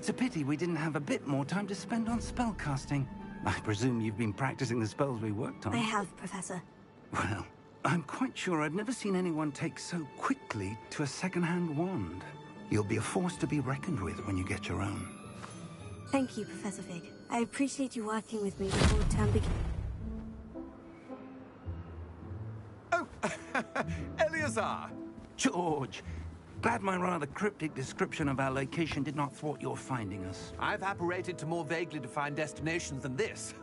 It's a pity we didn't have a bit more time to spend on spellcasting. I presume you've been practicing the spells we worked on. I have, Professor. Well, I'm quite sure I've never seen anyone take so quickly to a second-hand wand. You'll be a force to be reckoned with when you get your own. Thank you, Professor Fig. I appreciate you working with me before the term begins. Oh, Eleazar! George! Glad my rather cryptic description of our location did not thwart your finding us. I've apparated to more vaguely defined destinations than this.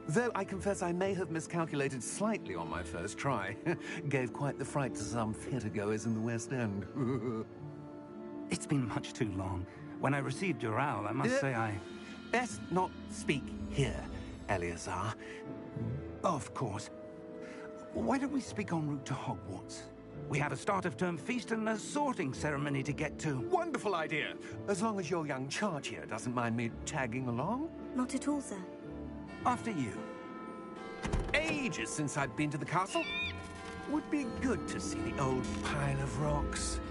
Though I confess I may have miscalculated slightly on my first try. Gave quite the fright to some theatergoers in the West End. It's been much too long. When I received your owl, I must say I... Best not speak here, Eleazar. Of course. Why don't we speak en route to Hogwarts? We have a start-of-term feast and a sorting ceremony to get to. Wonderful idea! As long as your young charge here doesn't mind me tagging along. Not at all, sir. After you. Ages since I'd been to the castle. Would be good to see the old pile of rocks.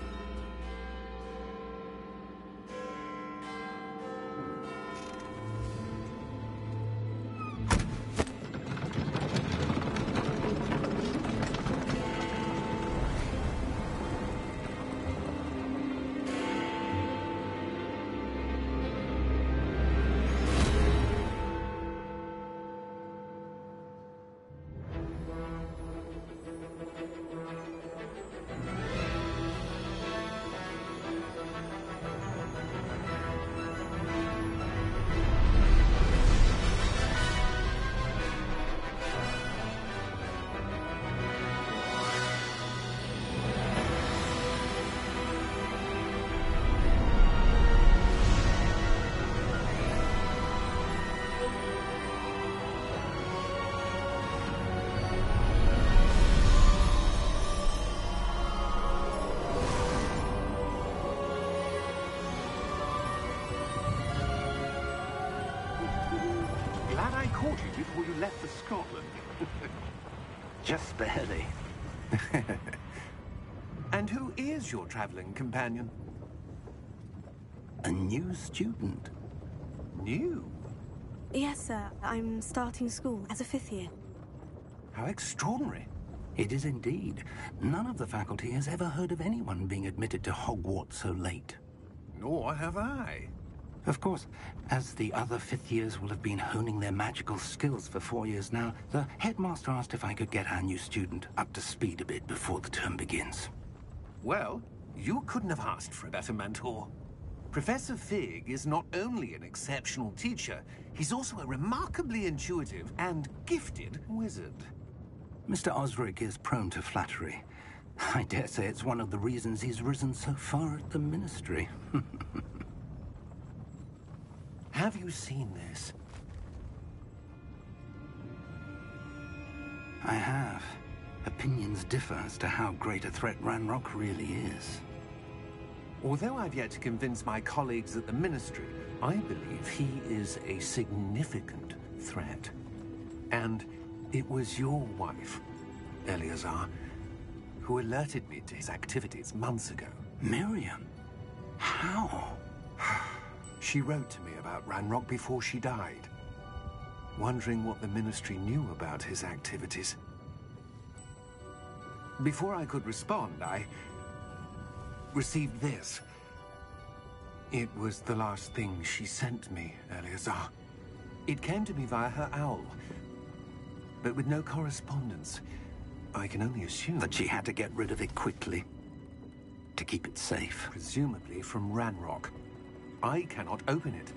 Glad I caught you before you left for Scotland. Just barely. And who is your traveling companion? A new student. New? Yes, sir. I'm starting school as a 5th year. How extraordinary. It is indeed. None of the faculty has ever heard of anyone being admitted to Hogwarts so late. Nor have I. Of course, as the other 5th years will have been honing their magical skills for 4 years now, the headmaster asked if I could get our new student up to speed a bit before the term begins. Well, you couldn't have asked for a better mentor. Professor Fig is not only an exceptional teacher, he's also a remarkably intuitive and gifted wizard. Mr. Osric is prone to flattery. I dare say it's one of the reasons he's risen so far at the Ministry. Have you seen this? I have. Opinions differ as to how great a threat Ranrock really is. Although I've yet to convince my colleagues at the Ministry, I believe he is a significant threat. And it was your wife, Eleazar, who alerted me to his activities months ago. Miriam? How? She wrote to me about Ranrock before she died, wondering what the Ministry knew about his activities. Before I could respond, I received this. It was the last thing she sent me, Eleazar. It came to me via her owl, but with no correspondence. I can only assume that she had to get rid of it quickly, to keep it safe. Presumably from Ranrock. I cannot open it.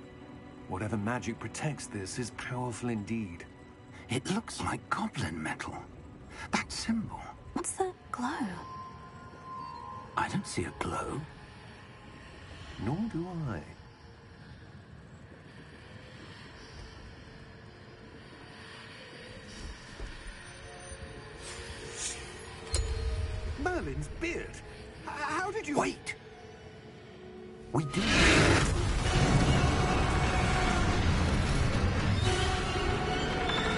Whatever magic protects this is powerful indeed. It looks like goblin metal. That symbol. What's the glow? I don't see a glow. Nor do I. Merlin's beard. How did you... Wait! We did.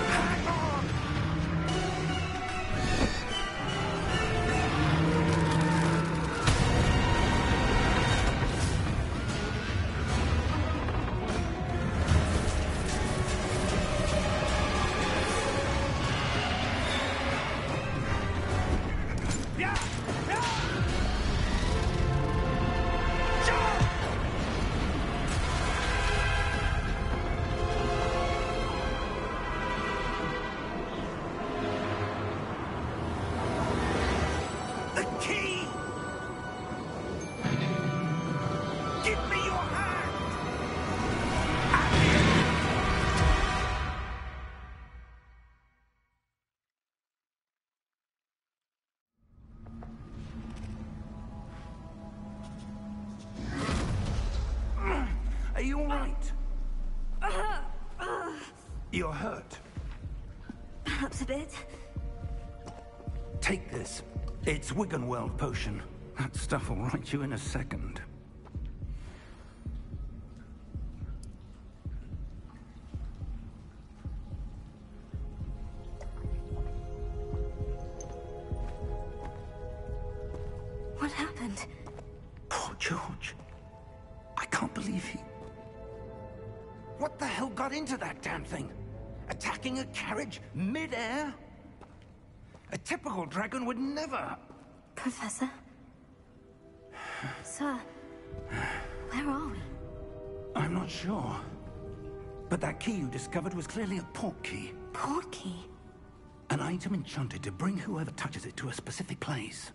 Hang on! you all right? You're hurt. Perhaps a bit. Take this. It's Wiggenweld potion. That stuff will right you in a second. What happened? Poor George. I can't believe he... What the hell got into that damn thing? Attacking a carriage mid-air? A typical dragon would never... Professor? Sir, where are we? I'm not sure. But that key you discovered was clearly a port key. Port key? An item enchanted to bring whoever touches it to a specific place.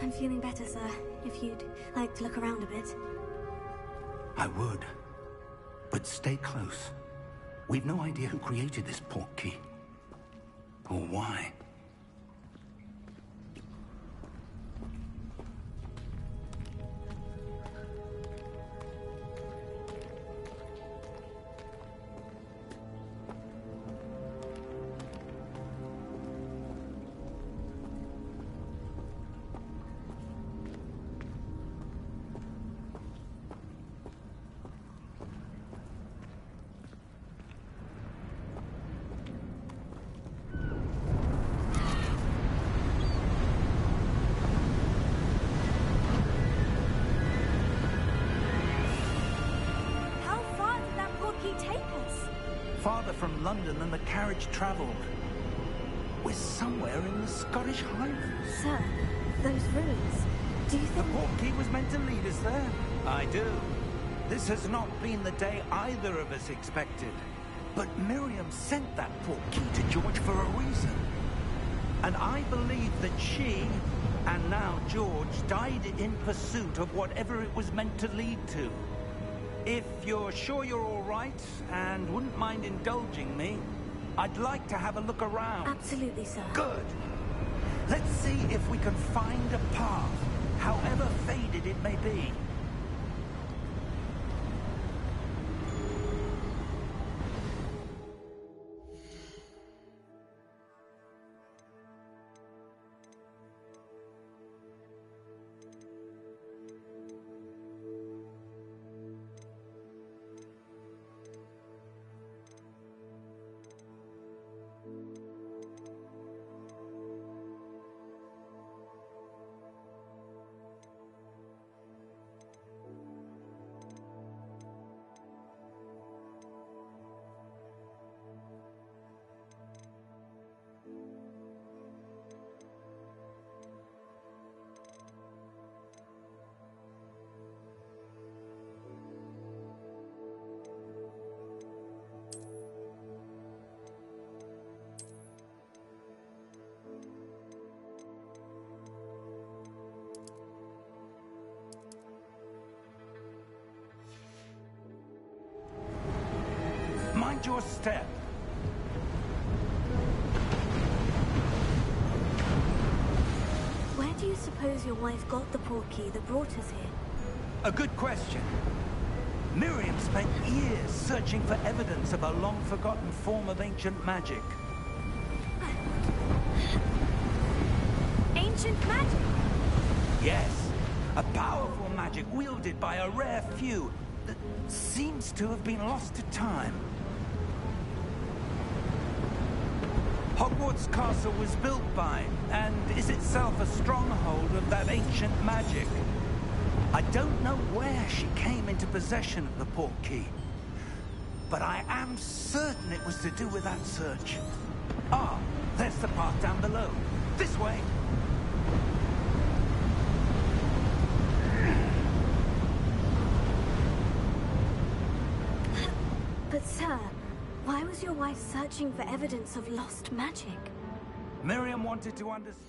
I'm feeling better, sir. If you'd like to look around a bit. I would. But stay close. We've no idea who created this port key. Or why. Farther from London than the carriage travelled. We're somewhere in the Scottish Highlands. Sir, those ruins. Do you The think... port key was meant to lead us there? I do. This has not been the day either of us expected. But Miriam sent that port key to George for a reason. And I believe that she, and now George, died in pursuit of whatever it was meant to lead to. If you're sure you're all right, and wouldn't mind indulging me, I'd like to have a look around. Absolutely, sir. Good. Let's see if we can find a path, however faded it may be. Mind your step. Where do you suppose your wife got the port key that brought us here? A good question. Miriam spent years searching for evidence of a long-forgotten form of ancient magic. Ancient magic? Yes, a powerful magic wielded by a rare few that seems to have been lost to time. Hogwarts Castle was built by, and is itself a stronghold of that ancient magic. I don't know where she came into possession of the port key, but I am certain it was to do with that search. Ah, there's the path down below. This way. But sir, why was your wife searching for evidence of lost magic? Miriam wanted to understand.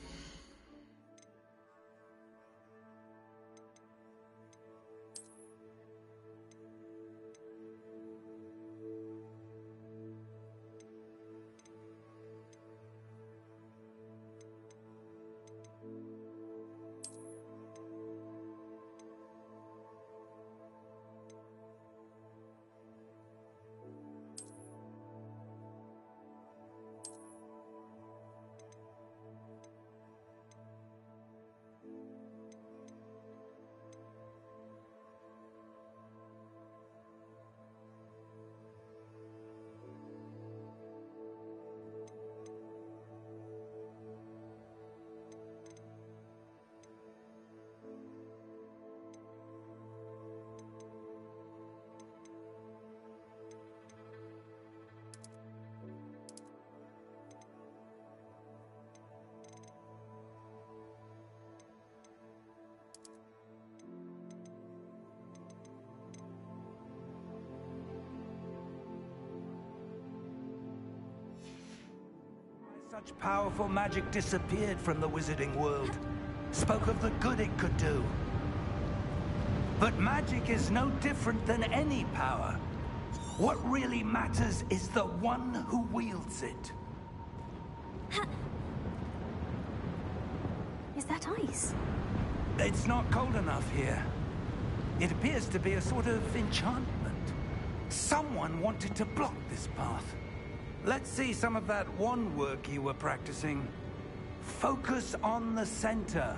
Such powerful magic disappeared from the wizarding world. Spoke of the good it could do. But magic is no different than any power. What really matters is the one who wields it. Is that ice? It's not cold enough here. It appears to be a sort of enchantment. Someone wanted to block this path. Let's see some of that wand work you were practicing. Focus on the center.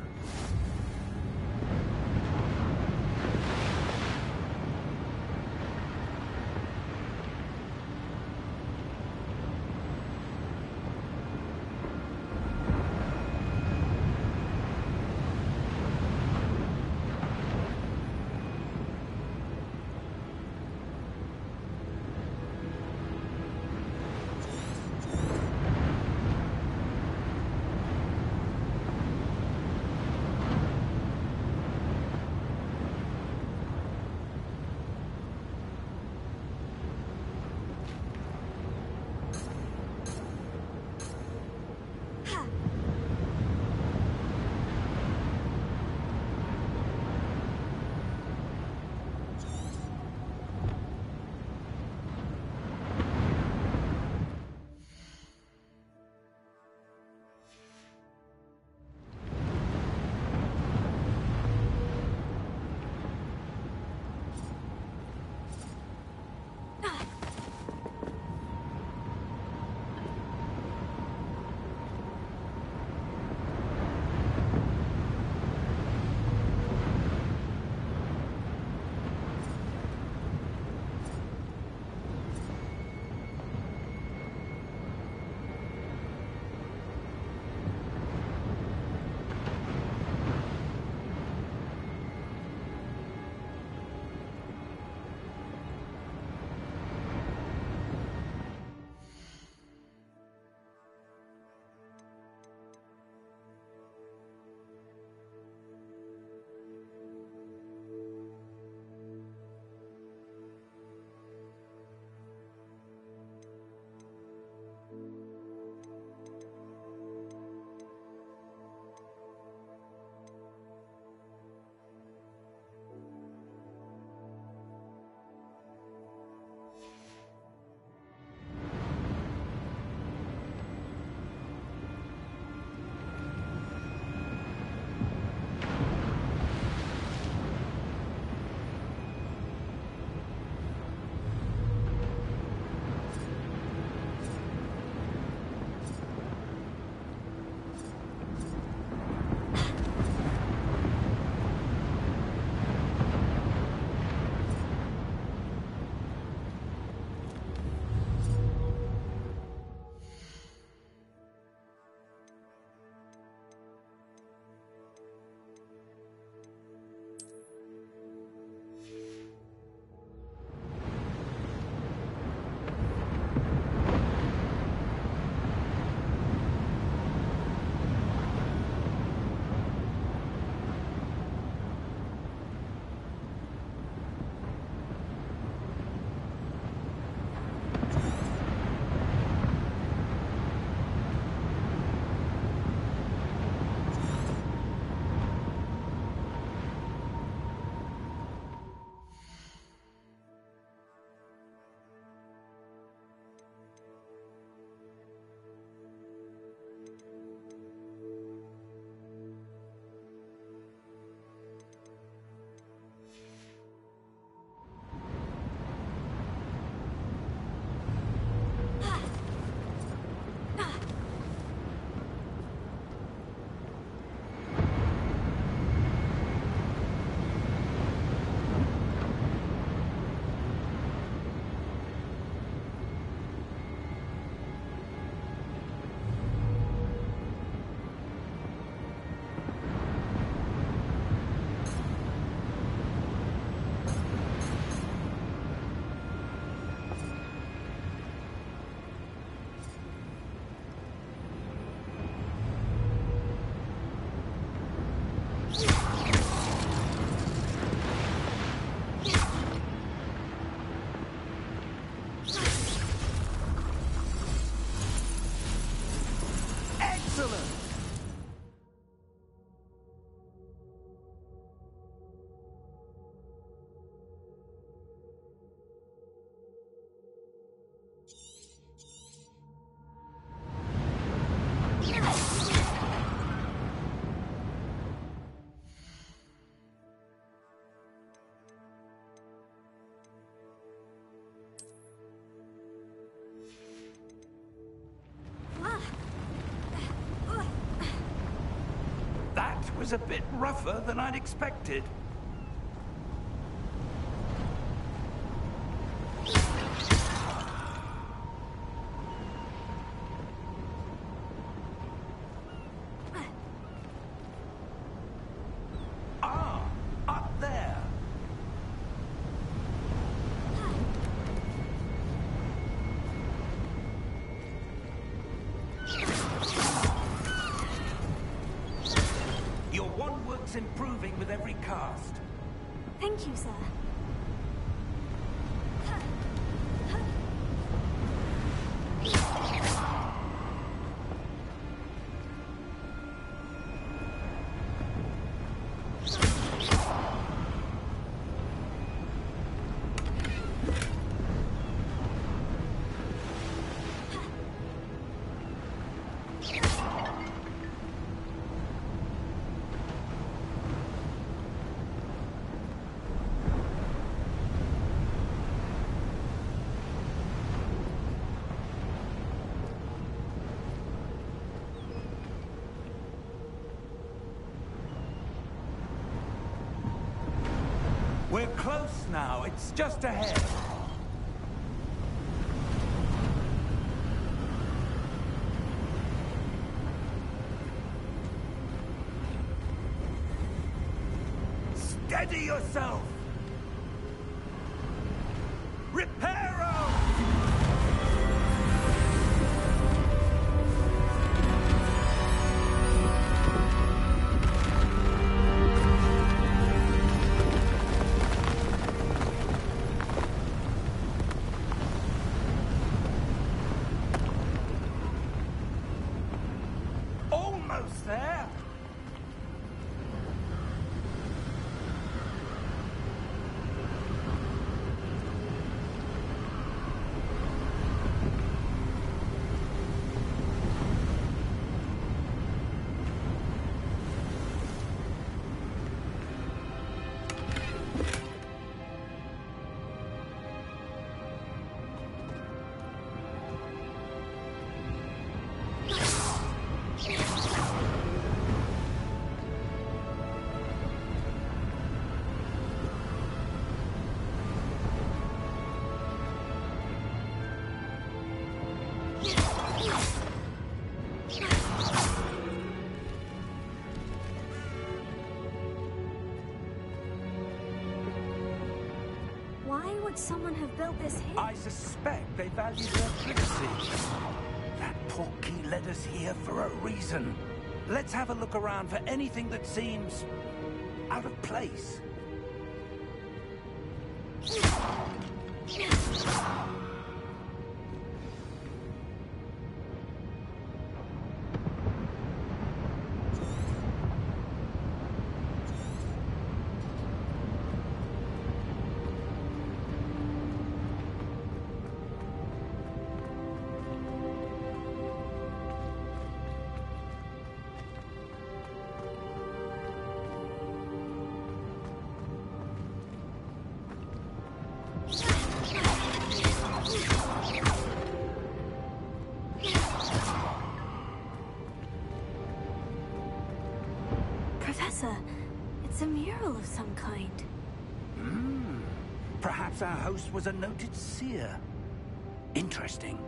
was a bit rougher than I'd expected. Ah, up there. Your wand work's improving with every cast. Thank you, sir. We're close now. It's just ahead. Steady yourself! Reparo! Almost there! Why would someone have built this here? I suspect they value their privacy. That portkey led us here for a reason. Let's have a look around for anything that seems out of place. Professor, it's a mural of some kind. Perhaps our host was a noted seer. Interesting.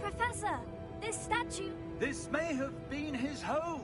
Professor, this statue... This may have been his home.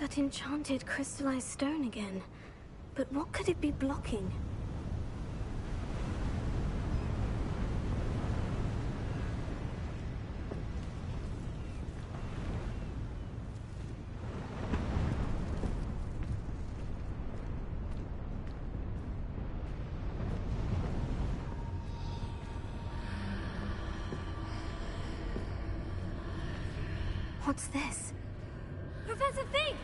That enchanted crystallized stone again. But what could it be blocking? What's this? Professor Fig!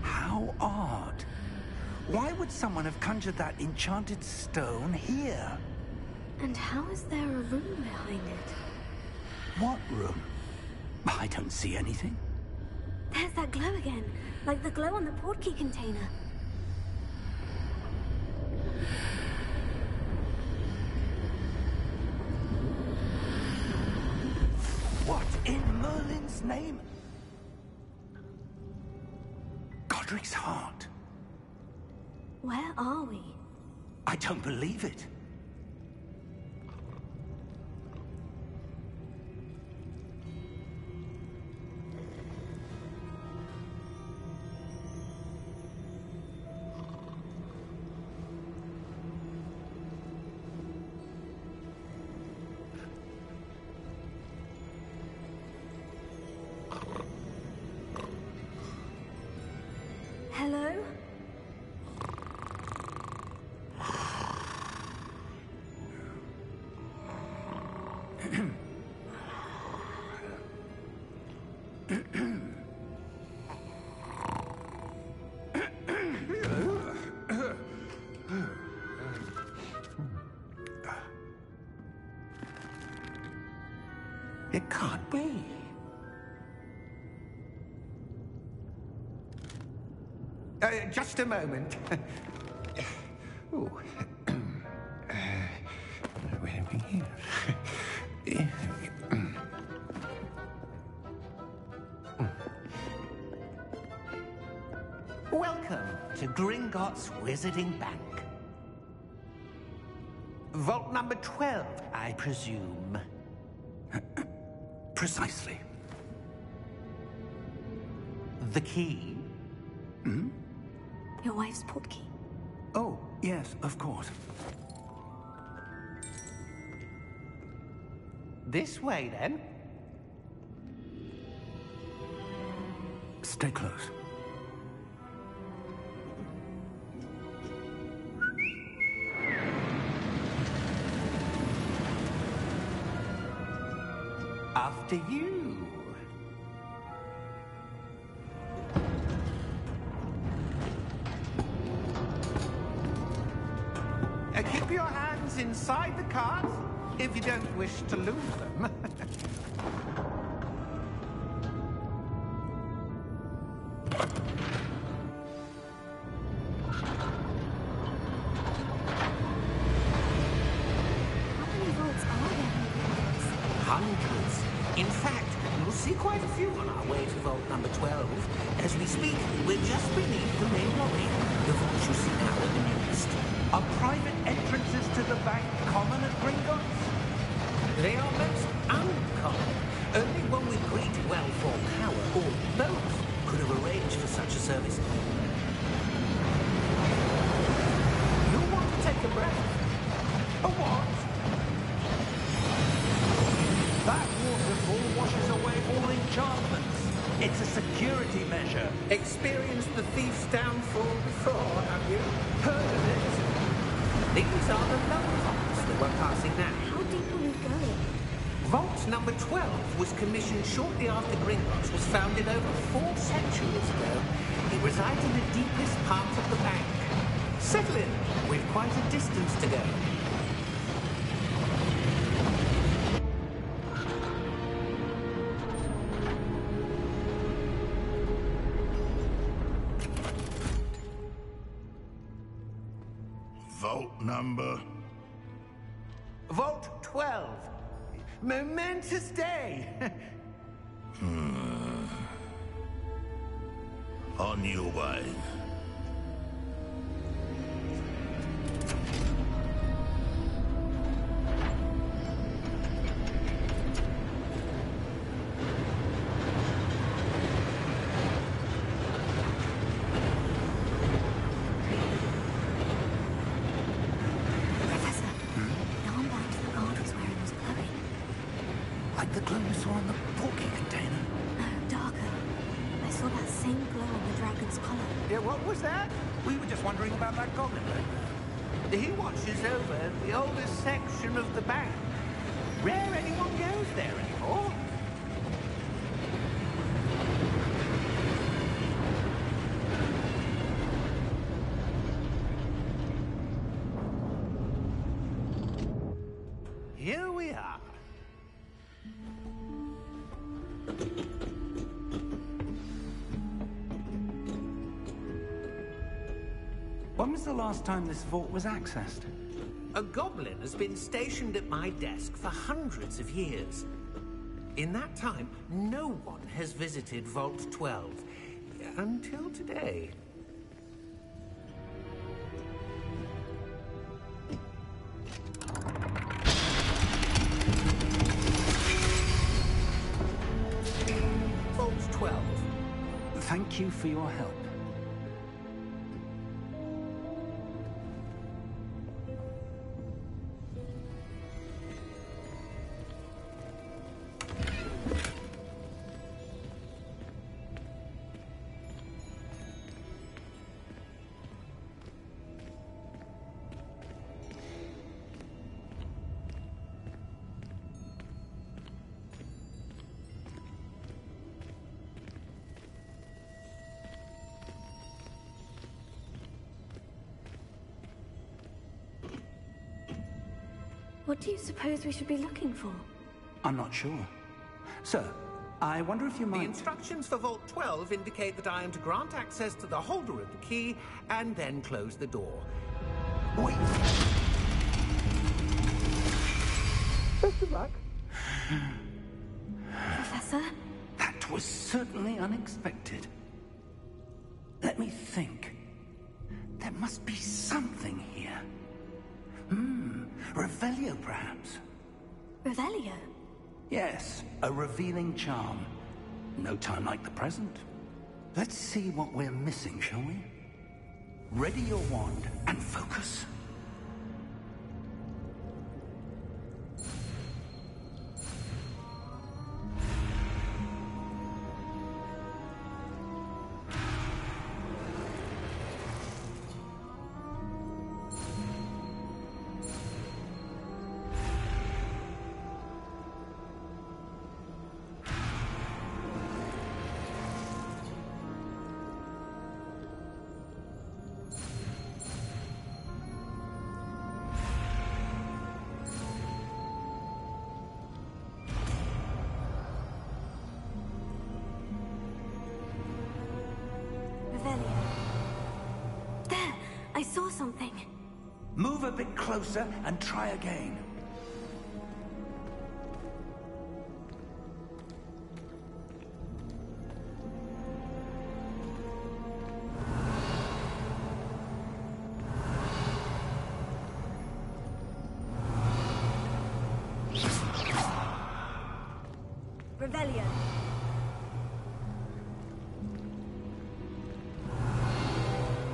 How odd. Why would someone have conjured that enchanted stone here? And how is there a room behind it? What room? I don't see anything. There's that glow again, like the glow on the portkey container. What in Merlin's name? Godric's heart. Where are we? I don't believe it. Hello? It can't be. Just a moment. Ooh. Where are we here? Welcome to Gringotts Wizarding Bank. Vault number 12, I presume. Precisely. The key? Hmm? Your wife's portkey. Oh, yes, of course. This way, then. Stay close. After you. Keep your hands inside the cart if you don't wish to lose them. How many vaults are there? Hundreds. In fact, you'll see quite a few on our way to vault number 12. As we speak, we're just beneath the main lobby. The vaults you see now are the newest. Are private entrances to the bank common at Gringotts? They are most uncommon. Only one with great wealth or power, or both, could have arranged for such a service. You'll want to take a breath. A what? That waterfall washes away all enchantments. It's a security measure. Experienced the thief's downfall before, have you? Heard of it? These are the lower vaults that we're passing now. How deep are we going? Vault number 12 was commissioned shortly after Gringotts was founded over 4 centuries ago. It resides in the deepest part of the bank. Settle in. We've quite a distance to go. Vault number? Vault 12. Momentous day. On your way. same glow on the dragon's collar. Yeah, what was that? We were just wondering about that goblin right there. He watches over the oldest section of the bank. Rare anyone goes there anymore. Here we are. When was the last time this vault was accessed? A goblin has been stationed at my desk for hundreds of years. In that time, no one has visited Vault 12. Until today. Vault 12. Thank you for your help. What do you suppose we should be looking for? I'm not sure. Sir, I wonder if you might... The instructions for Vault 12 indicate that I am to grant access to the holder of the key and then close the door. Wait. Best of luck. Professor? That was certainly unexpected. Let me think. There must be something here. Revelio, perhaps? Revelio? Yes, a revealing charm. No time like the present. Let's see what we're missing, shall we? Ready your wand and focus. There! I saw something. Move a bit closer and try again. Revelio.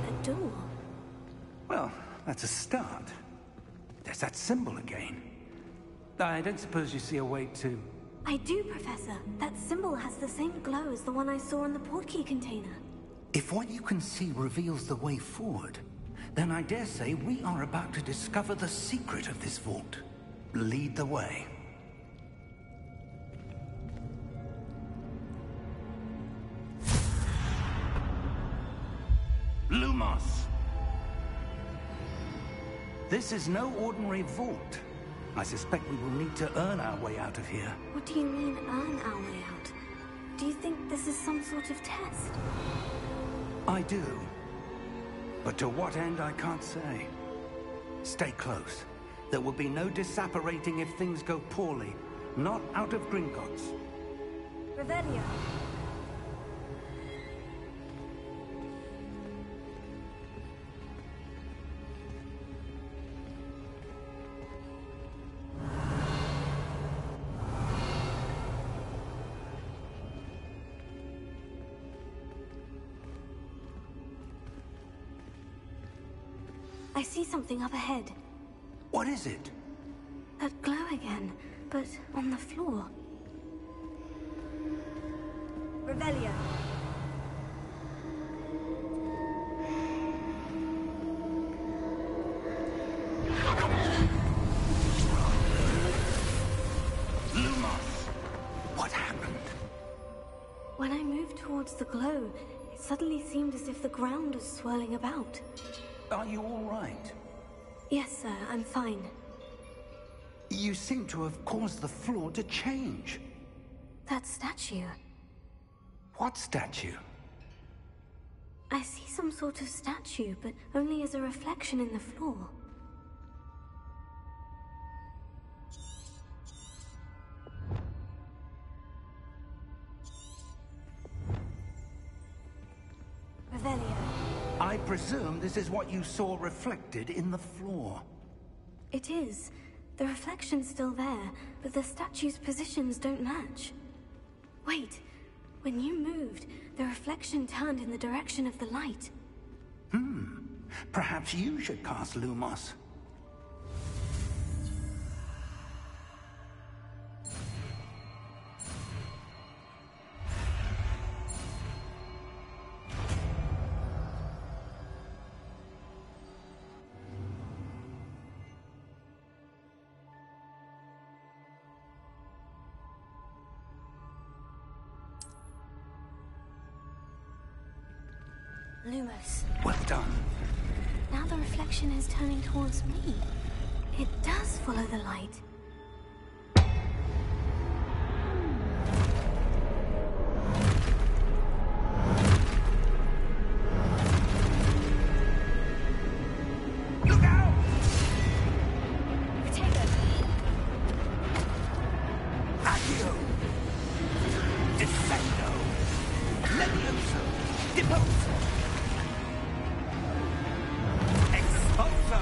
A door. Well, that's a start. There's that symbol again. I don't suppose you see a way to... I do, Professor. That symbol has the same glow as the one I saw in the portkey container. If what you can see reveals the way forward, then I dare say we are about to discover the secret of this vault. Lead the way. Lumos! This is no ordinary vault. I suspect we will need to earn our way out of here. What do you mean, earn our way out? Do you think this is some sort of test? I do. But to what end, I can't say. Stay close. There will be no disapparating if things go poorly. Not out of Gringotts. Revelio. I see something up ahead. What is it? That glow again, but on the floor. Revelio. towards the glow, it suddenly seemed as if the ground was swirling about. Are you all right? Yes, sir, I'm fine. You seem to have caused the floor to change. That statue. What statue? I see some sort of statue, but only as a reflection in the floor. Revelio. I presume this is what you saw reflected in the floor. It is. The reflection's still there, but the statue's positions don't match. Wait. When you moved, the reflection turned in the direction of the light. Perhaps you should cast Lumos. Lumos. Well done. Now the reflection is turning towards me. It does follow the light. Look out! Protego. Accio! Defendo! Levioso! Deposo! Exposo!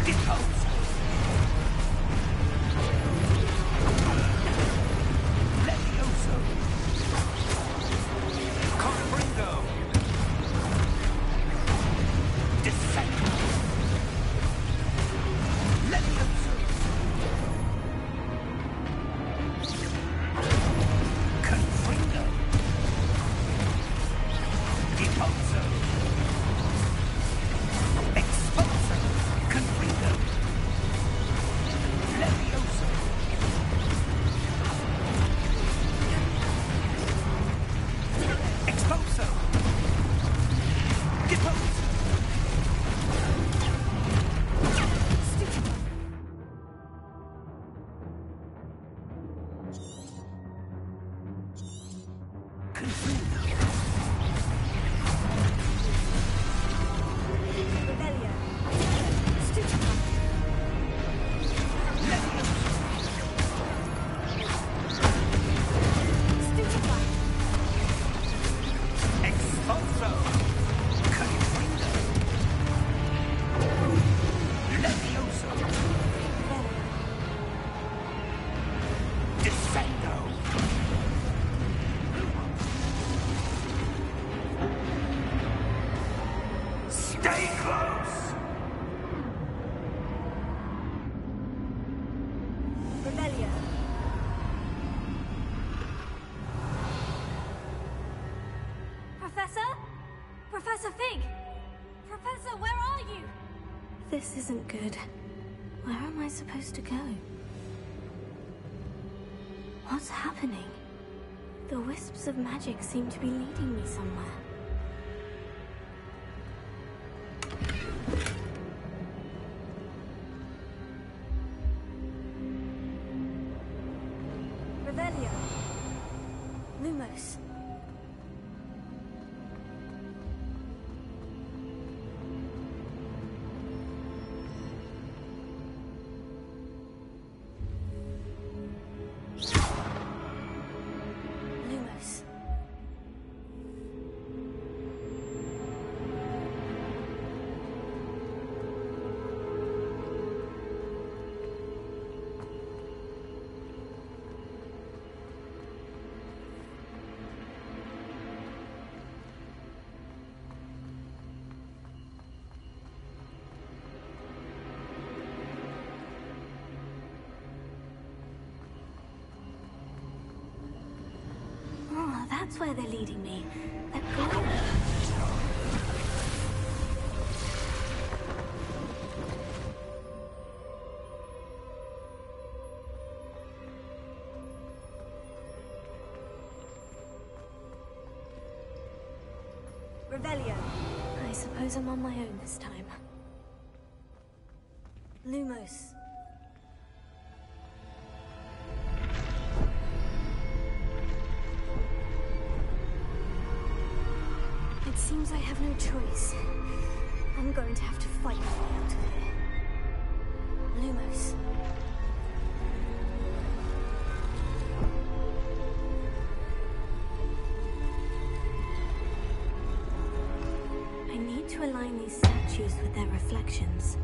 Deposo! Levioso! Confringo! Defendo! Levioso! Confringo! Deposo! Exposo! Confringo! Levioso! Exposo! Deposo! Confringo! Revelio. Stupefy. Stupefy. Exposo! Confringo! Levioso! Defendo! Stay close! Revelio. Professor? Professor Fig! Professor, where are you? This isn't good. Where am I supposed to go? What's happening? The wisps of magic seem to be leading me somewhere. Revelio. Lumos. Lumos. Oh, that's where they're leading me. They're going. Revelio. I suppose I'm on my own this time. Lumos. It seems I have no choice. I'm going to have to fight my way out of here. Lumos. I need to align these statues with their reflections.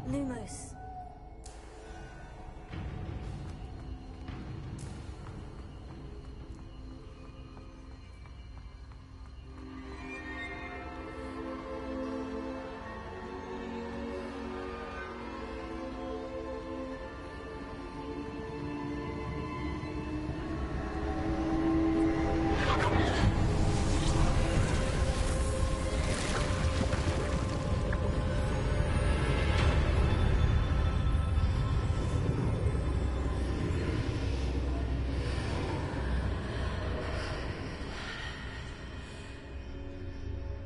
Lumos.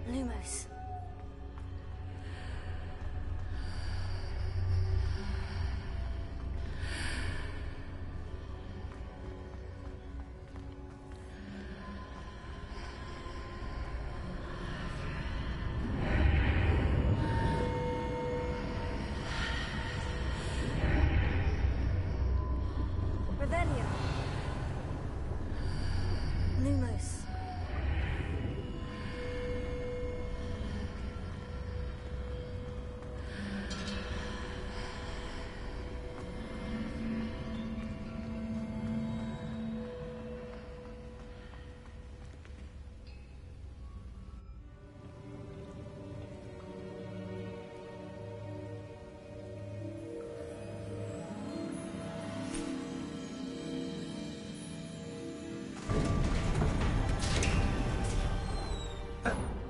Lumos. Revelio. Lumos.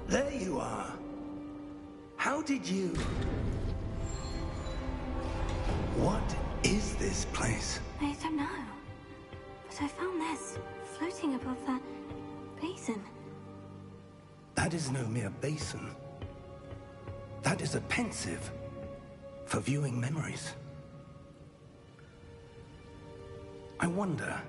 There you are. How did you... What is this place? I don't know. But I found this floating above that basin. That is no mere basin. That is a pensive for viewing memories. I wonder...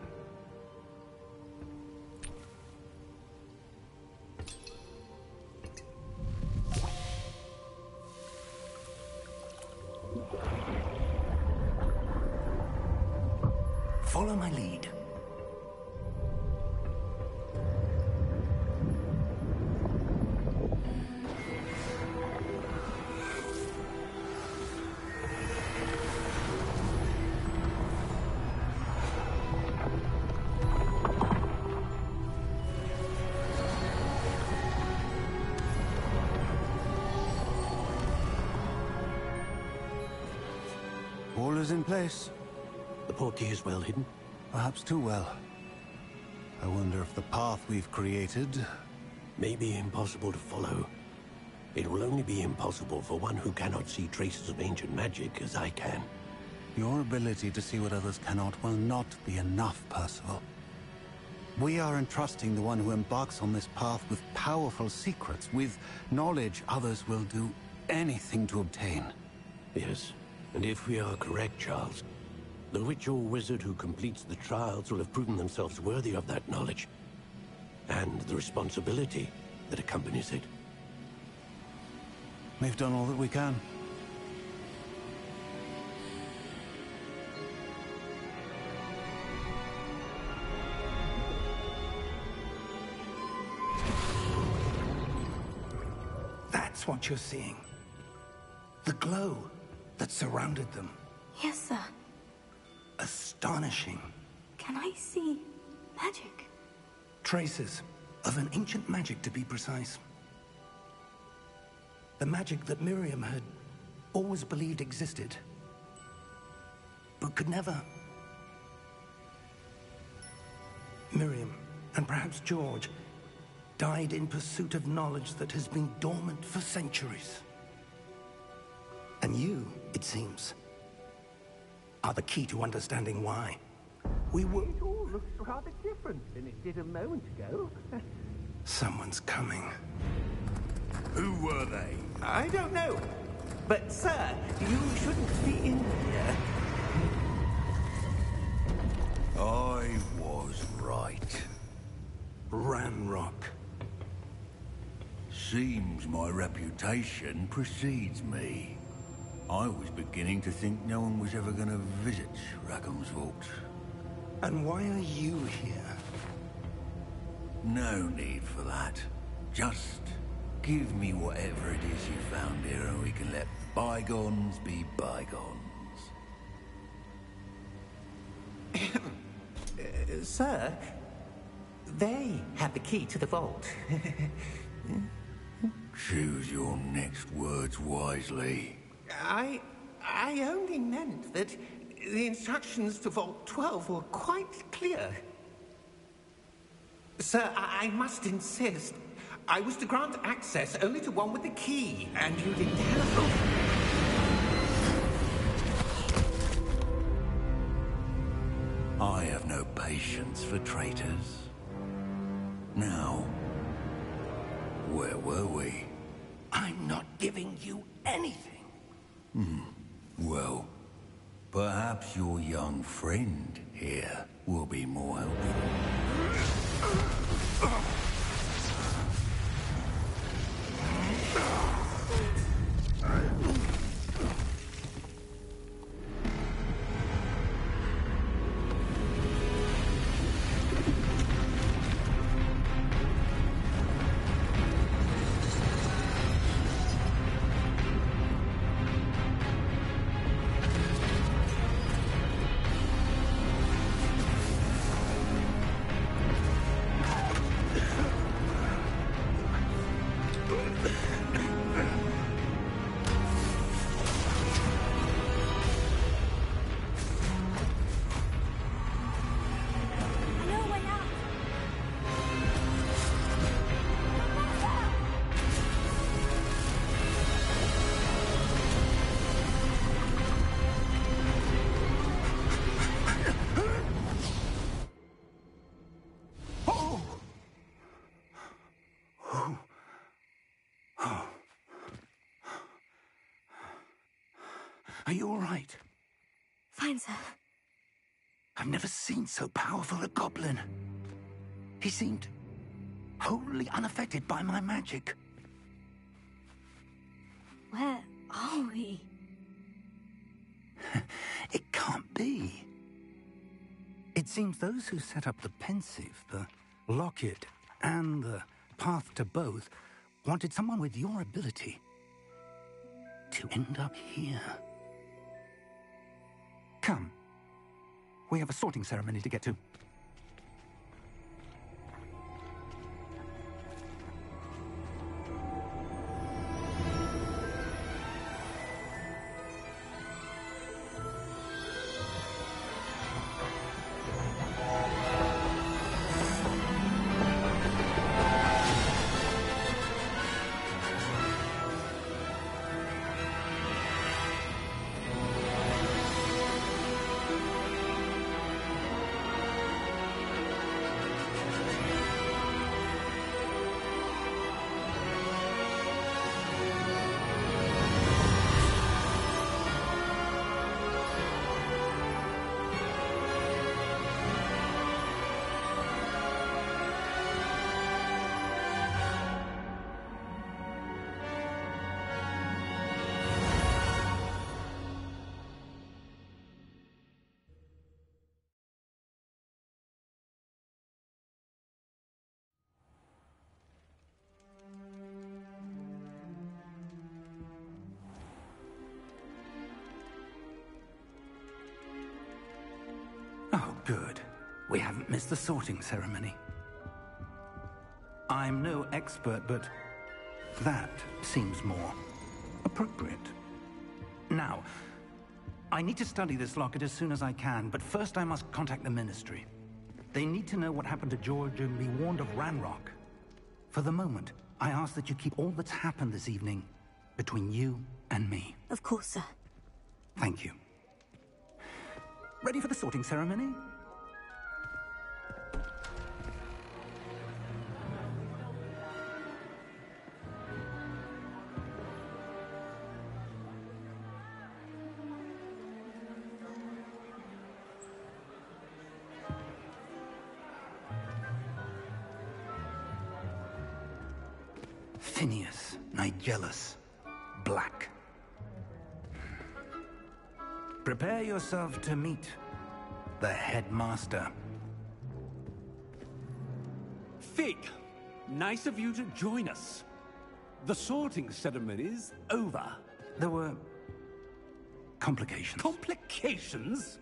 Follow my lead. All is in place. The portkey is well hidden? Perhaps too well. I wonder if the path we've created... May be impossible to follow. It will only be impossible for one who cannot see traces of ancient magic as I can. Your ability to see what others cannot will not be enough, Percival. We are entrusting the one who embarks on this path with powerful secrets, with knowledge others will do anything to obtain. Yes, and if we are correct, Charles, the witch or wizard who completes the trials will have proven themselves worthy of that knowledge, and the responsibility that accompanies it. We've done all that we can. That's what you're seeing. The glow that surrounded them. Yes, sir. Astonishing. Can I see magic? Traces of an ancient magic, to be precise. The magic that Miriam had always believed existed, but could never. Miriam, and perhaps George, died in pursuit of knowledge that has been dormant for centuries. And you, it seems, are the key to understanding why. We were... It all looks rather different than it did a moment ago. Someone's coming. Who were they? I don't know. But, sir, you shouldn't be in here. I was right. Ranrock. Seems my reputation precedes me. I was beginning to think no one was ever going to visit Rackham's vault. And why are you here? No need for that. Just give me whatever it is you found here and we can let bygones be bygones. Sir, they have the key to the vault. Choose your next words wisely. I only meant that the instructions to Vault 12 were quite clear. Sir, I must insist. I was to grant access only to one with the key, and you didn't have... I have no patience for traitors. Now, where were we? I'm not giving you anything. Well, perhaps your young friend here will be more helpful. Are you all right? Fine, sir. I've never seen so powerful a goblin. He seemed wholly unaffected by my magic. Where are we? It can't be. seems those who set up the pensive, the locket, and the path to both wanted someone with your ability to end up here. Come. We have a sorting ceremony to get to. Oh, good. We haven't missed the sorting ceremony. I'm no expert, but that seems more appropriate. Now, I need to study this locket as soon as I can, but first I must contact the Ministry. They need to know what happened to George and be warned of Ranrock. For the moment, I ask that you keep all that's happened this evening between you and me. Of course, sir. Thank you. Ready for the sorting ceremony? Phineas, Nigellus, Black. Prepare yourself to meet the headmaster. Fig, nice of you to join us. The sorting ceremony's over. There were complications. Complications?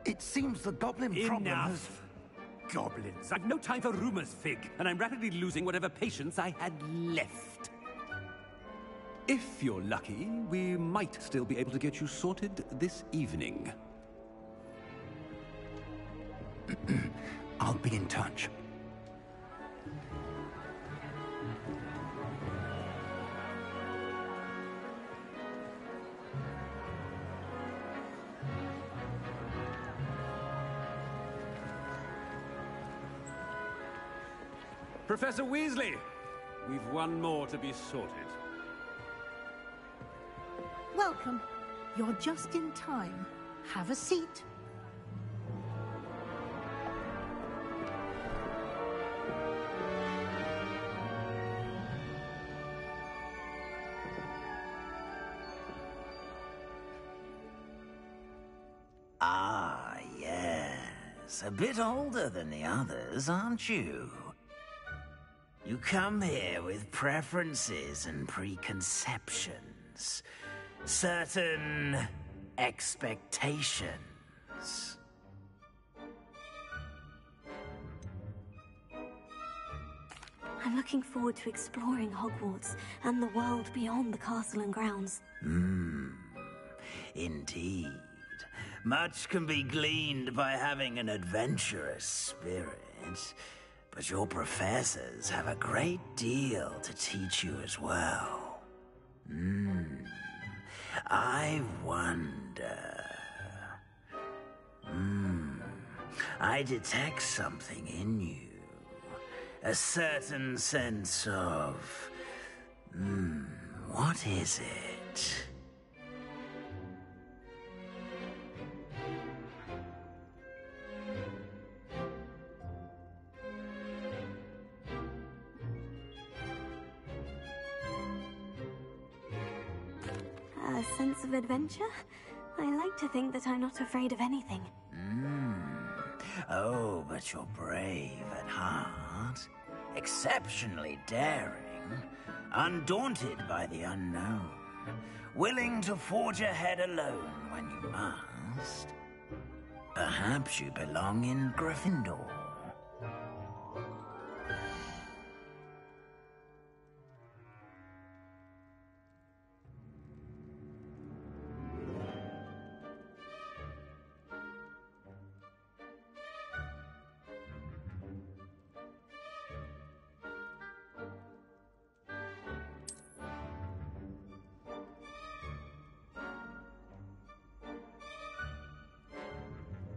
It seems the goblin problem has... Enough! Goblins. I've no time for rumors, Fig, and I'm rapidly losing whatever patience I had left. If you're lucky, we might still be able to get you sorted this evening. I'll be in touch. Professor Weasley, we've one more to be sorted. Welcome. You're just in time. Have a seat. Ah, yes. A bit older than the others, aren't you? You come here with preferences and preconceptions. Certain expectations. I'm looking forward to exploring Hogwarts and the world beyond the castle and grounds. Indeed. Much can be gleaned by having an adventurous spirit. But your professors have a great deal to teach you as well. I wonder... I detect something in you. A certain sense of... what is it? A sense of adventure? I like to think that I'm not afraid of anything. Oh, but you're brave at heart. Exceptionally daring. Undaunted by the unknown. Willing to forge ahead alone when you must. Perhaps you belong in Gryffindor.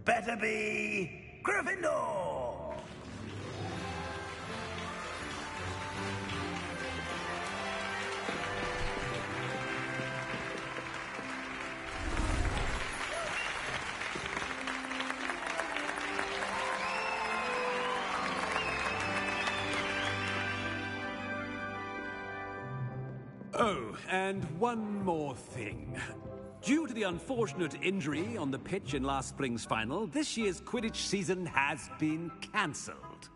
Better be Gryffindor! Oh, and one more thing. Due to the unfortunate injury on the pitch in last spring's final, this year's Quidditch season has been cancelled.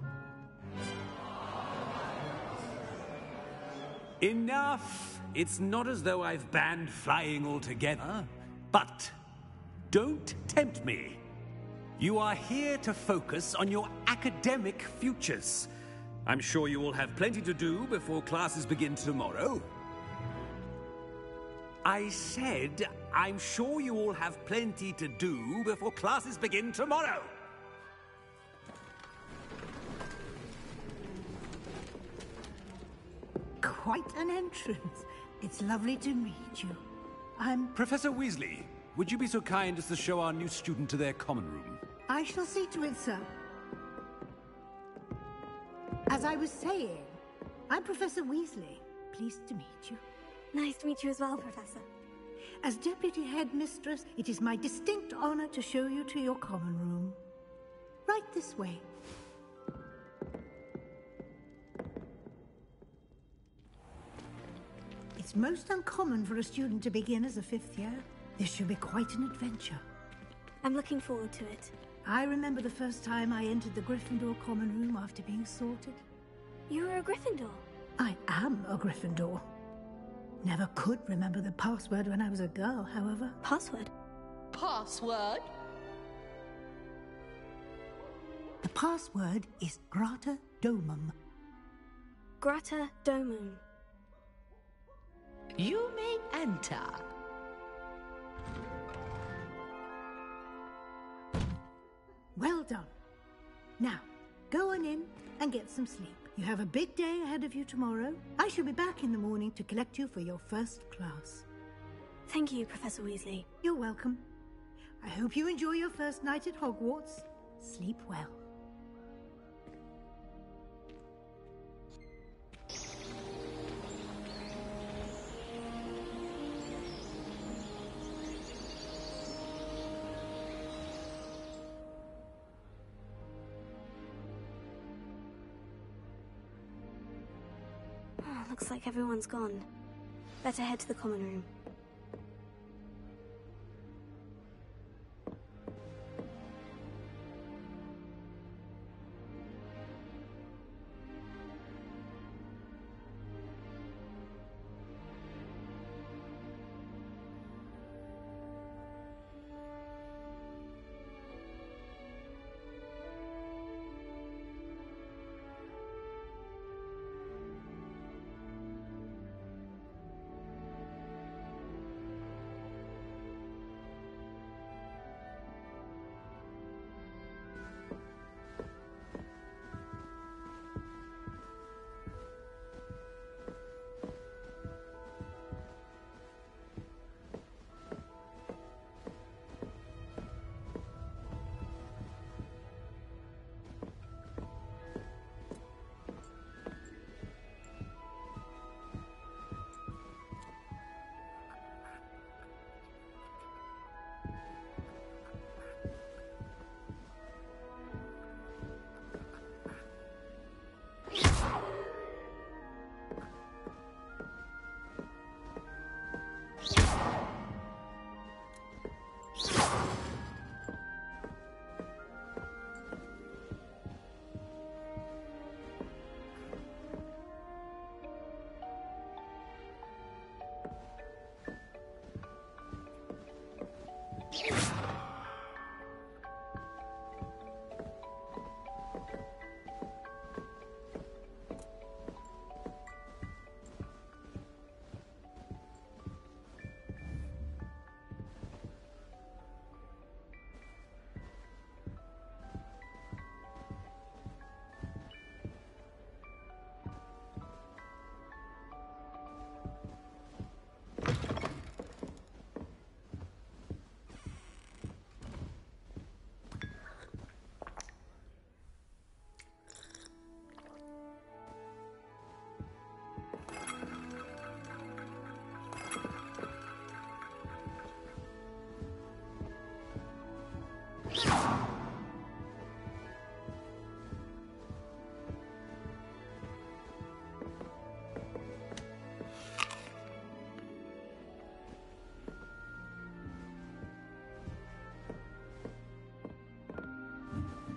Enough! It's not as though I've banned flying altogether, but don't tempt me. You are here to focus on your academic futures. I'm sure you all have plenty to do before classes begin tomorrow. I said, I'm sure you all have plenty to do before classes begin tomorrow. Quite an entrance. It's lovely to meet you. I'm... Professor Weasley, would you be so kind as to show our new student to their common room? I shall see to it, sir. As I was saying, I'm Professor Weasley. Pleased to meet you. Nice to meet you as well, Professor. As Deputy Headmistress, it is my distinct honor to show you to your common room. Right this way. It's most uncommon for a student to begin as a fifth year. This should be quite an adventure. I'm looking forward to it. I remember the first time I entered the Gryffindor common room after being sorted. You were a Gryffindor? I am a Gryffindor. Never could remember the password when I was a girl, however. Password? Password? The password is Grata Domum. Grata Domum. You may enter. Well done. Now, go on in and get some sleep. You have a big day ahead of you tomorrow. I shall be back in the morning to collect you for your first class. Thank you, Professor Weasley. You're welcome. I hope you enjoy your first night at Hogwarts. Sleep well. Looks like everyone's gone. Better head to the common room.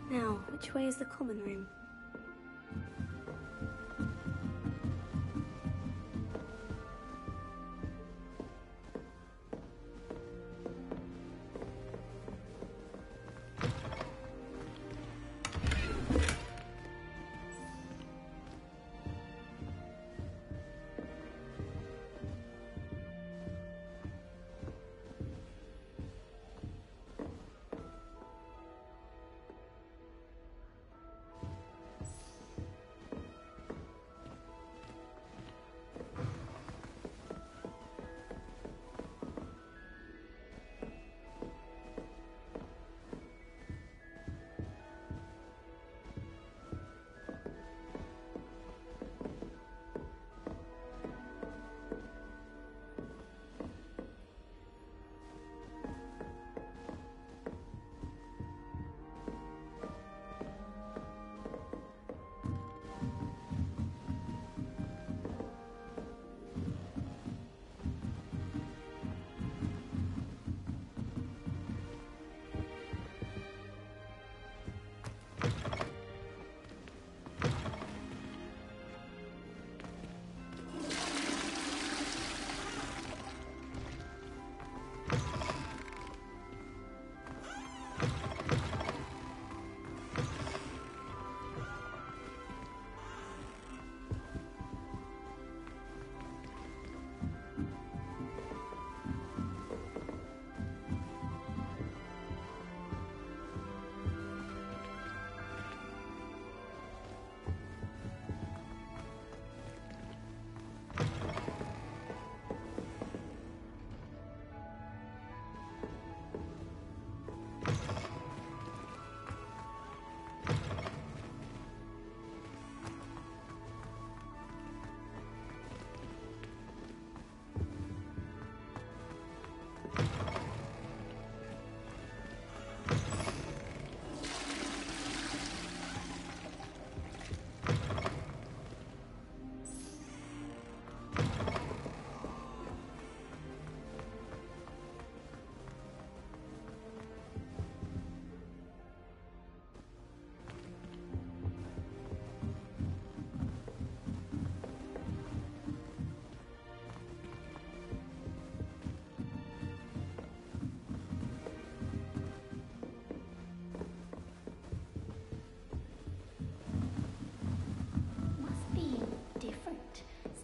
Now, which way is the common room?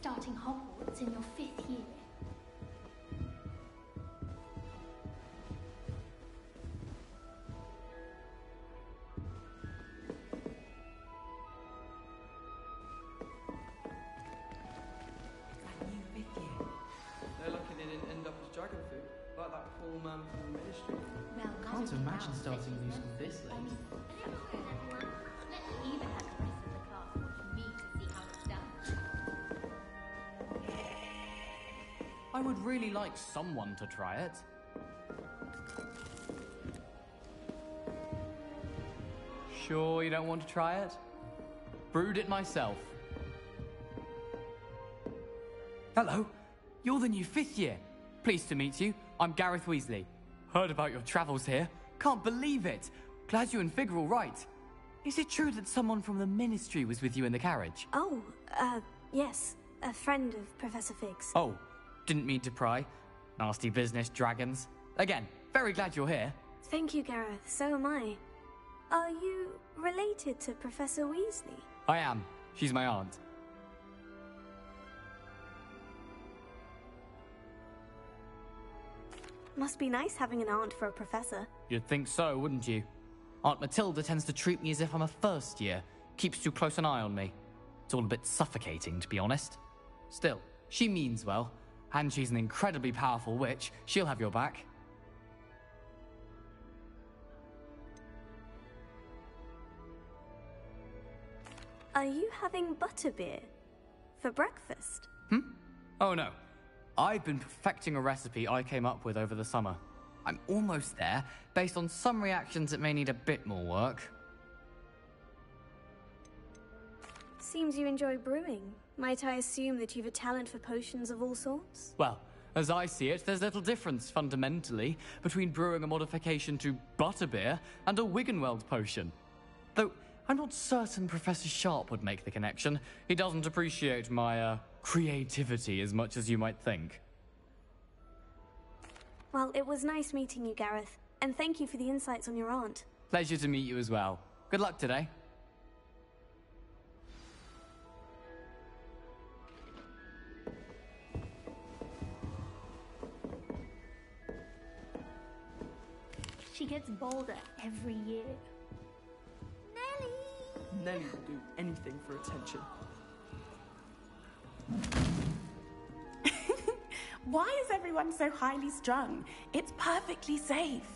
starting Hogwarts in your 5th year. They're lucky they didn't end up as dragon food, like that poor man from the ministry. Well, can't imagine starting new school this late. Even had the rest of the class watch me to see how it's done. I would really like someone to try it. Sure you don't want to try it? Brewed it myself. Hello, you're the new 5th year. Pleased to meet you. I'm Gareth Weasley. Heard about your travels here. Can't believe it. Glad you and Fig are all right. Is it true that someone from the Ministry was with you in the carriage? Oh, yes. A friend of Professor Fig's. Oh, didn't mean to pry. Nasty business, dragons. Again, very glad you're here. Thank you, Gareth. So am I. Are you related to Professor Weasley? I am. She's my aunt. Must be nice having an aunt for a professor. You'd think so, wouldn't you? Aunt Matilda tends to treat me as if I'm a first year. Keeps too close an eye on me. It's all a bit suffocating, to be honest. Still, she means well. And she's an incredibly powerful witch. She'll have your back. Are you having butterbeer for breakfast? Oh no. I've been perfecting a recipe I came up with over the summer. I'm almost there, based on some reactions that may need a bit more work. Seems you enjoy brewing. Might I assume that you've a talent for potions of all sorts? Well, as I see it, there's little difference, fundamentally, between brewing a modification to butterbeer and a Wiggenweld potion. Though I'm not certain Professor Sharp would make the connection. He doesn't appreciate my, creativity as much as you might think. Well, it was nice meeting you, Gareth. And thank you for the insights on your aunt. Pleasure to meet you as well. Good luck today. She gets bolder every year. Nelly will do anything for attention. Why is everyone so highly strung? It's perfectly safe.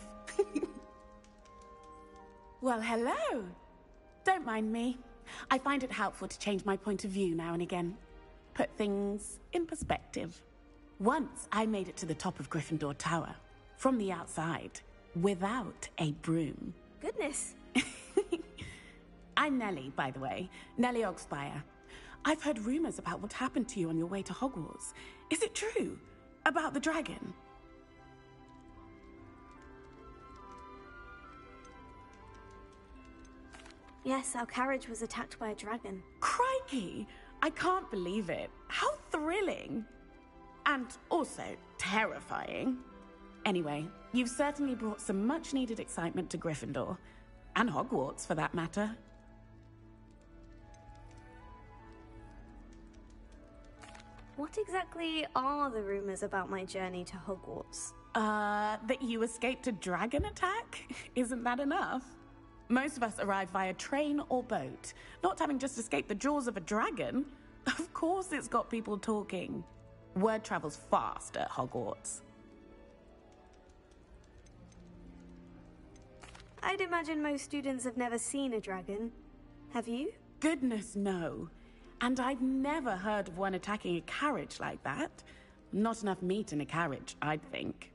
Well, hello. Don't mind me. I find it helpful to change my point of view now and again. Put things in perspective. Once I made it to the top of Gryffindor Tower, from the outside, without a broom. Goodness. I'm Nellie, by the way. Nellie Ogspire. I've heard rumors about what happened to you on your way to Hogwarts. Is it true? About the dragon? Yes, our carriage was attacked by a dragon. Crikey! I can't believe it. How thrilling! And also terrifying. Anyway, you've certainly brought some much-needed excitement to Gryffindor. And Hogwarts, for that matter. What exactly are the rumors about my journey to Hogwarts? That you escaped a dragon attack? Isn't that enough? Most of us arrive via train or boat, not having just escaped the jaws of a dragon. Of course it's got people talking. Word travels fast at Hogwarts. I'd imagine most students have never seen a dragon. Have you? Goodness, no. And I've never heard of one attacking a carriage like that. Not enough meat in a carriage, I'd think.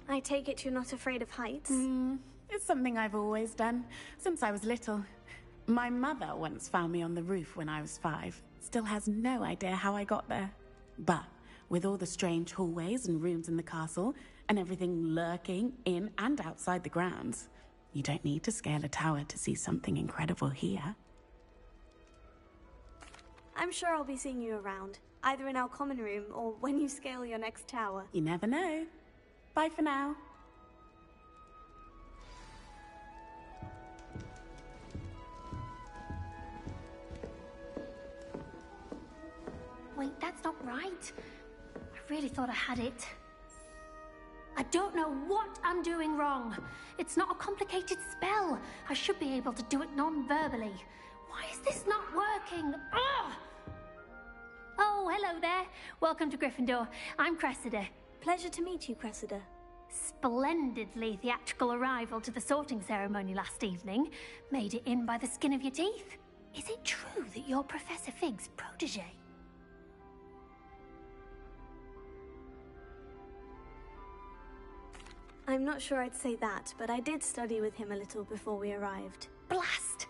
I take it you're not afraid of heights? It's something I've always done, since I was little. My mother once found me on the roof when I was 5. Still has no idea how I got there. But with all the strange hallways and rooms in the castle, and everything lurking in and outside the grounds, you don't need to scale a tower to see something incredible here. I'm sure I'll be seeing you around, either in our common room or when you scale your next tower. You never know. Bye for now. Wait, that's not right. I really thought I had it. I don't know what I'm doing wrong. It's not a complicated spell. I should be able to do it non-verbally. Why is this not working? Ugh! Oh, hello there. Welcome to Gryffindor. I'm Cressida. Pleasure to meet you, Cressida. Splendidly theatrical arrival to the sorting ceremony last evening. Made it in by the skin of your teeth. Is it true that you're Professor Fig's protege? I'm not sure I'd say that, but I did study with him a little before we arrived. Blast!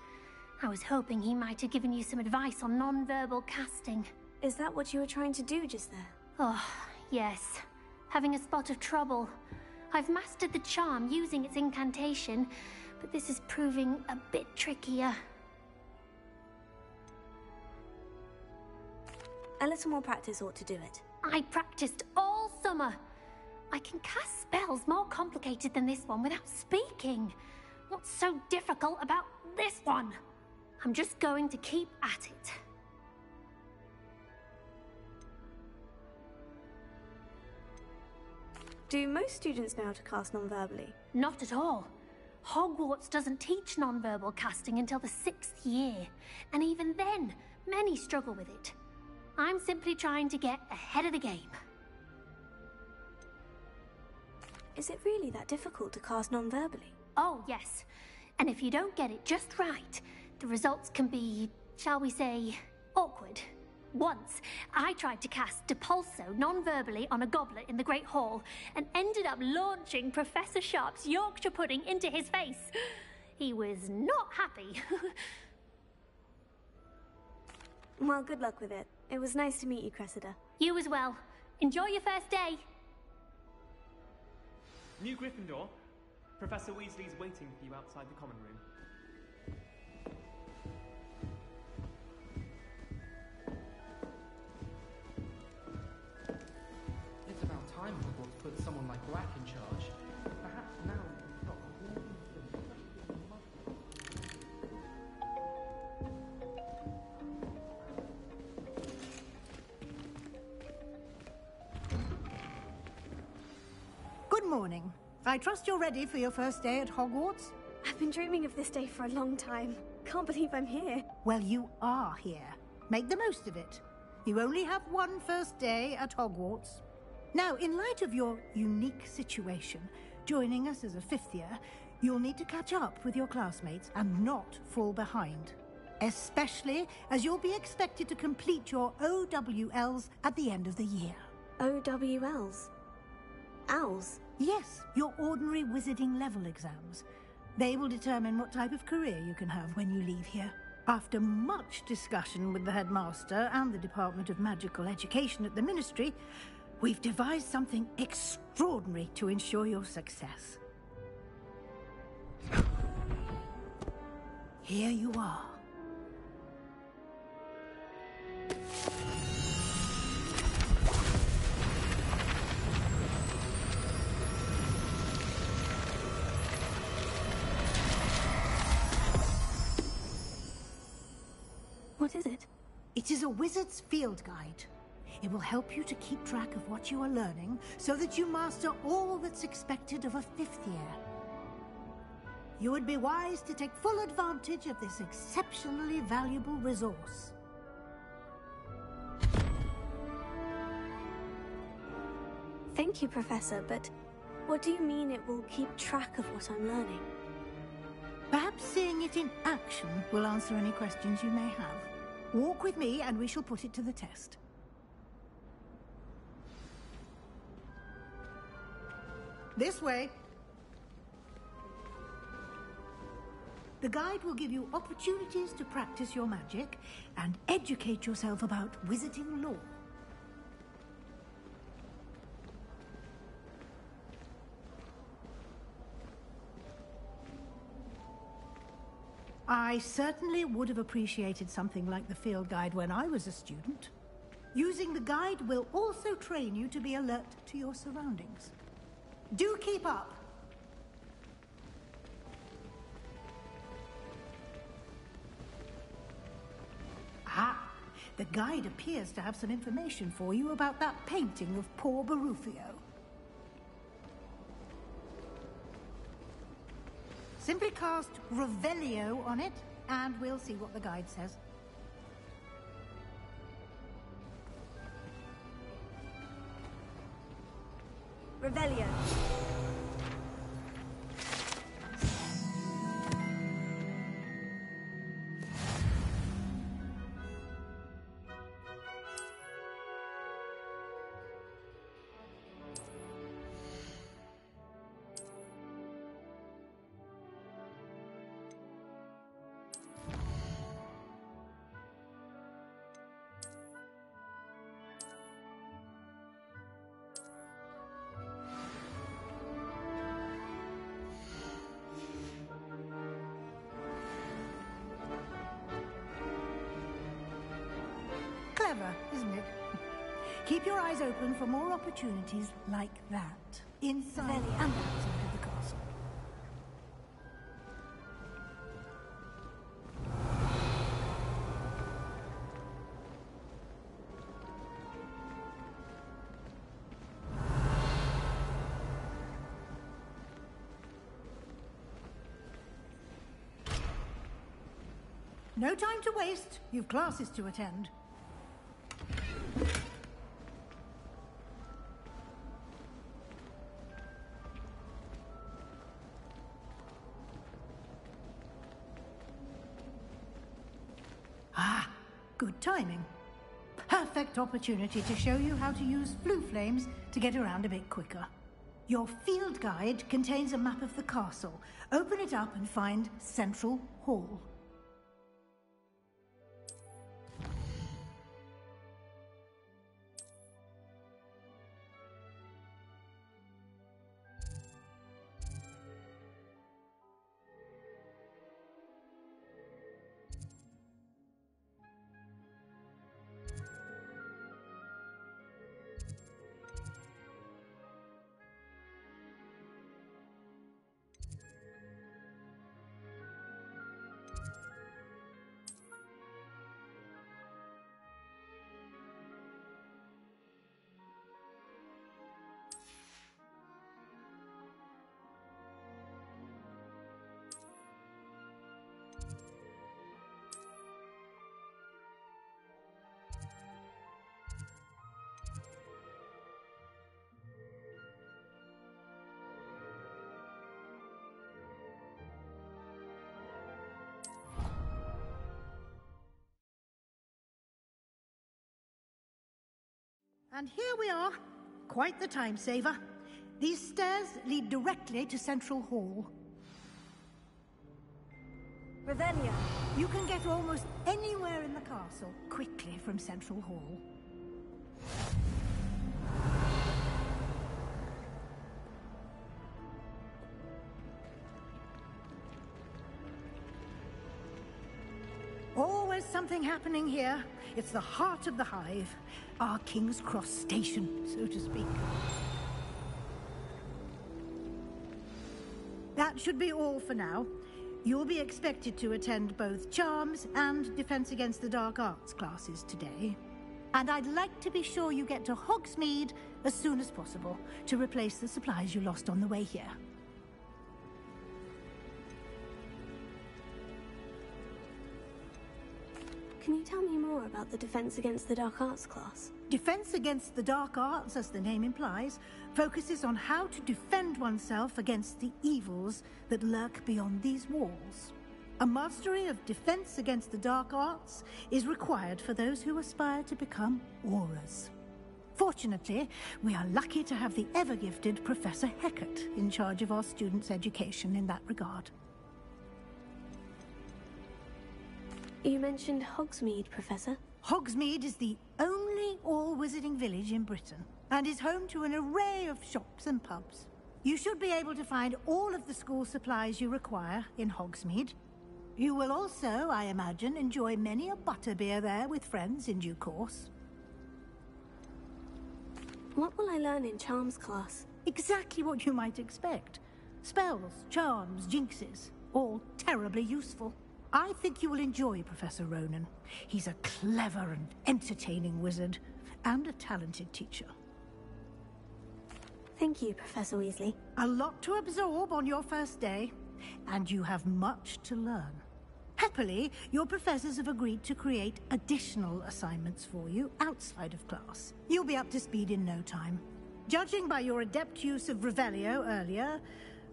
I was hoping he might have given you some advice on non-verbal casting. Is that what you were trying to do just there? Oh, yes. Having a spot of trouble. I've mastered the charm using its incantation, but this is proving a bit trickier. A little more practice ought to do it. I practiced all summer. I can cast spells more complicated than this one without speaking. What's so difficult about this one? I'm just going to keep at it. Do most students know how to cast non-verbally? Not at all. Hogwarts doesn't teach non-verbal casting until the 6th year. And even then, many struggle with it. I'm simply trying to get ahead of the game. Is it really that difficult to cast non-verbally? Oh, yes. And if you don't get it just right, the results can be, shall we say, awkward. Once, I tried to cast Depulso non-verbally on a goblet in the Great Hall and ended up launching Professor Sharp's Yorkshire pudding into his face. He was not happy. Well, good luck with it. It was nice to meet you, Cressida. You as well. Enjoy your first day. New Gryffindor, Professor Weasley's waiting for you outside the common room. It's about time Hogwarts put someone like Black in charge. Perhaps now we've got a warning Good morning. I trust you're ready for your first day at Hogwarts? I've been dreaming of this day for a long time. Can't believe I'm here. Well, you are here. Make the most of it. You only have one first day at Hogwarts. Now, in light of your unique situation, joining us as a fifth year, you'll need to catch up with your classmates and not fall behind. Especially as you'll be expected to complete your OWLs at the end of the year. OWLs? Owls? Yes, your ordinary wizarding level exams. They will determine what type of career you can have when you leave here. After much discussion with the headmaster and the Department of Magical Education at the Ministry, we've devised something extraordinary to ensure your success. Here you are. What is it? It is a wizard's field guide. It will help you to keep track of what you are learning so that you master all that's expected of a fifth year. You would be wise to take full advantage of this exceptionally valuable resource. Thank you, Professor, but what do you mean it will keep track of what I'm learning? Perhaps seeing it in action will answer any questions you may have. Walk with me and we shall put it to the test. This way. The guide will give you opportunities to practice your magic and educate yourself about wizarding lore. I certainly would have appreciated something like the field guide when I was a student. Using the guide will also train you to be alert to your surroundings. Do keep up! Ah, the guide appears to have some information for you about that painting of poor Barufio. Simply cast Revelio on it, and we'll see what the guide says. Revelio. Clever, isn't it? Keep your eyes open for more opportunities like that, inside and outside of the castle. No time to waste. You've classes to attend. Ah, good timing. Perfect opportunity to show you how to use flue flames to get around a bit quicker. Your field guide contains a map of the castle. Open it up and find Central Hall. And here we are. Quite the time saver. These stairs lead directly to Central Hall. Revelia, you can get almost anywhere in the castle quickly from Central Hall. Always something happening here. It's the heart of the hive. Our King's Cross station, so to speak. That should be all for now. You'll be expected to attend both Charms and Defense Against the Dark Arts classes today. And I'd like to be sure you get to Hogsmeade as soon as possible to replace the supplies you lost on the way here. Can you tell me more about the Defense Against the Dark Arts class? Defense Against the Dark Arts, as the name implies, focuses on how to defend oneself against the evils that lurk beyond these walls. A mastery of Defense Against the Dark Arts is required for those who aspire to become Aurors. Fortunately, we are lucky to have the ever-gifted Professor Hecat in charge of our students' education in that regard. You mentioned Hogsmeade, Professor. Hogsmeade is the only all-wizarding village in Britain, and is home to an array of shops and pubs. You should be able to find all of the school supplies you require in Hogsmeade. You will also, I imagine, enjoy many a butterbeer there with friends in due course. What will I learn in Charms class? Exactly what you might expect. Spells, charms, jinxes, all terribly useful. I think you will enjoy Professor Ronan. He's a clever and entertaining wizard, and a talented teacher. Thank you, Professor Weasley. A lot to absorb on your first day, and you have much to learn. Happily, your professors have agreed to create additional assignments for you outside of class. You'll be up to speed in no time. Judging by your adept use of Revelio earlier,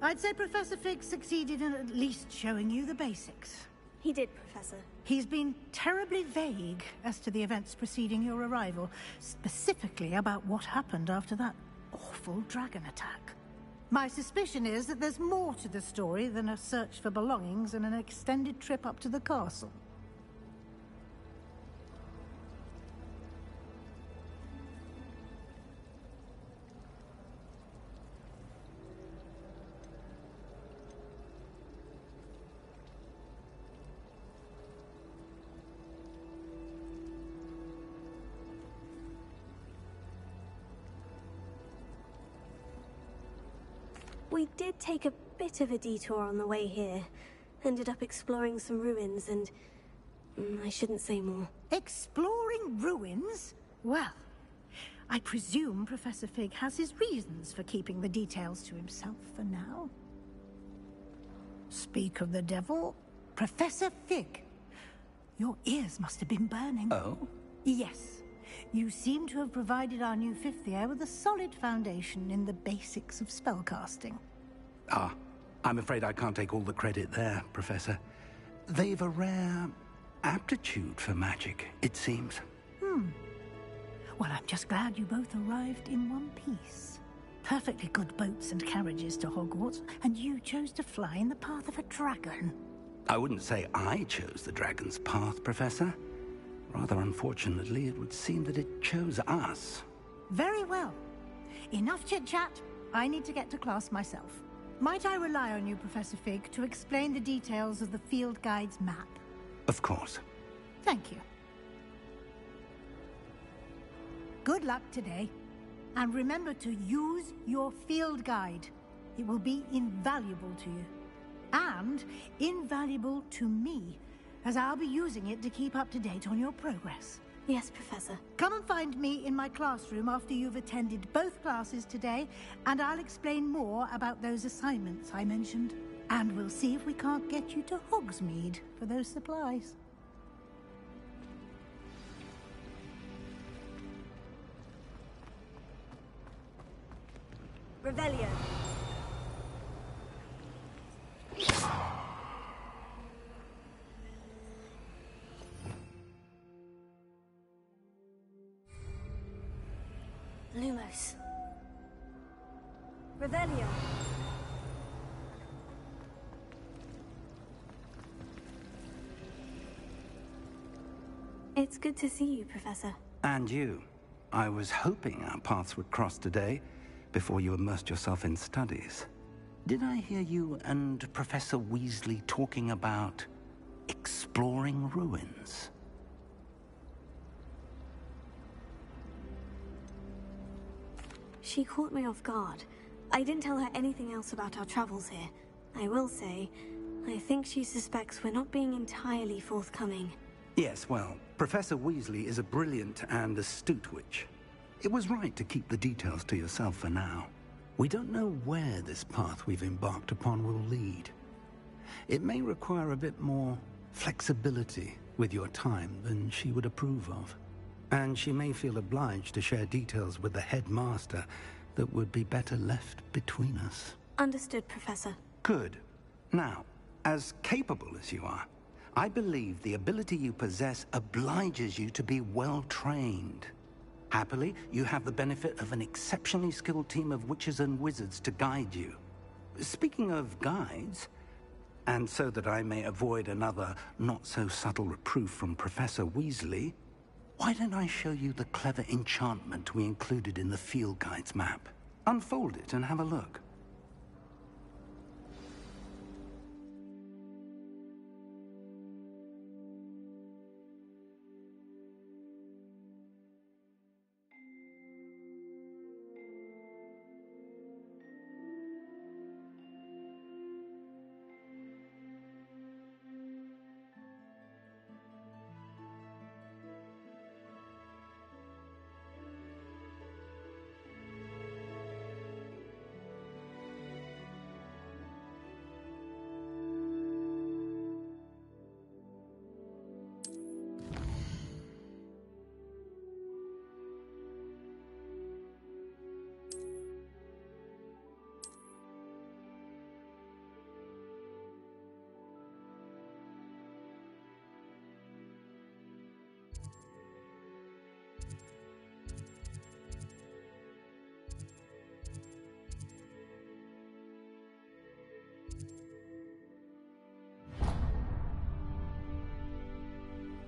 I'd say Professor Fig succeeded in at least showing you the basics. He did, Professor. He's been terribly vague as to the events preceding your arrival, specifically about what happened after that awful dragon attack. My suspicion is that there's more to the story than a search for belongings and an extended trip up to the castle. We did take a bit of a detour on the way here. Ended up exploring some ruins and... I shouldn't say more. Exploring ruins? Well, I presume Professor Fig has his reasons for keeping the details to himself for now. Speak of the devil, Professor Fig. Your ears must have been burning. Oh? Yes. You seem to have provided our new fifth year with a solid foundation in the basics of spellcasting. Ah, I'm afraid I can't take all the credit there, Professor. They've a rare aptitude for magic, it seems. Well, I'm just glad you both arrived in one piece. Perfectly good boats and carriages to Hogwarts, and you chose to fly in the path of a dragon. I wouldn't say I chose the dragon's path, Professor. Rather unfortunately, it would seem that it chose us. Very well. Enough chit-chat. I need to get to class myself. Might I rely on you, Professor Fig, to explain the details of the field guide's map? Of course. Thank you. Good luck today. And remember to use your field guide. It will be invaluable to you. And invaluable to me, as I'll be using it to keep up to date on your progress. Yes, Professor. Come and find me in my classroom after you've attended both classes today, and I'll explain more about those assignments I mentioned. And we'll see if we can't get you to Hogsmeade for those supplies. Revelio. close. Revelio. It's good to see you, Professor. And you. I was hoping our paths would cross today, before you immersed yourself in studies. Did I hear you and Professor Weasley talking about exploring ruins? She caught me off guard. I didn't tell her anything else about our travels here. I will say, I think she suspects we're not being entirely forthcoming. Yes, well, Professor Weasley is a brilliant and astute witch. It was right to keep the details to yourself for now. We don't know where this path we've embarked upon will lead. It may require a bit more flexibility with your time than she would approve of. And she may feel obliged to share details with the headmaster that would be better left between us. Understood, Professor. Good. Now, as capable as you are, I believe the ability you possess obliges you to be well-trained. Happily, you have the benefit of an exceptionally skilled team of witches and wizards to guide you. Speaking of guides, and so that I may avoid another not-so-subtle reproof from Professor Weasley, why don't I show you the clever enchantment we included in the field guide's map? Unfold it and have a look.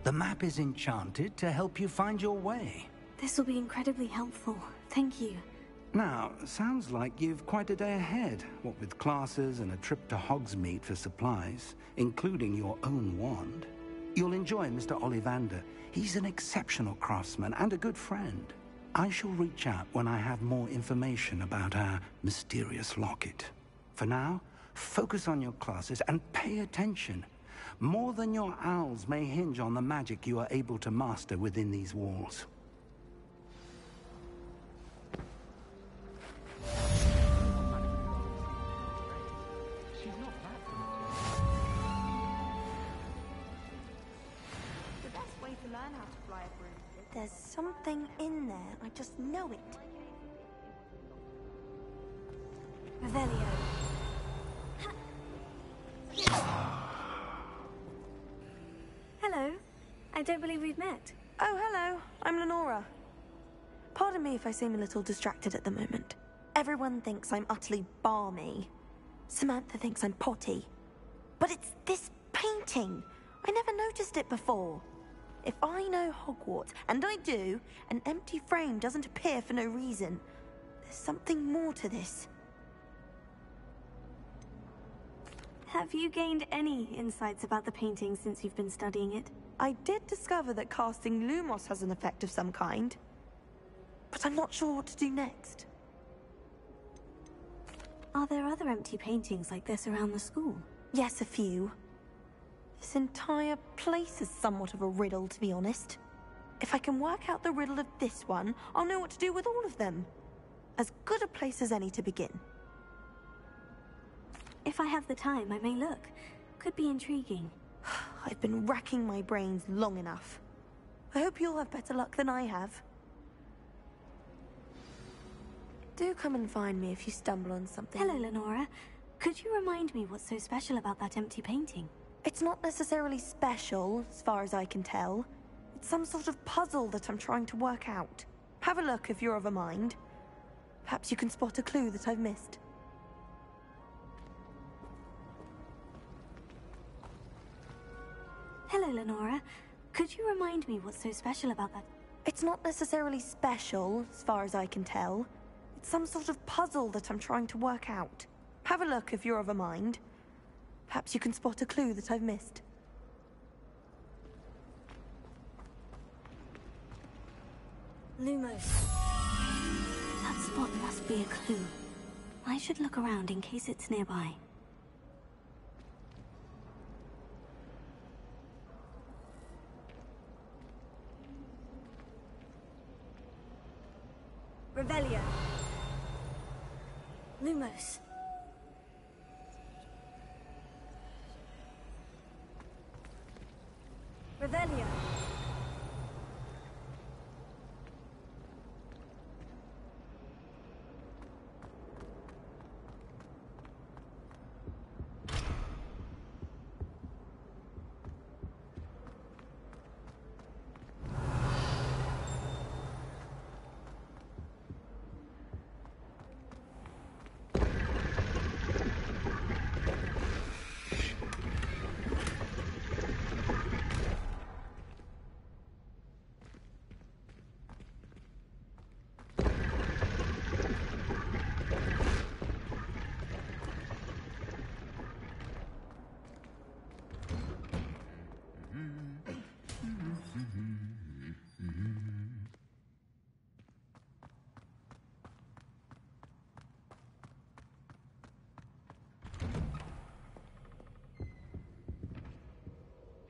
The map is enchanted to help you find your way. This will be incredibly helpful. Thank you. Now, sounds like you've quite a day ahead, what with classes and a trip to Hogsmeade for supplies, including your own wand. You'll enjoy Mr. Ollivander. He's an exceptional craftsman and a good friend. I shall reach out when I have more information about our mysterious locket. For now, focus on your classes and pay attention. More than your owls may hinge on the magic you are able to master within these walls. The best way to learn how to fly a broom. There's something in there. I just know it. Revelio. Hello. I don't believe we've met. Oh, hello. I'm Lenora. Pardon me if I seem a little distracted at the moment. Everyone thinks I'm utterly balmy. Samantha thinks I'm potty. But it's this painting. I never noticed it before. If I know Hogwarts, and I do, an empty frame doesn't appear for no reason. There's something more to this. Have you gained any insights about the painting since you've been studying it? I did discover that casting Lumos has an effect of some kind. But I'm not sure what to do next. Are there other empty paintings like this around the school? Yes, a few. This entire place is somewhat of a riddle, to be honest. If I can work out the riddle of this one, I'll know what to do with all of them. As good a place as any to begin. If I have the time, I may look. Could be intriguing. I've been racking my brains long enough. I hope you'll have better luck than I have. Do come and find me if you stumble on something. Hello, Lenora. Could you remind me what's so special about that empty painting? It's not necessarily special, as far as I can tell. It's some sort of puzzle that I'm trying to work out. Have a look if you're of a mind. Perhaps you can spot a clue that I've missed. Hello, Lenora. Could you remind me what's so special about that? It's not necessarily special, as far as I can tell. It's some sort of puzzle that I'm trying to work out. Have a look if you're of a mind. Perhaps you can spot a clue that I've missed. Lumos. That spot must be a clue. I should look around in case it's nearby. Revelio. Lumos. Revelio.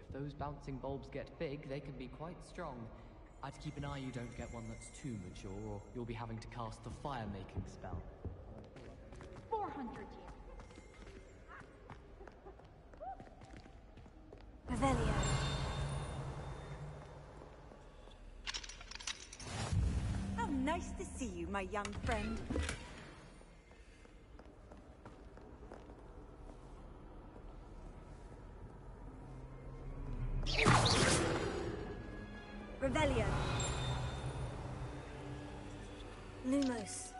If those bouncing bulbs get big, they can be quite strong. I'd keep an eye you don't get one that's too mature, or you'll be having to cast the fire-making spell. 400 years. Revelio. How nice to see you, my young friend. Revelio. Lumos.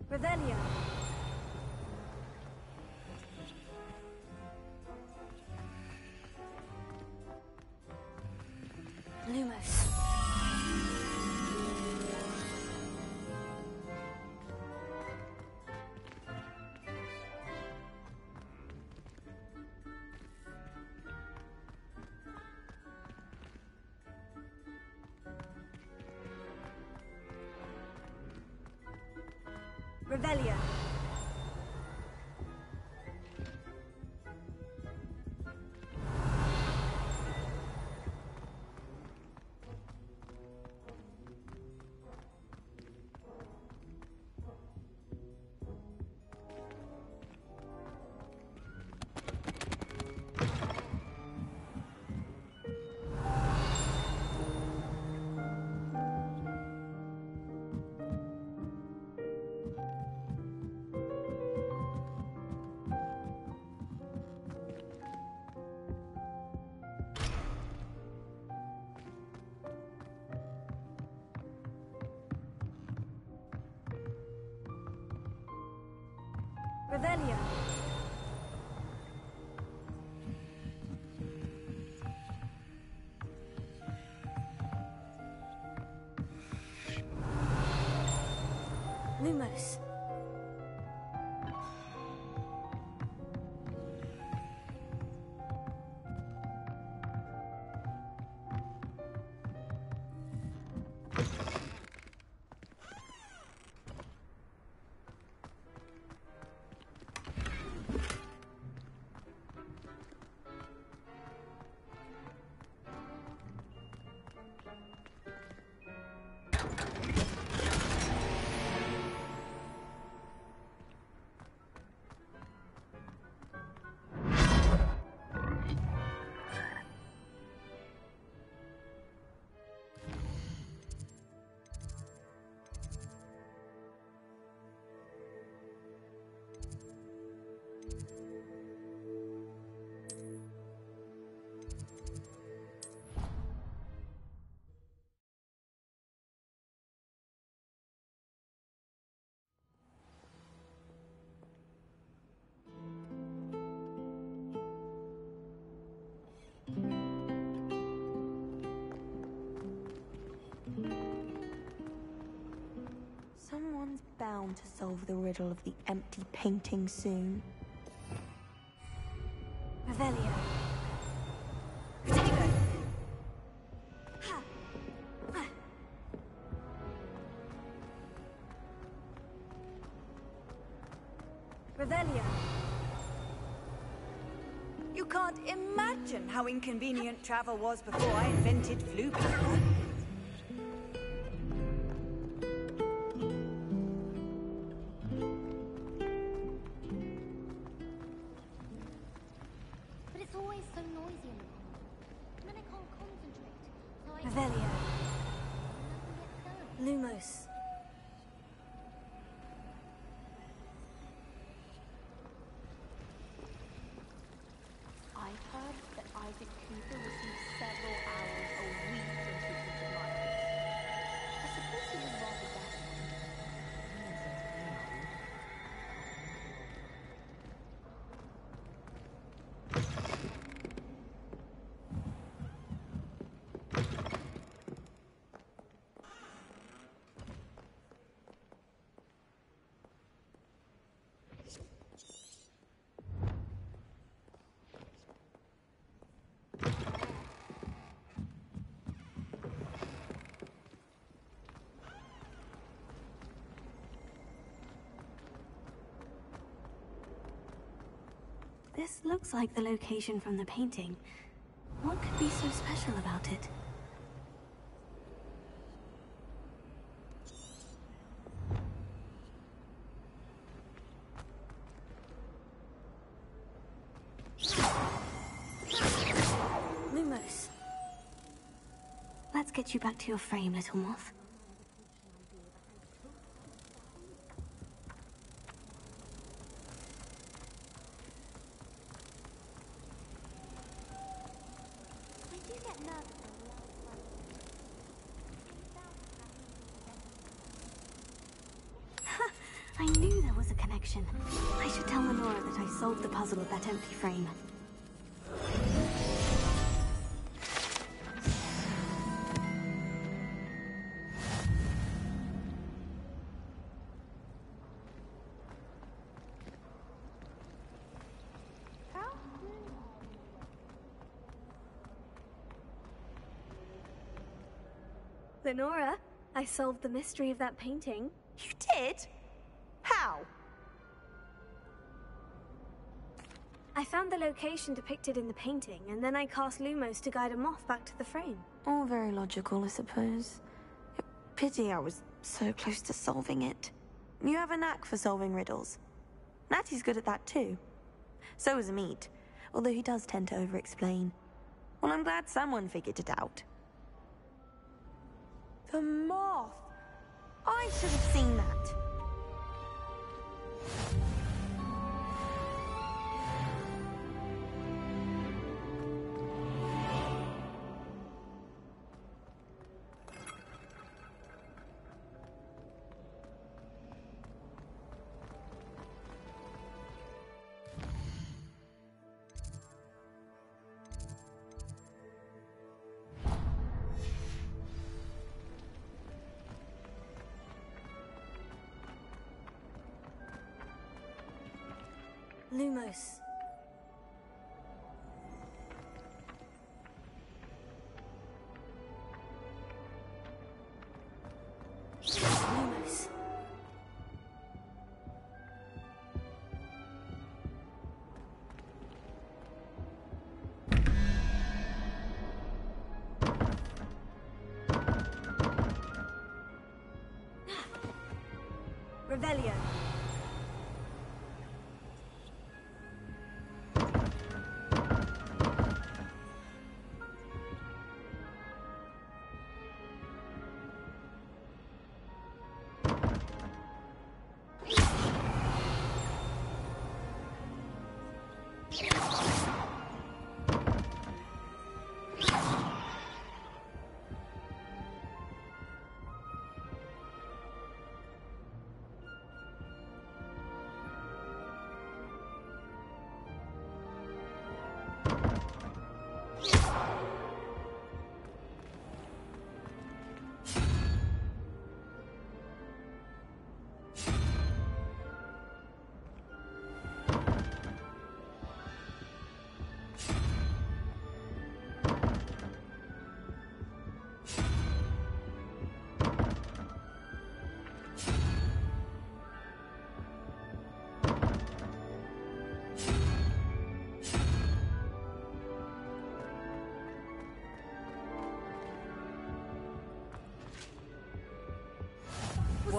Revelio. Lumos. Revelio. Revelio. Lumos. Someone's bound to solve the riddle of the empty painting soon. Revelio. Retago. Ha. Ah. Revelio. You can't imagine how inconvenient travel was before I invented flue paper. But it's always so noisy in the pond. And then I can't concentrate. So I... Revelio. Nothing gets done. Lumos. I've heard that Isaac Cooper receives several hours a week from treatment of Miles. I suppose he was rather bad. This looks like the location from the painting. What could be so special about it? Lumos. Let's get you back to your frame, little moth. I knew there was a connection. I should tell Lenora that I solved the puzzle of that empty frame. Lenora, I solved the mystery of that painting. You did? How? I found the location depicted in the painting, and then I cast Lumos to guide a moth back to the frame. All very logical, I suppose. Pity I was so close to solving it. You have a knack for solving riddles. Natty's good at that too. So is Amit, although he does tend to over-explain. Well, I'm glad someone figured it out. The moth! I should have seen that. Lumos. Lumos. Revelio.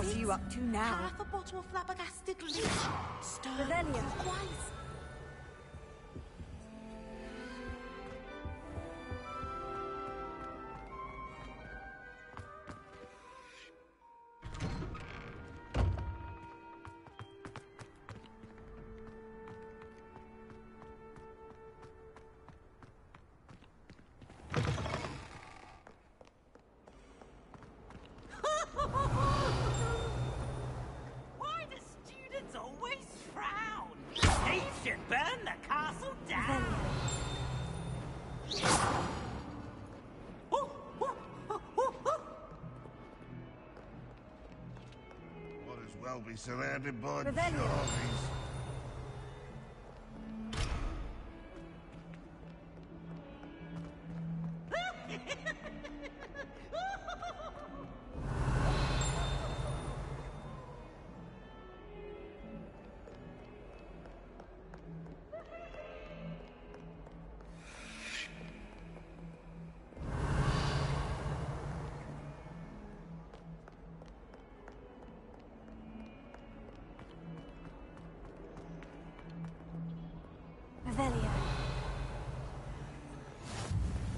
What are you up to now? Half a bottle of flabbergasted leaf. Stir Revelio. twice. Why do students always frown? They should burn the castle down. Might as well be surrounded by Revelio. Charlies. Revelio.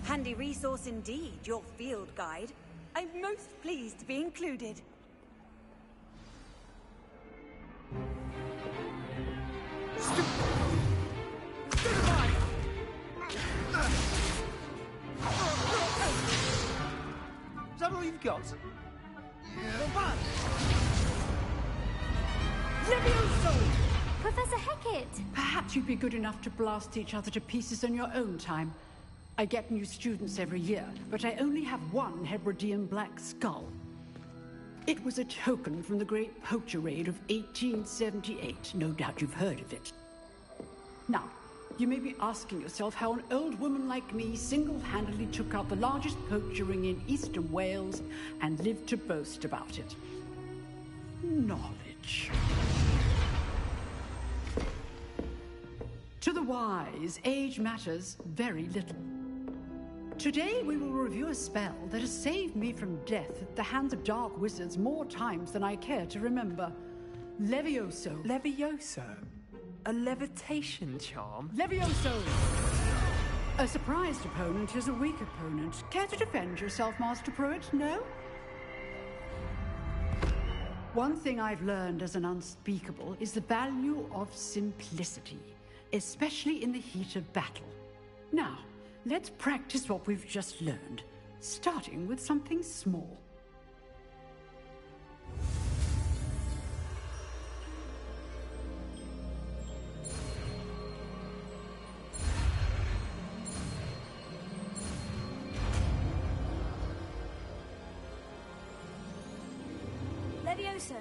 Handy resource indeed, your field guide. I'm most pleased to be included. Is that all you've got? Professor Hecat! Perhaps you'd be good enough to blast each other to pieces on your own time. I get new students every year, but I only have one Hebridean black skull. It was a token from the Great Poacher Raid of 1878. No doubt you've heard of it. Now, you may be asking yourself how an old woman like me single-handedly took out the largest poacher ring in eastern Wales and lived to boast about it. Knowledge. To the wise, age matters very little. Today we will review a spell that has saved me from death at the hands of dark wizards more times than I care to remember. Levioso. Levioso? A levitation charm? Levioso! A surprised opponent is a weak opponent. Care to defend yourself, Master Pruitt? No? One thing I've learned as an unspeakable is the value of simplicity, especially in the heat of battle. Now, let's practice what we've just learned, starting with something small. Levioso.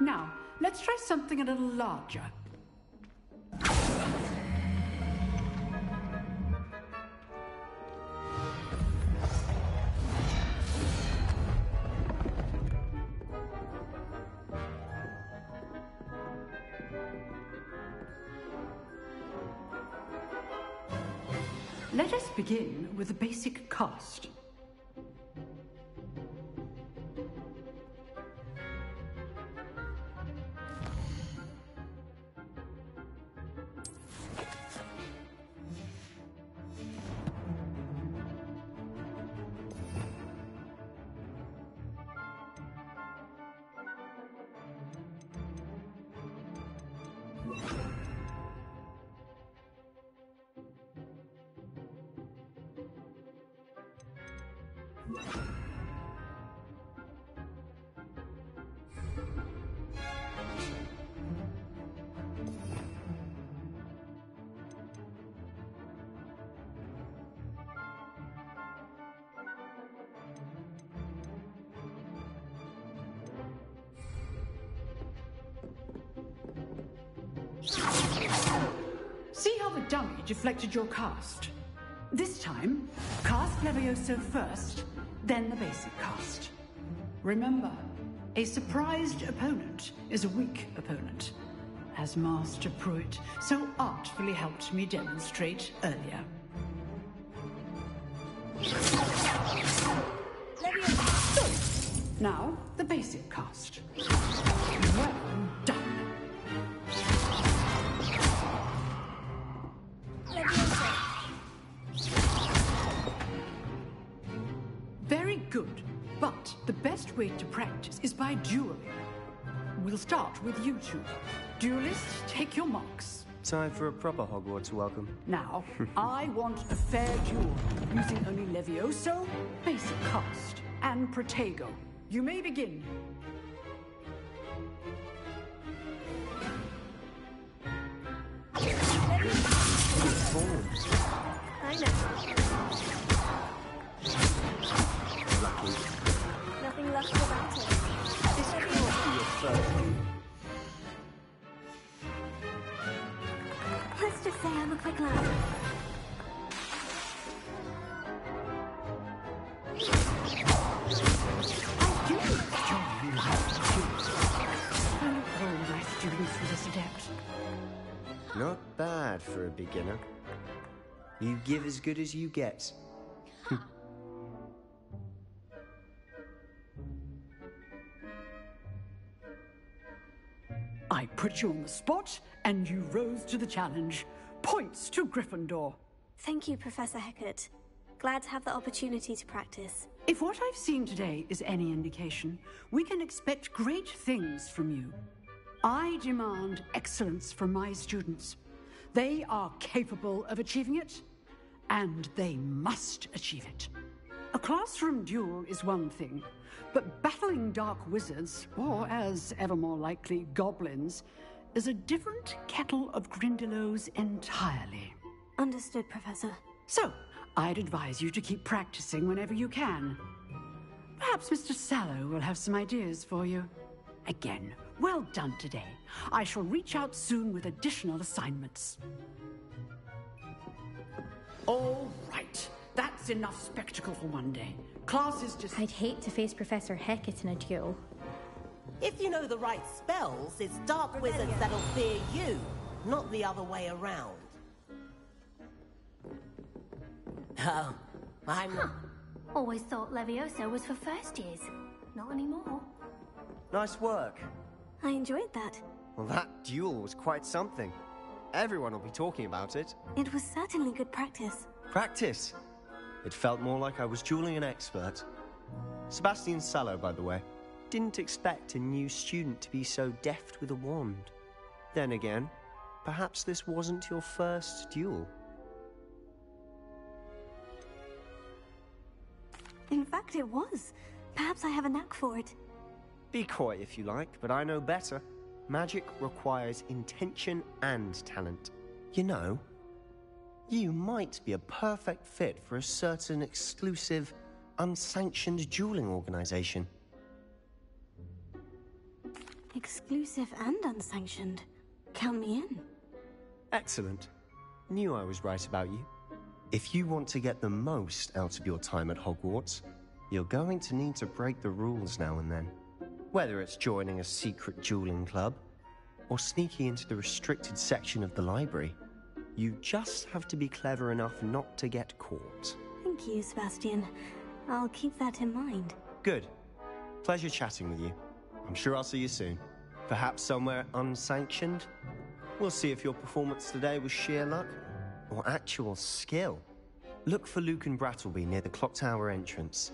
Now, let's try something a little larger. Let us begin with the basic cast. See how the dummy deflected your cast? This time, cast Levioso first, then the basic cast. Remember, a surprised opponent is a weak opponent. as Master Pruitt so artfully helped me demonstrate earlier. Now, the basic cast. Well done. Very good, but the best way to practice is by dueling. We'll start with you two. Duelists, take your marks. Time for a proper Hogwarts welcome. Now, I want a fair duel, using only Levioso, basic cast, and Protego. You may begin. I know. Lucky. Nothing left about it. This can't be your first duel. Let's just say I'm a quick lad. My students for this adept. Not bad for a beginner. You give as good as you get. I put you on the spot, and you rose to the challenge. Points to Gryffindor. Thank you, Professor Hecat. Glad to have the opportunity to practice. If what I've seen today is any indication, we can expect great things from you. I demand excellence from my students. They are capable of achieving it, and they must achieve it. A classroom duel is one thing, but battling dark wizards, or as ever more likely, goblins, is a different kettle of Grindylows entirely. Understood, Professor. So, I'd advise you to keep practicing whenever you can. Perhaps Mr. Sallow will have some ideas for you. Again, well done today. I shall reach out soon with additional assignments. All right. That's enough spectacle for one day. Class is just... I'd hate to face Professor Hecat in a duel. If you know the right spells, it's dark wizards that'll fear you, not the other way around. Oh, I'm... Huh. Always thought Levioso was for first years. Not anymore. Nice work. I enjoyed that. Well, that duel was quite something. Everyone will be talking about it. It was certainly good practice. Practice? It felt more like I was dueling an expert. Sebastian Sallow, by the way. Didn't expect a new student to be so deft with a wand. Then again, perhaps this wasn't your first duel. In fact, it was. Perhaps I have a knack for it. Be coy if you like, but I know better. Magic requires intention and talent. You know, you might be a perfect fit for a certain exclusive, unsanctioned dueling organization. Exclusive and unsanctioned. Count me in. Excellent. Knew I was right about you. If you want to get the most out of your time at Hogwarts, you're going to need to break the rules now and then. Whether it's joining a secret dueling club, or sneaking into the restricted section of the library, you just have to be clever enough not to get caught. Thank you, Sebastian. I'll keep that in mind. Good. Pleasure chatting with you. I'm sure I'll see you soon. Perhaps somewhere unsanctioned? We'll see if your performance today was sheer luck or actual skill. Look for Luke and Brattleby near the clock tower entrance.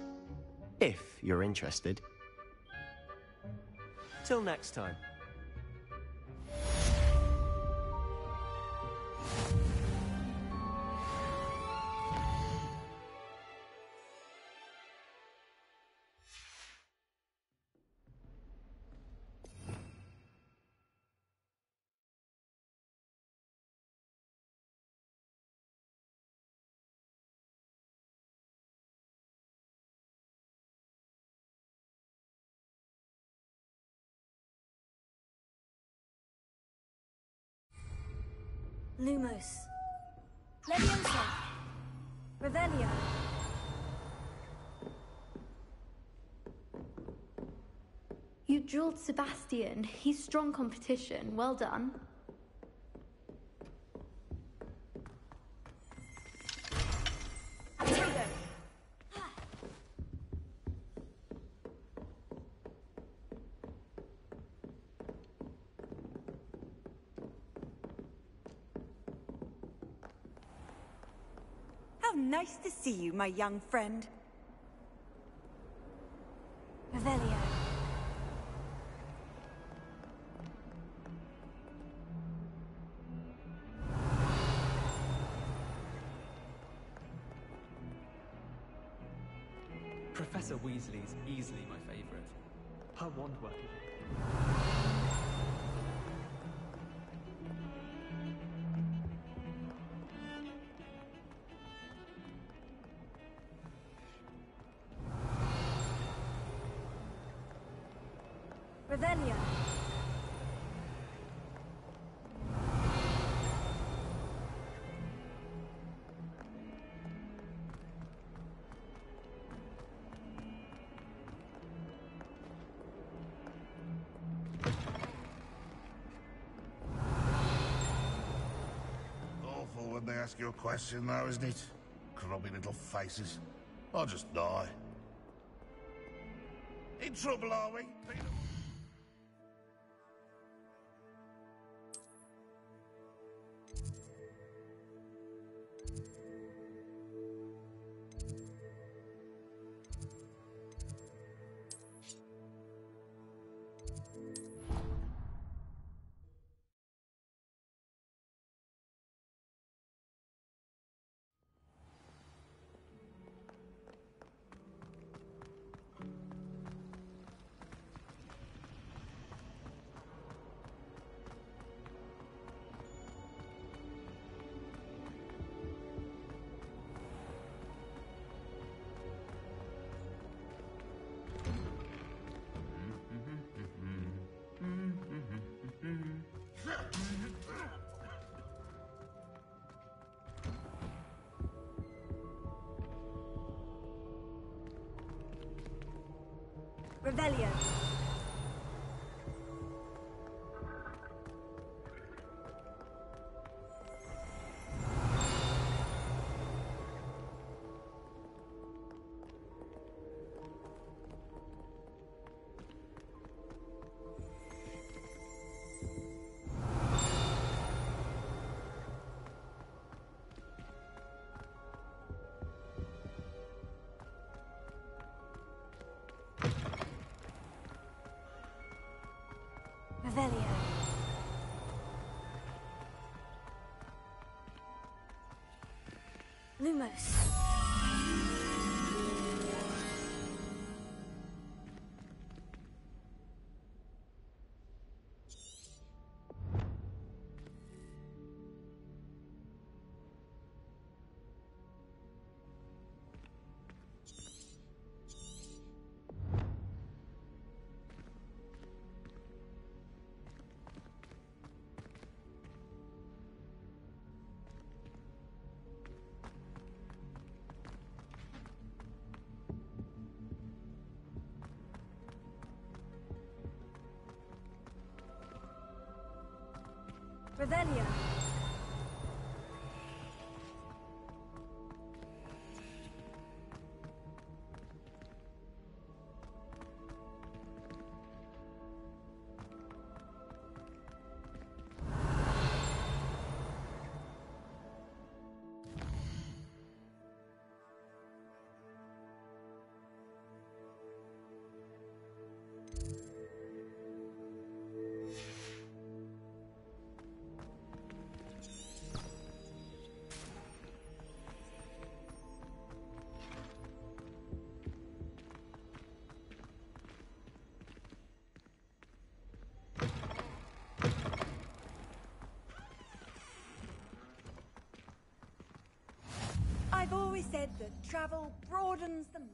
If you're interested. Till next time. Lumos. Leviosa. Revelio. You dueled Sebastian. He's strong competition. Well done. Nice to see you, my young friend. Revelio. Professor Weasley's easily my favourite. Her wand working. Revelio. Awful when they ask you a question, though, isn't it? Grubby little faces. I'll just die. In trouble, are we? Revelio. Revelio. Lumos. Revelio. I've always said that travel broadens the mind.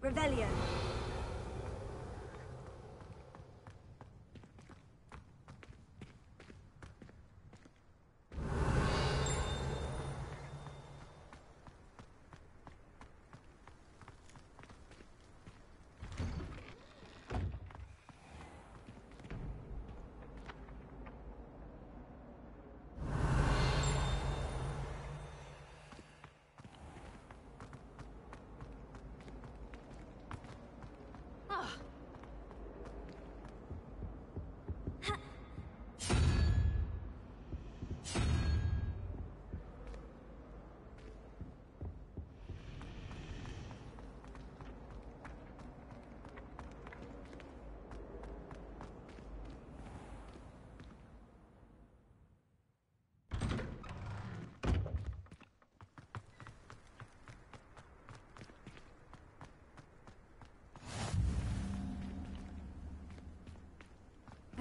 Revelio.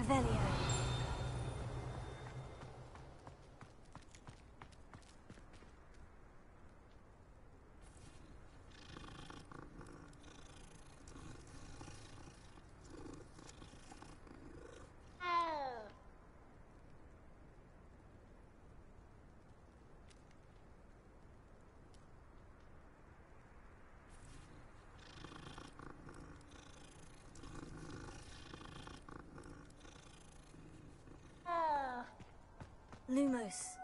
Revelio. Lumos.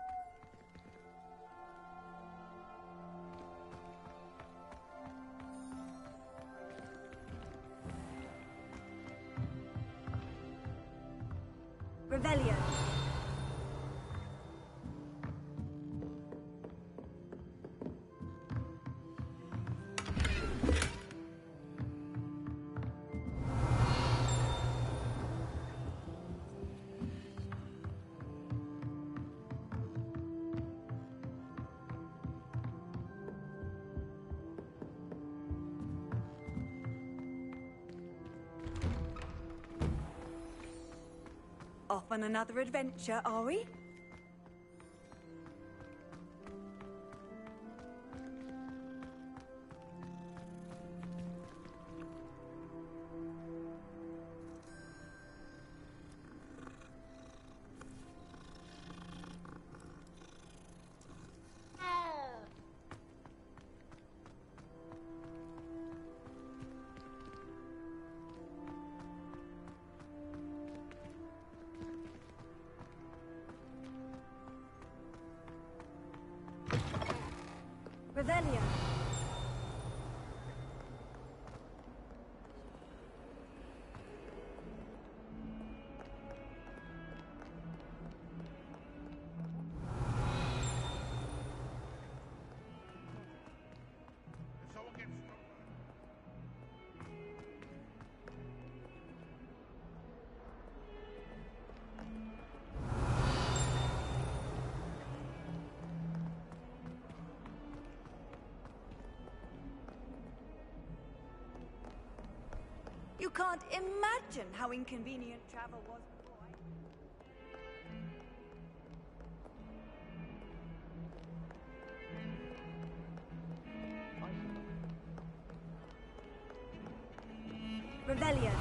Revelio. Off on another adventure, are we? Revelio. You can't imagine how inconvenient travel was before I... Revelio.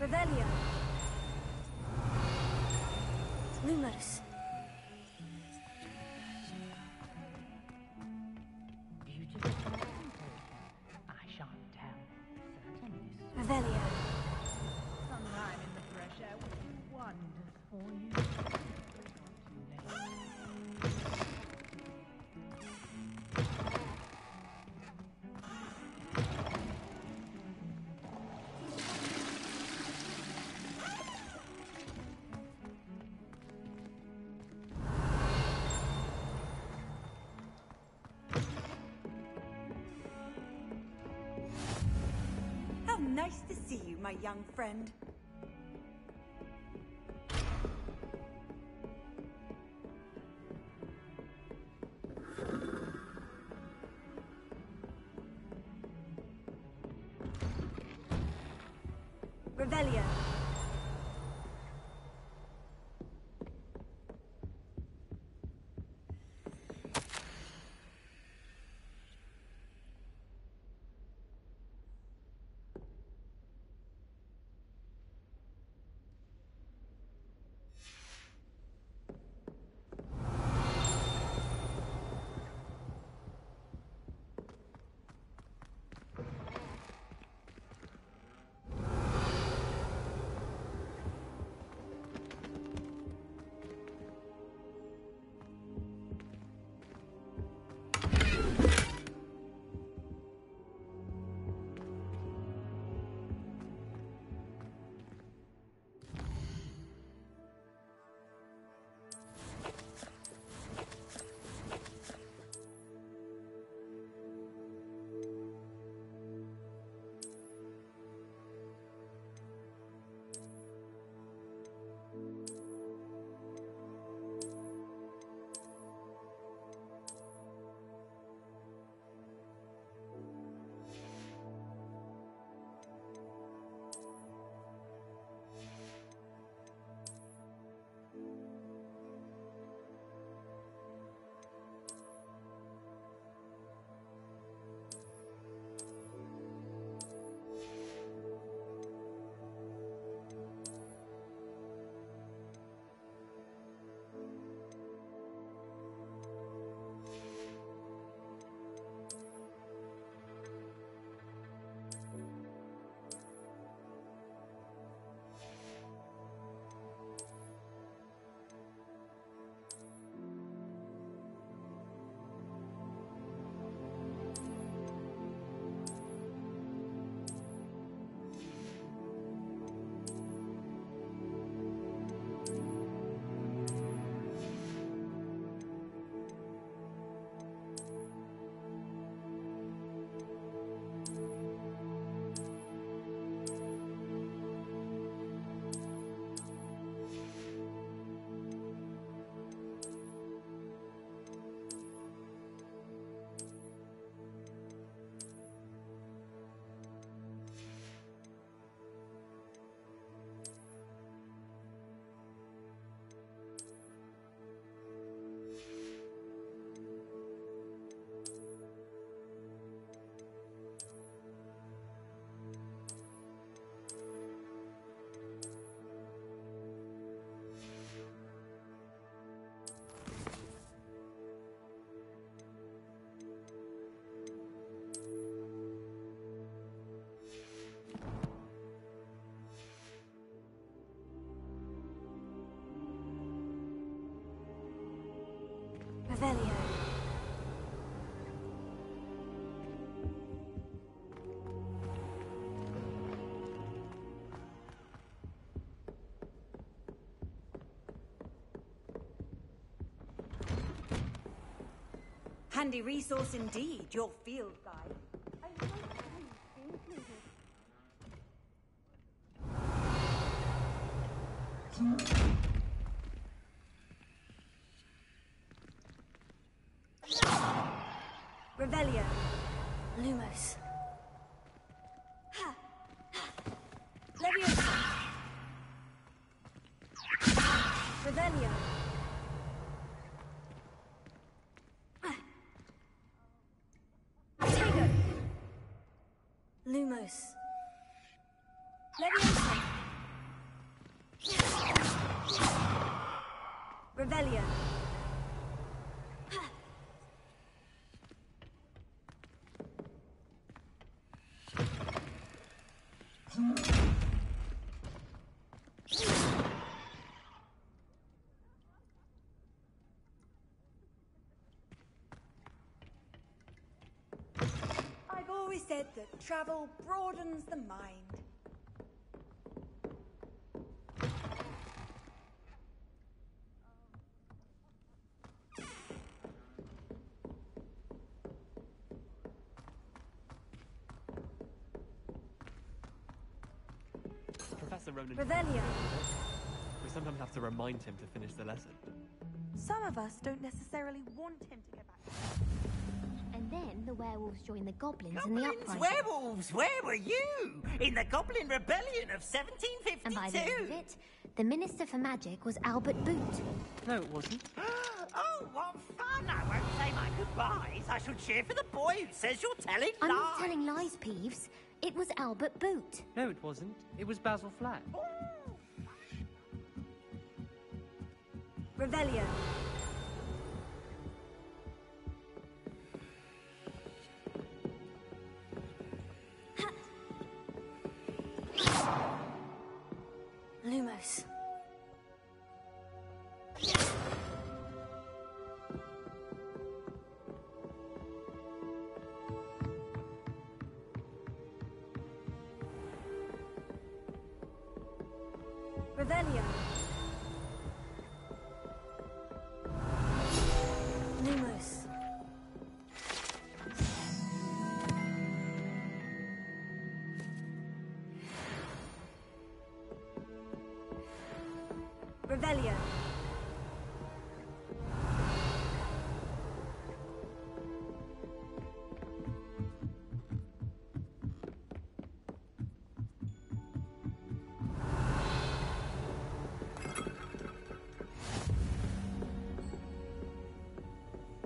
Revelio. Lumos. Beautiful. I shan't tell. Revelio. Sunlight in the fresh air would do wonders for you. Nice to see you, my young friend. Revelio. Revelio. Handy resource indeed, your field guide. Revelio. Lumos. Leviosa. Revelio. Tego. Lumos. Leviosa. Revelio. I've always said that travel broadens the mind. Professor Ronan. Revelio. We sometimes have to remind him to finish the lesson. Some of us don't necessarily want him to go back. And then the werewolves joined the goblins in the Goblins, uprising. werewolves, where were you? In the Goblin Rebellion of 1752? And by the end of it, the Minister for Magic was Albert Boot. No, it wasn't. Oh, what fun! I won't say my goodbyes. I shall cheer for the boy who says you're telling I'm lies. not telling lies, Peeves. It was Albert Boot. No, it wasn't. It was Basil Flat. Revelio. Lumos. Revelio. Lumos. Revelio.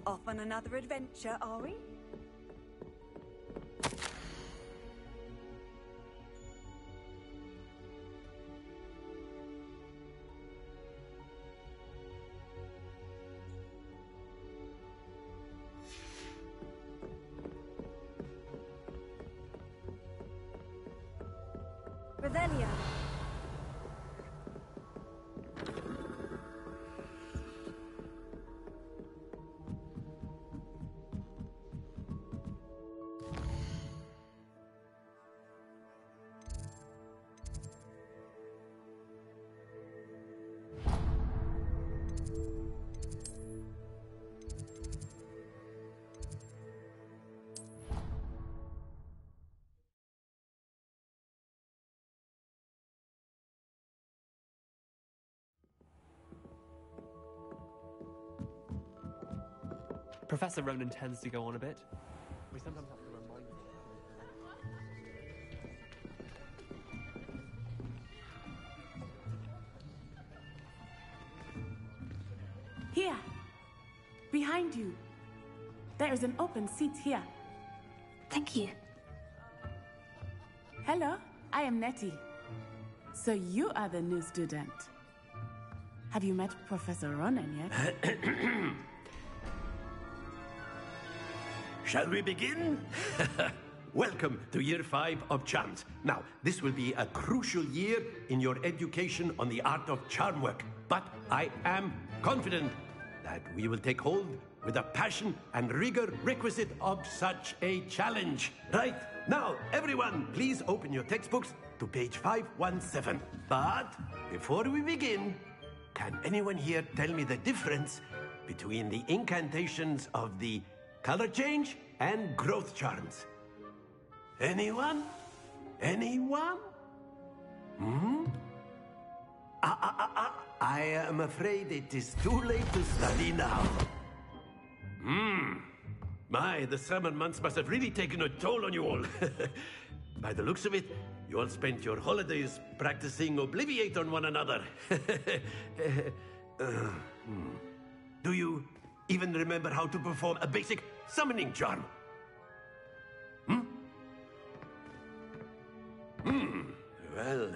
Off on another adventure, are we? Revelio. Professor Ronan tends to go on a bit. We sometimes have to remind him. Here. Behind you. There is an open seat here. Thank you. Hello, I am Nettie. So you are the new student. Have you met Professor Ronan yet? Shall we begin? Welcome to Year 5 of Charms. Now, this will be a crucial year in your education on the art of charm work, but I am confident that we will take hold with the passion and rigor requisite of such a challenge. Right, now, everyone, please open your textbooks to page 517. But before we begin, can anyone here tell me the difference between the incantations of the color change and growth charms? Anyone? Anyone? I am afraid it is too late to study now. My, the summer months must have really taken a toll on you all. By the looks of it, you all spent your holidays practicing Obliviate on one another. Do you even remember how to perform a basic summoning charm? Well,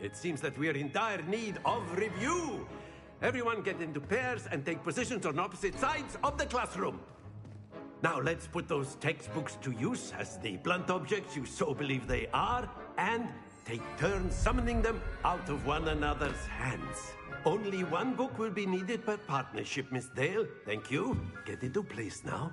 it seems that we are in dire need of review. Everyone get into pairs and take positions on opposite sides of the classroom. Now let's put those textbooks to use as the blunt objects you so believe they are, and take turns summoning them out of one another's hands. Only one book will be needed per partnership, Miss Dale. Thank you. Get into place now.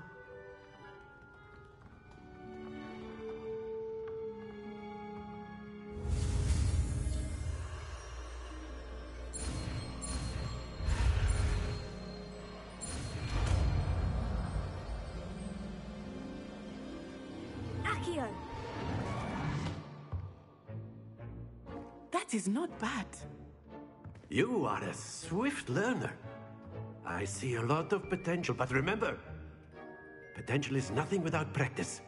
That is not bad. You are a swift learner. I see a lot of potential, but remember, potential is nothing without practice.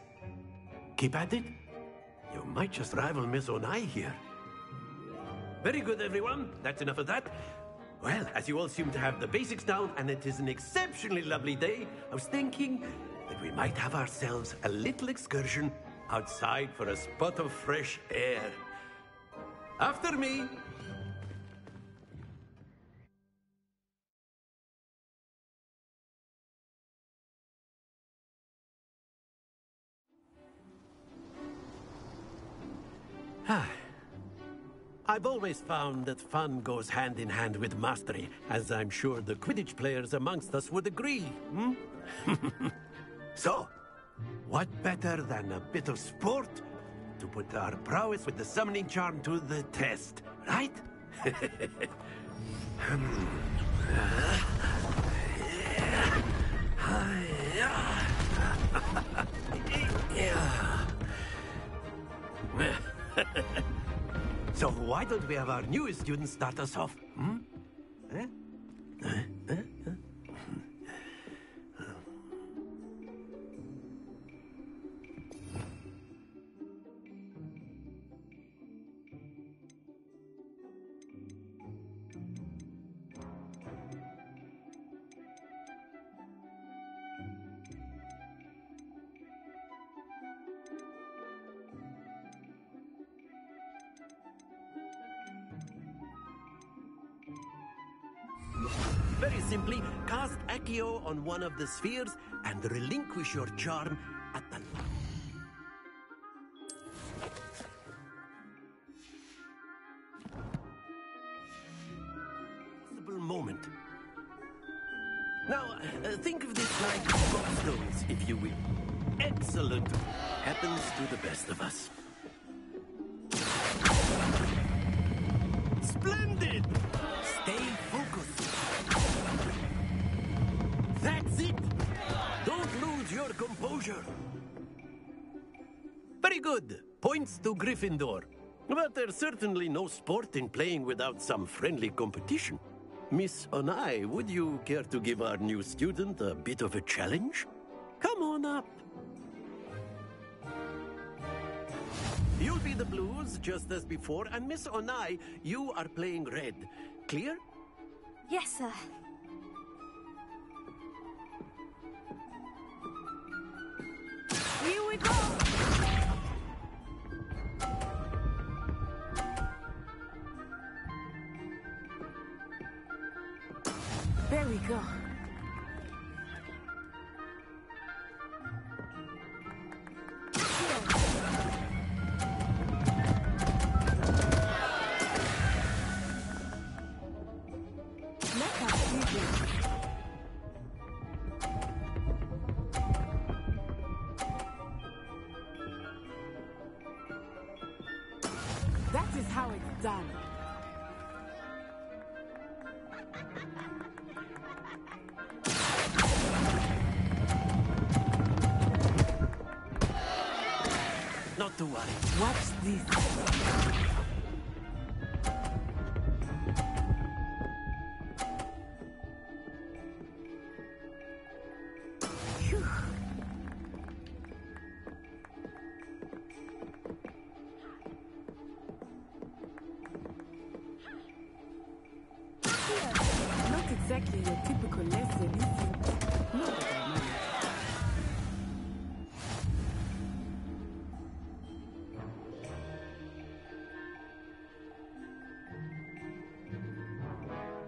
Keep at it. You might just rival Miss Onai here. Very good, everyone. That's enough of that. Well, as you all seem to have the basics down, and it is an exceptionally lovely day, I was thinking that we might have ourselves a little excursion outside for a spot of fresh air. After me. I've always found that fun goes hand in hand with mastery, as I'm sure the Quidditch players amongst us would agree. So, what better than a bit of sport to put our prowess with the summoning charm to the test, right? So why don't we have our newest student start us off? Very simply, cast Accio on one of the spheres and relinquish your charm at the possible moment. Now, think of this like gobstones, if you will. Excellent. Happens to the best of us. Splendid! Stay focused. That's it! Don't lose your composure. Very good. Points to Gryffindor. But there's certainly no sport in playing without some friendly competition. Miss Onai, would you care to give our new student a bit of a challenge? Come on up. You'll be the blues, just as before, and Miss Onai, you are playing red. Clear? Yes, sir. Here we go! There we go. done. Not to worry. Watch this. Phew. Not exactly your typical lesson, is it? Not that I know.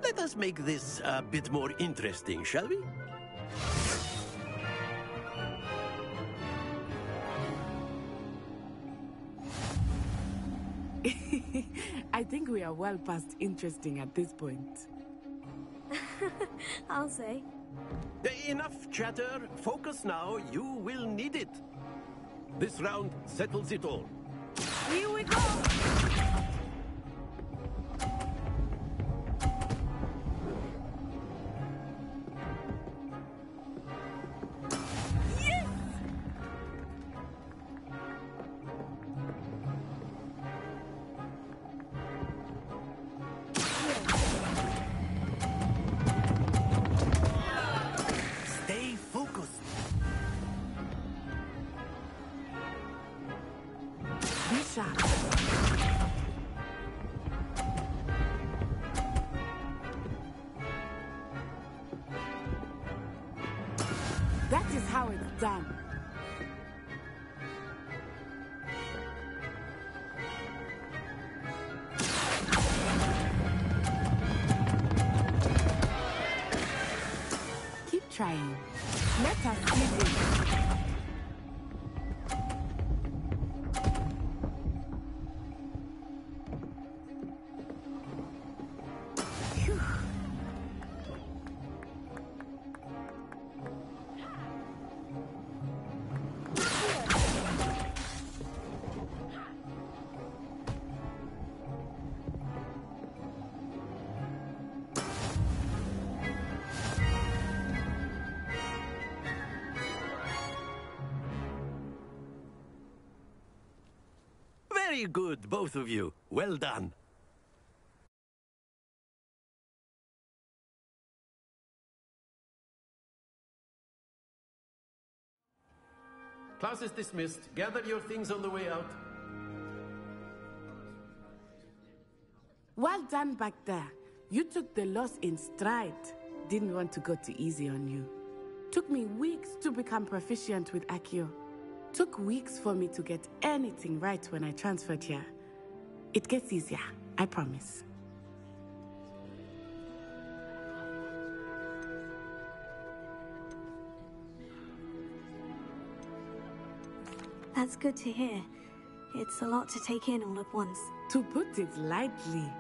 Let us make this a bit more interesting, shall we? I think we are well past interesting at this point. I'll say. Enough chatter. Focus now. You will need it. This round settles it all. Here we go! Stay focused. Be sharp. That is how it's done. Keep trying. Let us see this. Phew. Very good, both of you. Well done. Class is dismissed. Gather your things on the way out. Well done back there. You took the loss in stride. Didn't want to go too easy on you. Took me weeks to become proficient with Accio. Took weeks for me to get anything right when I transferred here. It gets easier, I promise. That's good to hear. It's a lot to take in all at once. To put it lightly,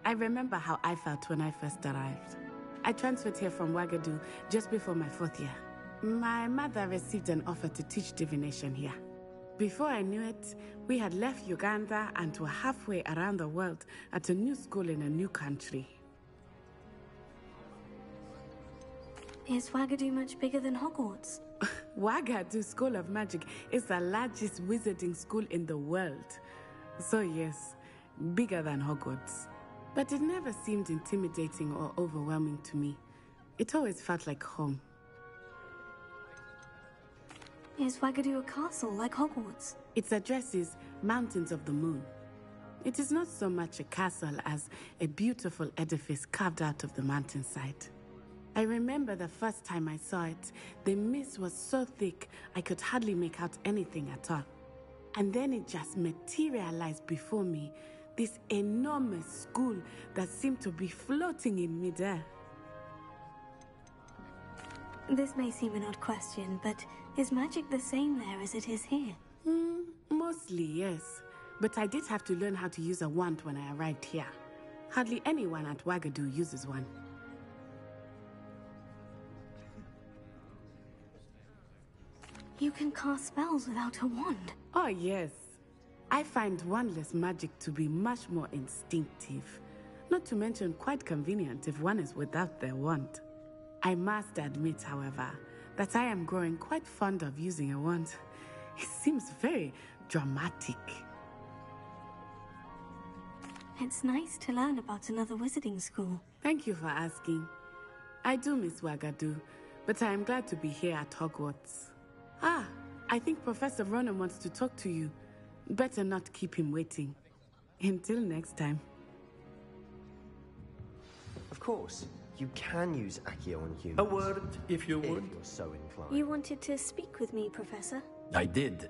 I remember how I felt when I first arrived. I transferred here from Wagadu just before my 4th year. My mother received an offer to teach divination here. Before I knew it, we had left Uganda and were halfway around the world at a new school in a new country. Is Wagadu much bigger than Hogwarts? Wagadu School of Magic is the largest wizarding school in the world. So yes, bigger than Hogwarts. But it never seemed intimidating or overwhelming to me. It always felt like home. Is Wagadu a castle like Hogwarts? Its address is Mountains of the Moon. It is not so much a castle as a beautiful edifice carved out of the mountainside. I remember the first time I saw it, the mist was so thick I could hardly make out anything at all. And then it just materialized before me, this enormous school that seemed to be floating in midair. This may seem an odd question, but is magic the same there as it is here? Mostly, yes. But I did have to learn how to use a wand when I arrived here. Hardly anyone at Wagadu uses one. You can cast spells without a wand? Oh, yes. I find wandless magic to be much more instinctive, not to mention quite convenient if one is without their wand. I must admit, however, that I am growing quite fond of using a wand. It seems very dramatic. It's nice to learn about another wizarding school. Thank you for asking. I do miss Wagadu, but I am glad to be here at Hogwarts. Ah, I think Professor Ronan wants to talk to you. Better not keep him waiting. Until next time. Of course, you can use Accio on humans. A word, if you would. If you're so inclined. You wanted to speak with me, Professor? I did.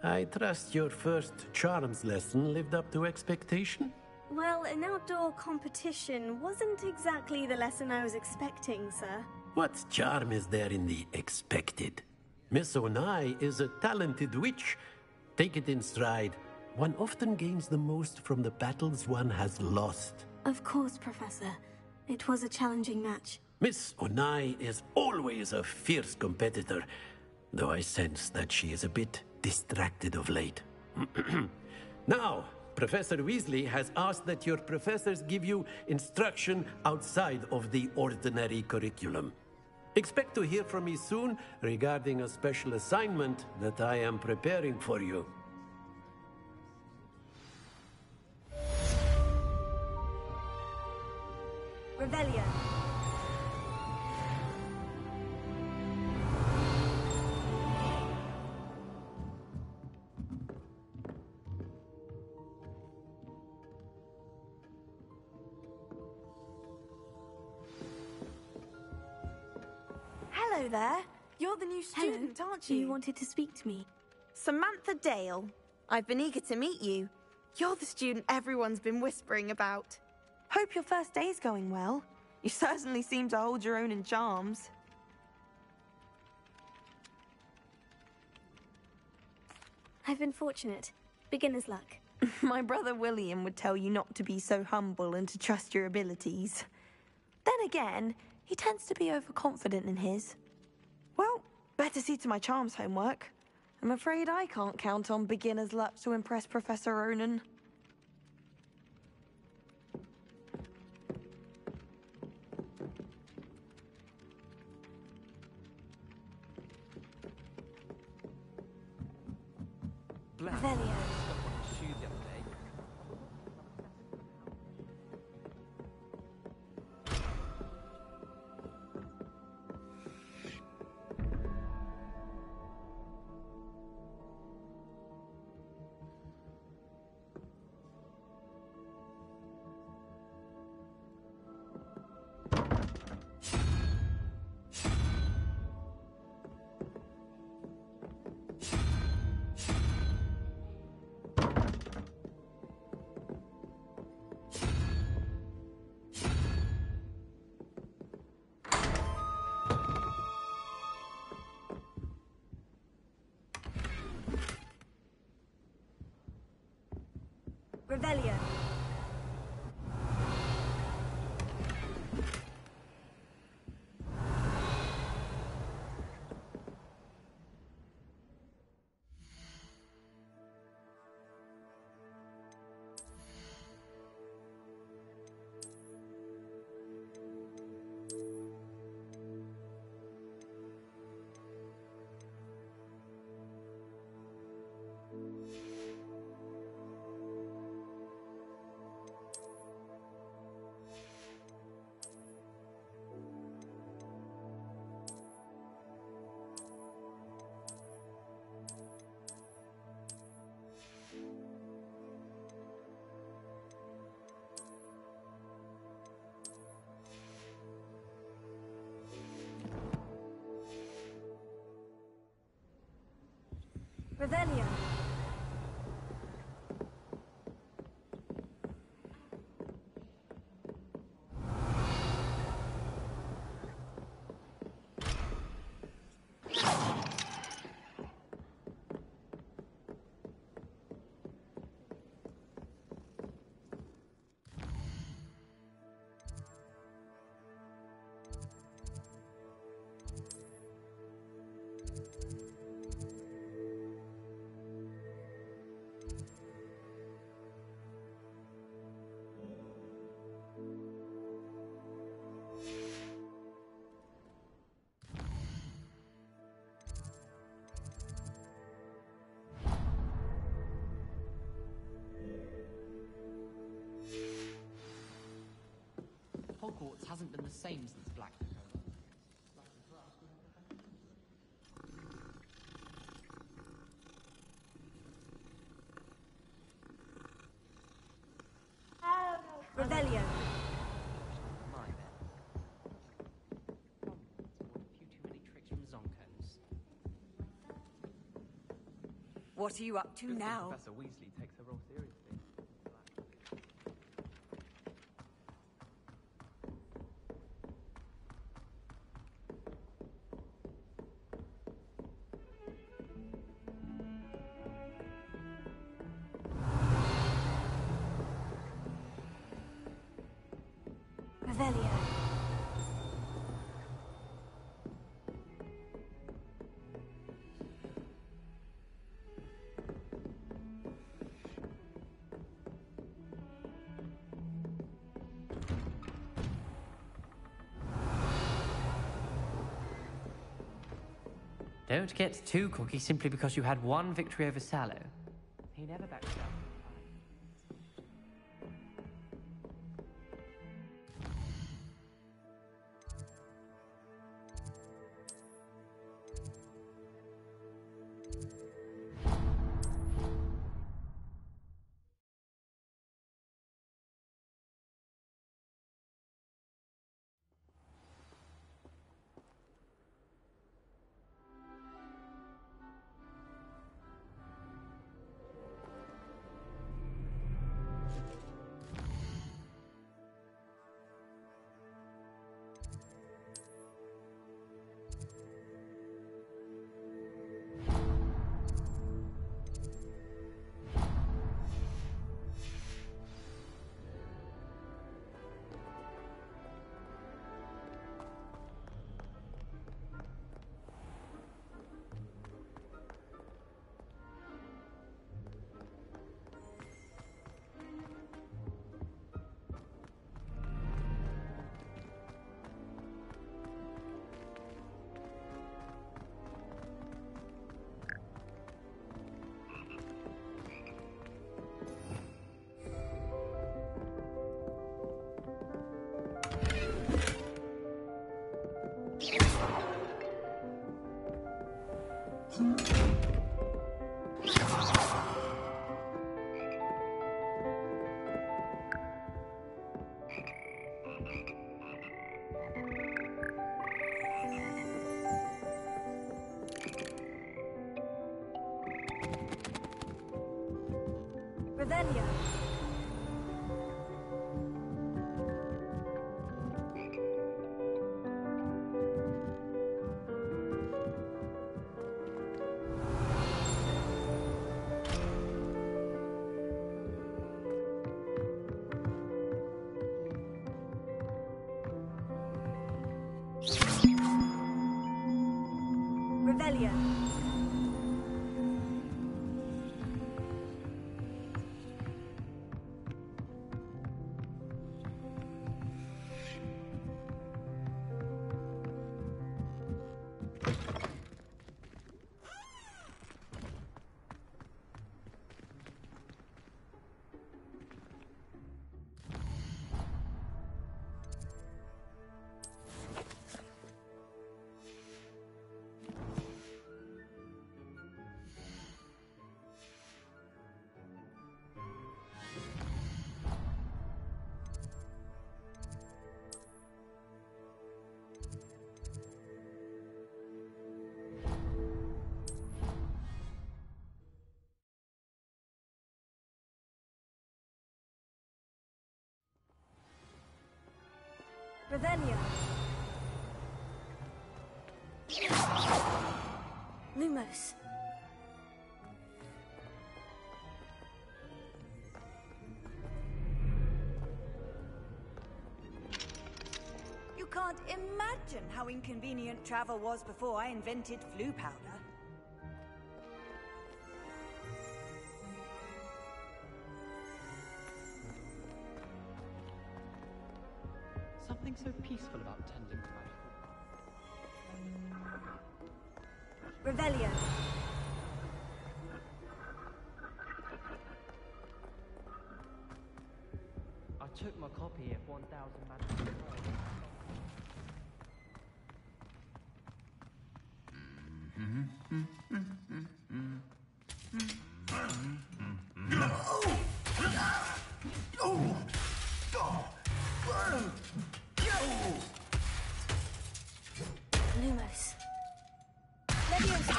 I trust your first charms lesson lived up to expectation? Well, an outdoor competition wasn't exactly the lesson I was expecting, sir. What charm is there in the expected? Miss Onai is a talented witch. Take it in stride. One often gains the most from the battles one has lost. Of course, Professor. It was a challenging match. Miss Onai is always a fierce competitor, though I sense that she is a bit distracted of late. Now, Professor Weasley has asked that your professors give you instruction outside of the ordinary curriculum. Expect to hear from me soon regarding a special assignment that I am preparing for you. Revelio. Hello there. You're the new student, aren't you? You wanted to speak to me. Samantha Dale. I've been eager to meet you. You're the student everyone's been whispering about. Hope your first day's going well. You certainly seem to hold your own in charms. I've been fortunate. Beginner's luck. My brother William would tell you not to be so humble and to trust your abilities. Then again, he tends to be overconfident in his. Well, better see to my charms homework. I'm afraid I can't count on beginner's luck to impress Professor Ronan. Revelio. Revelio. Revelio. hasn't been the same since Black took over. Revelio. My bad. A few too many tricks from Zonkos. What are you up to now? Professor Weasley takes her role seriously. Revelio. Don't get too cocky simply because you had one victory over Sallow. He never backed down. Revelio. Revelio. Revelio. Lumos. You can't imagine how inconvenient travel was before I invented flu powder. Something so peaceful about tending to magical. Revelio. I took my copy of 1000 Magical Pearls. Lumos. Leviosa!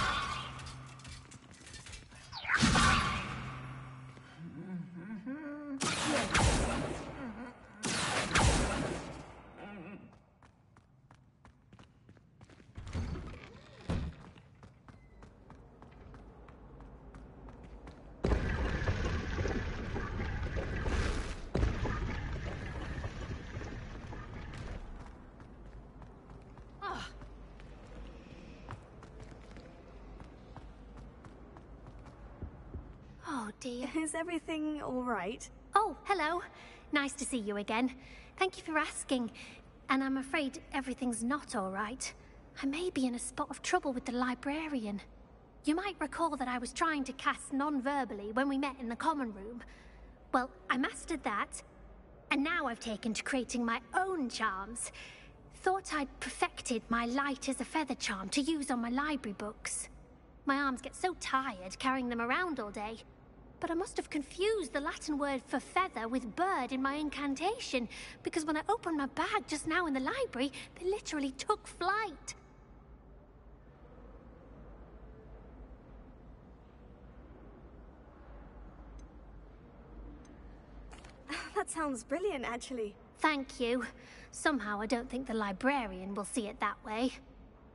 Oh dear. Is everything all right? Oh, hello. Nice to see you again. Thank you for asking. And I'm afraid everything's not all right. I may be in a spot of trouble with the librarian. You might recall that I was trying to cast non-verbally when we met in the common room. Well, I mastered that, and now I've taken to creating my own charms. Thought I'd perfected my light as a feather charm to use on my library books. My arms get so tired carrying them around all day. But I must have confused the Latin word for feather with bird in my incantation, because when I opened my bag just now in the library, they literally took flight. That sounds brilliant, actually. Thank you. Somehow I don't think the librarian will see it that way.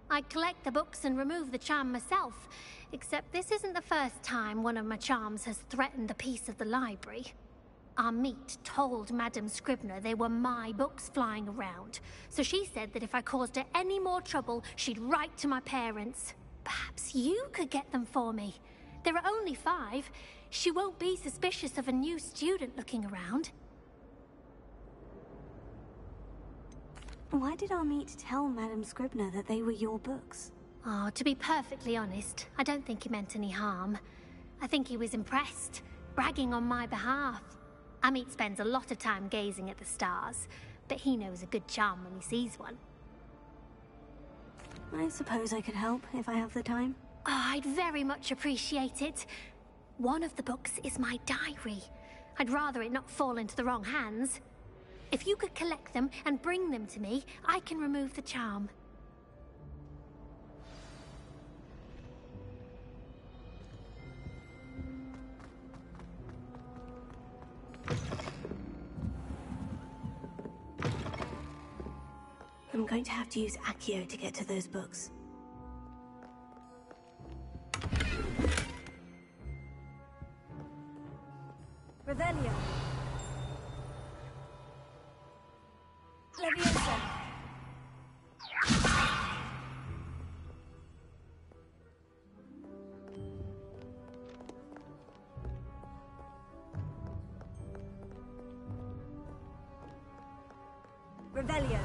I collect the books and remove the charm myself, except this isn't the first time one of my charms has threatened the peace of the library. Our meet told Madame Scribner they were my books flying around, so she said that if I caused her any more trouble, she'd write to my parents. Perhaps you could get them for me. There are only 5. She won't be suspicious of a new student looking around. Why did Amit tell Madame Scribner that they were your books? Oh, to be perfectly honest, I don't think he meant any harm. I think he was impressed, bragging on my behalf. Amit spends a lot of time gazing at the stars, but he knows a good charm when he sees one. I suppose I could help if I have the time. Oh, I'd very much appreciate it. One of the books is my diary. I'd rather it not fall into the wrong hands. If you could collect them and bring them to me, I can remove the charm. I'm going to have to use Accio to get to those books. Revelio. Leviosa. Revelio.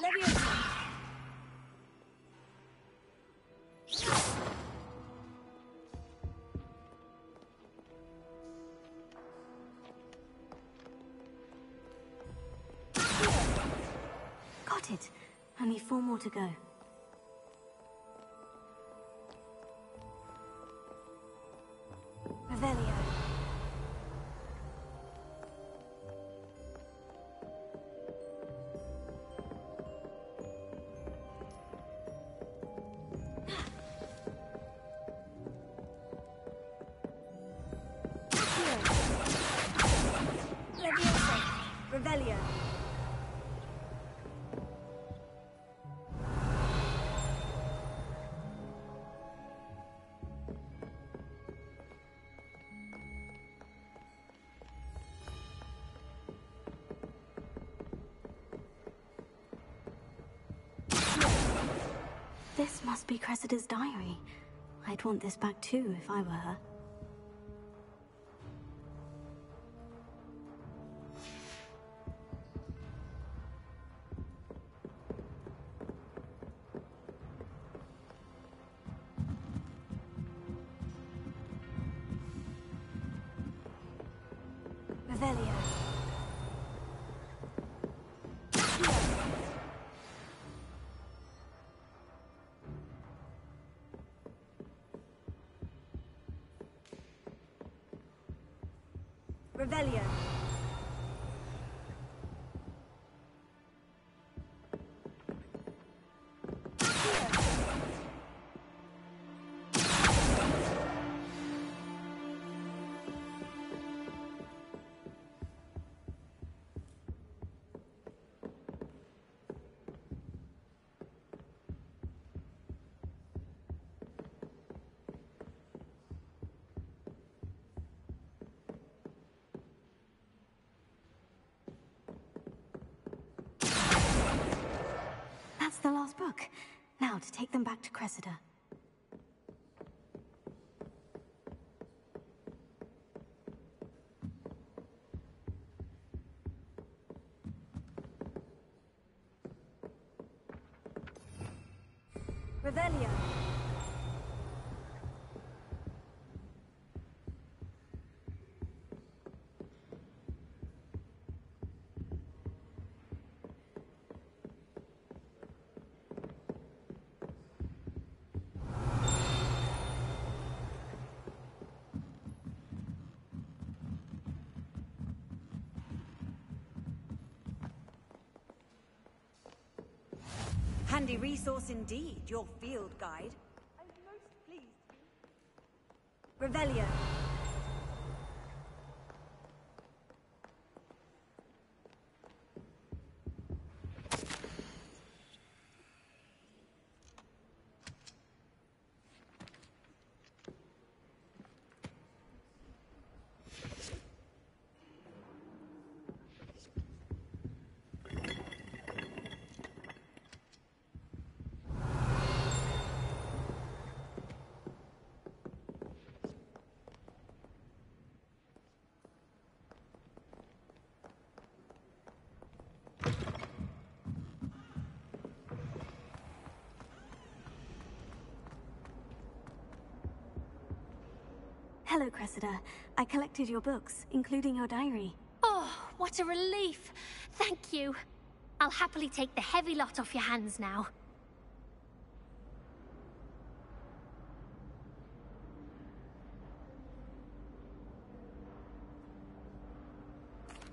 Leviosa. Got it. Only 4 more to go. Revelio. Leviosa. Revelio. This must be Cressida's diary. I'd want this back too if I were her. Revelio. Revelio. That's the last book. Now to take them back to Cressida. Revelio. Handy resource indeed, your field guide. I'm most pleased. Revelio. Hello, Cressida. I collected your books, including your diary. Oh, what a relief. Thank you. I'll happily take the heavy lot off your hands now.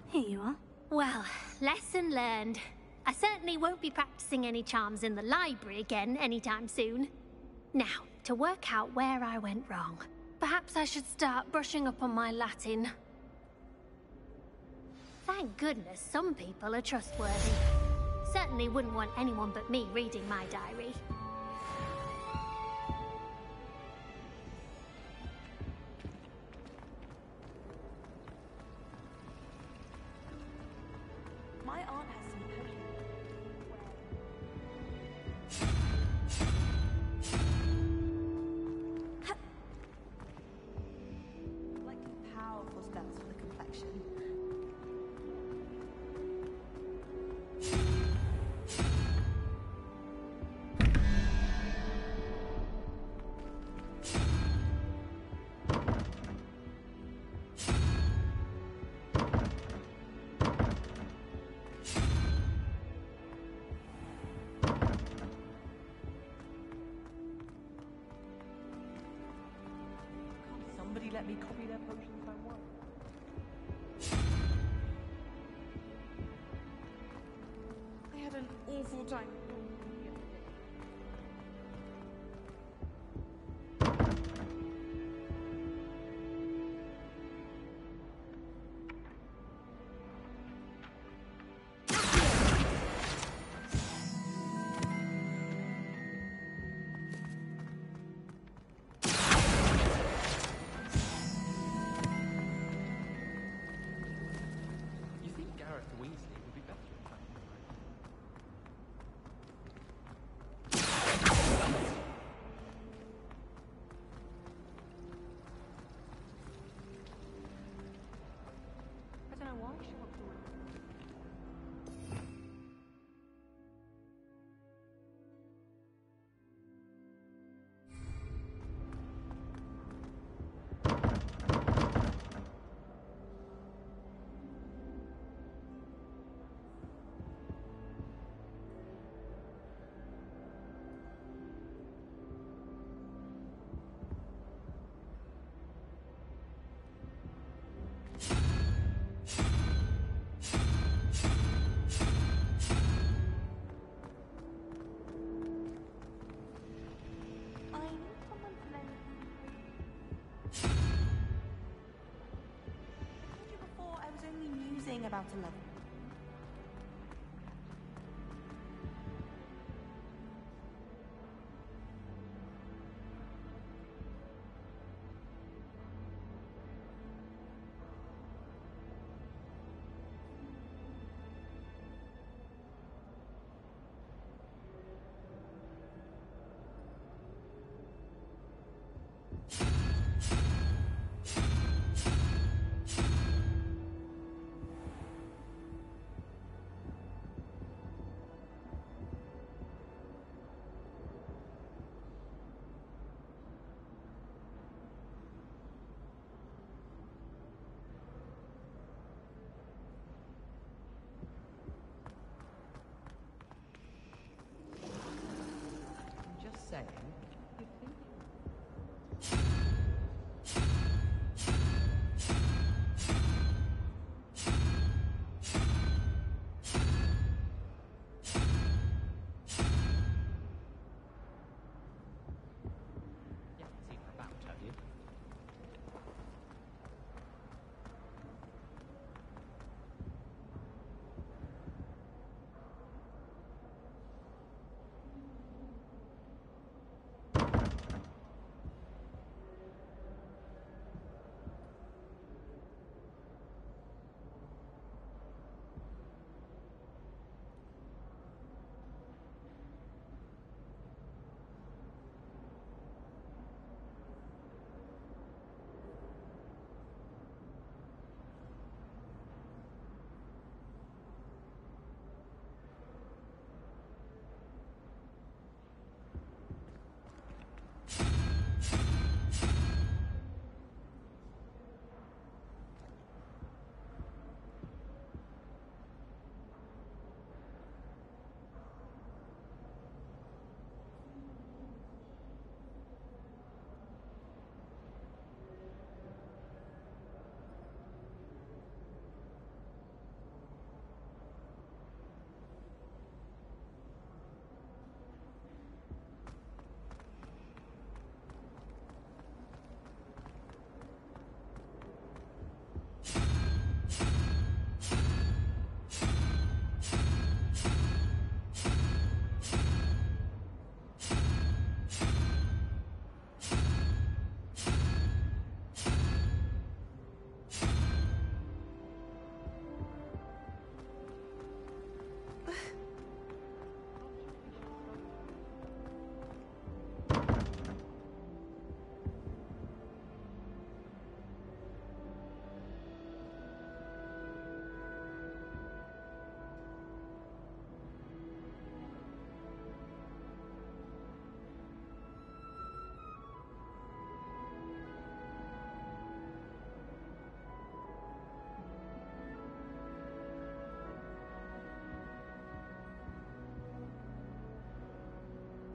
Here you are. Well, lesson learned. I certainly won't be practicing any charms in the library again anytime soon. Now, to work out where I went wrong. Perhaps I should start brushing up on my Latin. Thank goodness some people are trustworthy. Certainly wouldn't want anyone but me reading my diary. My aunt has some potions. Like powerful spells for the complexion. Somebody let me copy their potions if I want. I had an awful time. about 11. Just saying.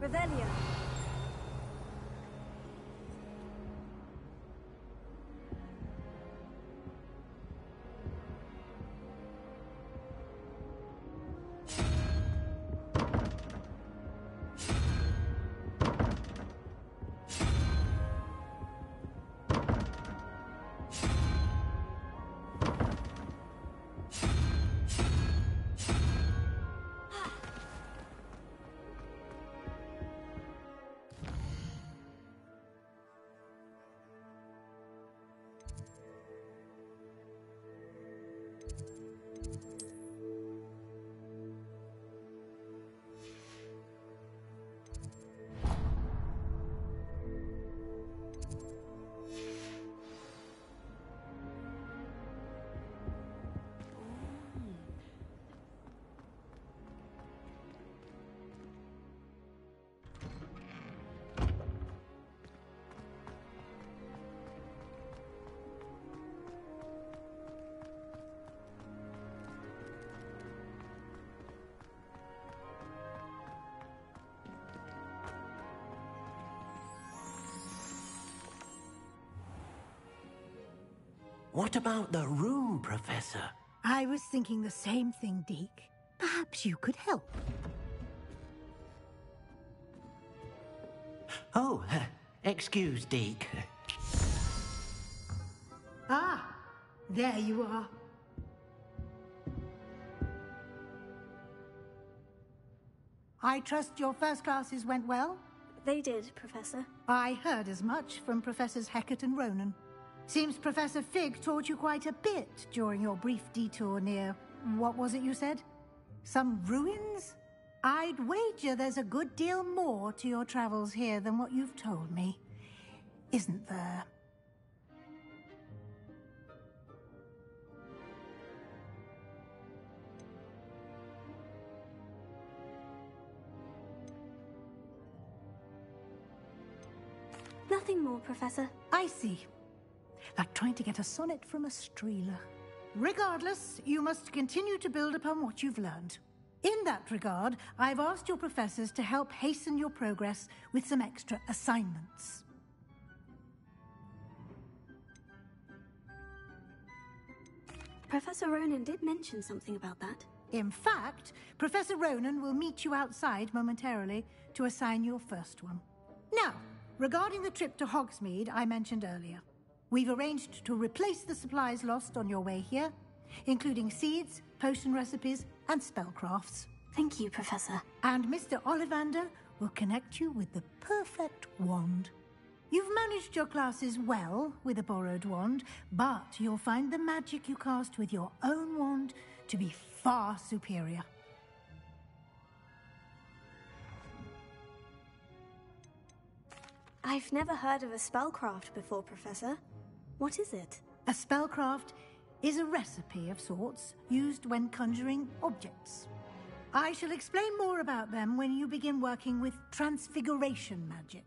Revelio. What about the room, Professor? I was thinking the same thing, Deke. Perhaps you could help. Oh, excuse, Deke. Ah, there you are. I trust your first classes went well? They did, Professor. I heard as much from Professors Hecat and Ronan. Seems Professor Fig taught you quite a bit during your brief detour near... what was it you said? Some ruins? I'd wager there's a good deal more to your travels here than what you've told me. Isn't there? Nothing more, Professor. I see. Like trying to get a sonnet from a streeler. Regardless, you must continue to build upon what you've learned. In that regard, I've asked your professors to help hasten your progress with some extra assignments. Professor Ronan did mention something about that. In fact, Professor Ronan will meet you outside momentarily to assign your first one. Now, regarding the trip to Hogsmeade I mentioned earlier, we've arranged to replace the supplies lost on your way here, including seeds, potion recipes, and spellcrafts. Thank you, Professor. And Mr. Ollivander will connect you with the perfect wand. You've managed your classes well with a borrowed wand, but you'll find the magic you cast with your own wand to be far superior. I've never heard of a spellcraft before, Professor. What is it? A spellcraft is a recipe of sorts used when conjuring objects. I shall explain more about them when you begin working with transfiguration magic.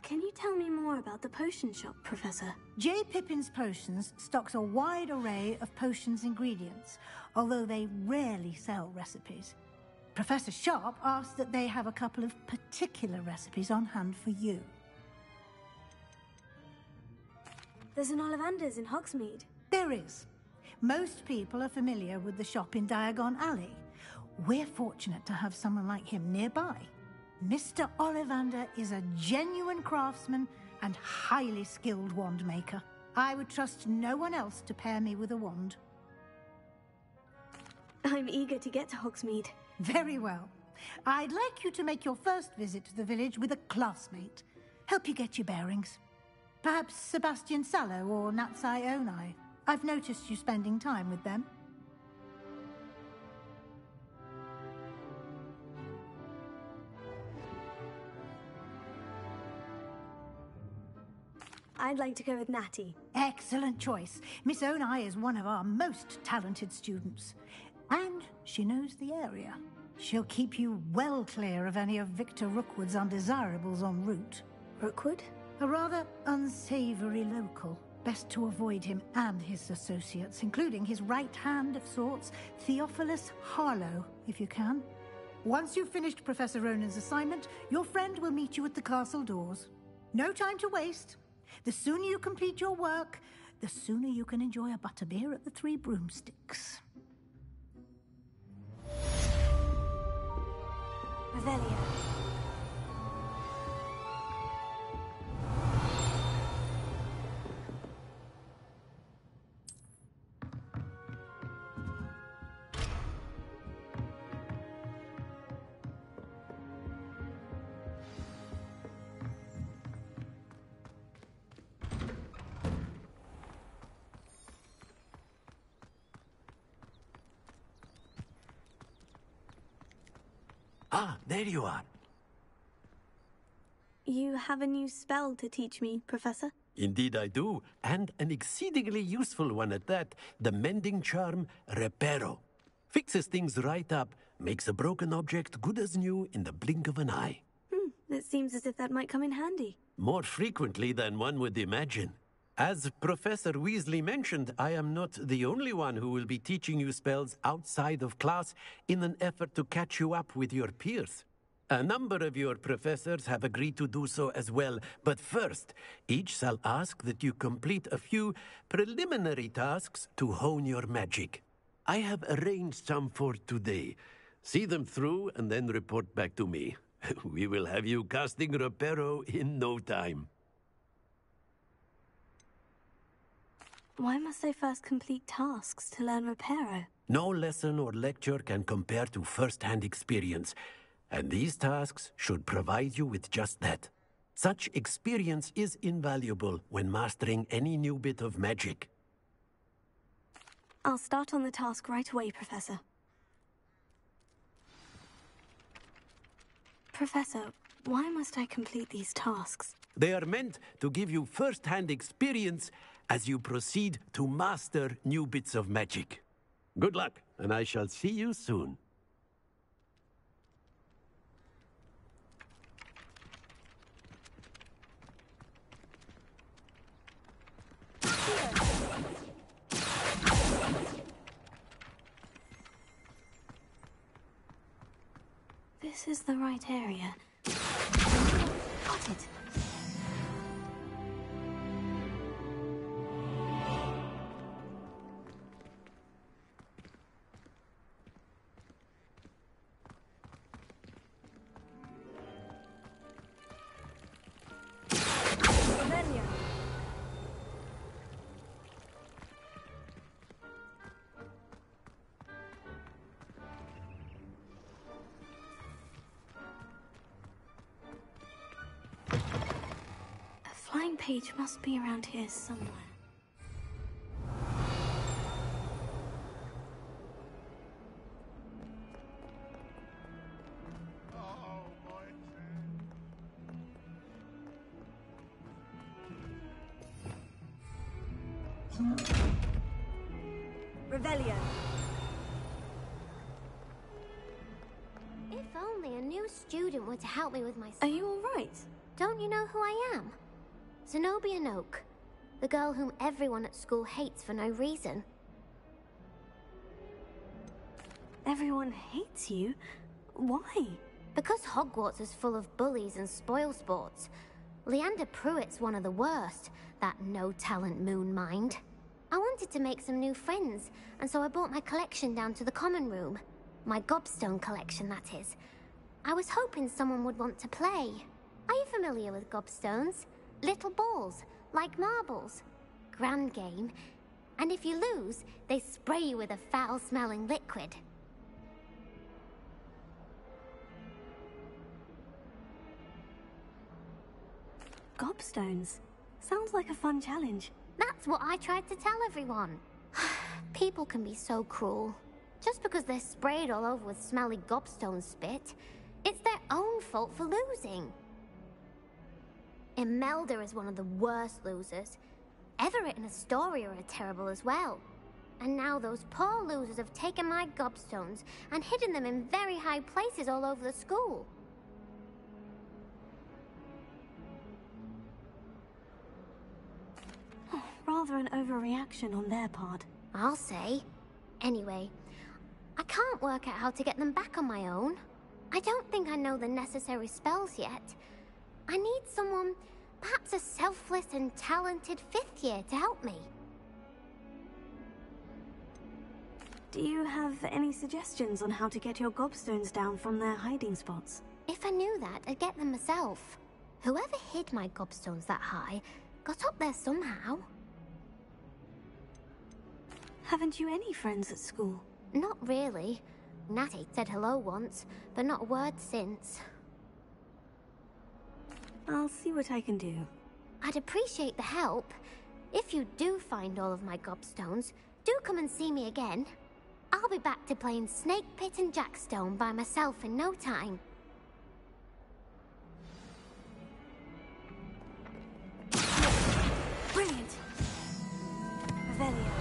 Can you tell me more about the potion shop, Professor? J. Pippin's Potions stocks a wide array of potions ingredients, although they rarely sell recipes. Professor Sharp asked that they have a couple of particular recipes on hand for you. There's an Ollivander's in Hogsmeade. There is. Most people are familiar with the shop in Diagon Alley. We're fortunate to have someone like him nearby. Mr. Ollivander is a genuine craftsman and highly skilled wand maker. I would trust no one else to pair me with a wand. I'm eager to get to Hogsmeade. Very well. I'd like you to make your first visit to the village with a classmate. Help you get your bearings. Perhaps Sebastian Sallow or Natsai Onai. I've noticed you spending time with them. I'd like to go with Natty. Excellent choice. Miss Onai is one of our most talented students. And she knows the area. She'll keep you well clear of any of Victor Rookwood's undesirables en route. Rookwood? A rather unsavory local. Best to avoid him and his associates, including his right hand of sorts, Theophilus Harlow, if you can. Once you've finished Professor Ronan's assignment, your friend will meet you at the castle doors. No time to waste. The sooner you complete your work, the sooner you can enjoy a butterbeer at the Three Broomsticks. Revelia. Ah, there you are. You have a new spell to teach me, Professor? Indeed I do, and an exceedingly useful one at that. The mending charm, Reparo. Fixes things right up, makes a broken object good as new in the blink of an eye. It seems as if that might come in handy. More frequently than one would imagine. As Professor Weasley mentioned, I am not the only one who will be teaching you spells outside of class in an effort to catch you up with your peers. A number of your professors have agreed to do so as well, but first, each shall ask that you complete a few preliminary tasks to hone your magic. I have arranged some for today. See them through and then report back to me. We will have you casting Reparo in no time. Why must I first complete tasks to learn Reparo? No lesson or lecture can compare to first-hand experience, and these tasks should provide you with just that. Such experience is invaluable when mastering any new bit of magic. I'll start on the task right away, Professor. Professor, why must I complete these tasks? They are meant to give you first-hand experience as you proceed to master new bits of magic. Good luck, and I shall see you soon. This is the right area. Got it. Flying page must be around here somewhere. Revelio. If only a new student were to help me with my... Are you all right? Don't you know who I am? Zenobia Noak, the girl whom everyone at school hates for no reason. Everyone hates you? Why? Because Hogwarts is full of bullies and spoilsports. Leander Pruitt's one of the worst, that no-talent moon mind. I wanted to make some new friends, and so I brought my collection down to the common room. My gobstone collection, that is. I was hoping someone would want to play. Are you familiar with gobstones? Little balls, like marbles. Grand game. And if you lose, they spray you with a foul-smelling liquid. Gobstones. Sounds like a fun challenge. That's what I tried to tell everyone. People can be so cruel. Just because they're sprayed all over with smelly gobstone spit, it's their own fault for losing. Imelda is one of the worst losers. Everett and Astoria are terrible as well. And now those poor losers have taken my gobstones and hidden them in very high places all over the school. Rather an overreaction on their part. I'll say. Anyway, I can't work out how to get them back on my own. I don't think I know the necessary spells yet. I need someone, perhaps a selfless and talented 5th year to help me. Do you have any suggestions on how to get your gobstones down from their hiding spots? If I knew that, I'd get them myself. Whoever hid my gobstones that high got up there somehow. Haven't you any friends at school? Not really. Natty said hello once, but not a word since. I'll see what I can do. I'd appreciate the help. If you do find all of my gobstones, do come and see me again. I'll be back to playing Snake Pit and Jackstone by myself in no time. Brilliant! Revelio.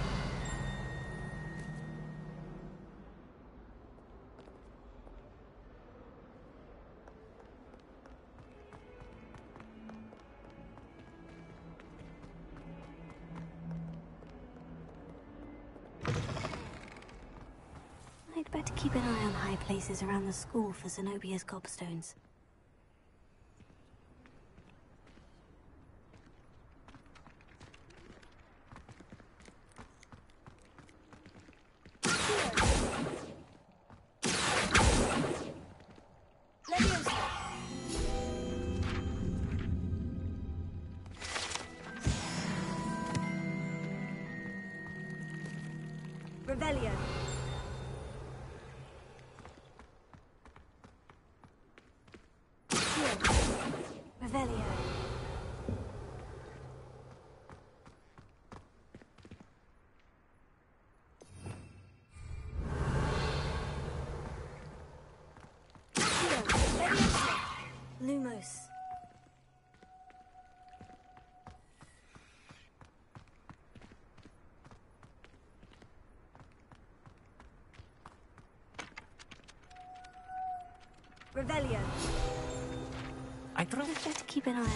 I'd better keep an eye on high places around the school for Zenobia's gobstones. Revelio. Revelio. Lumos. Revelio. I thought I'd better keep an eye on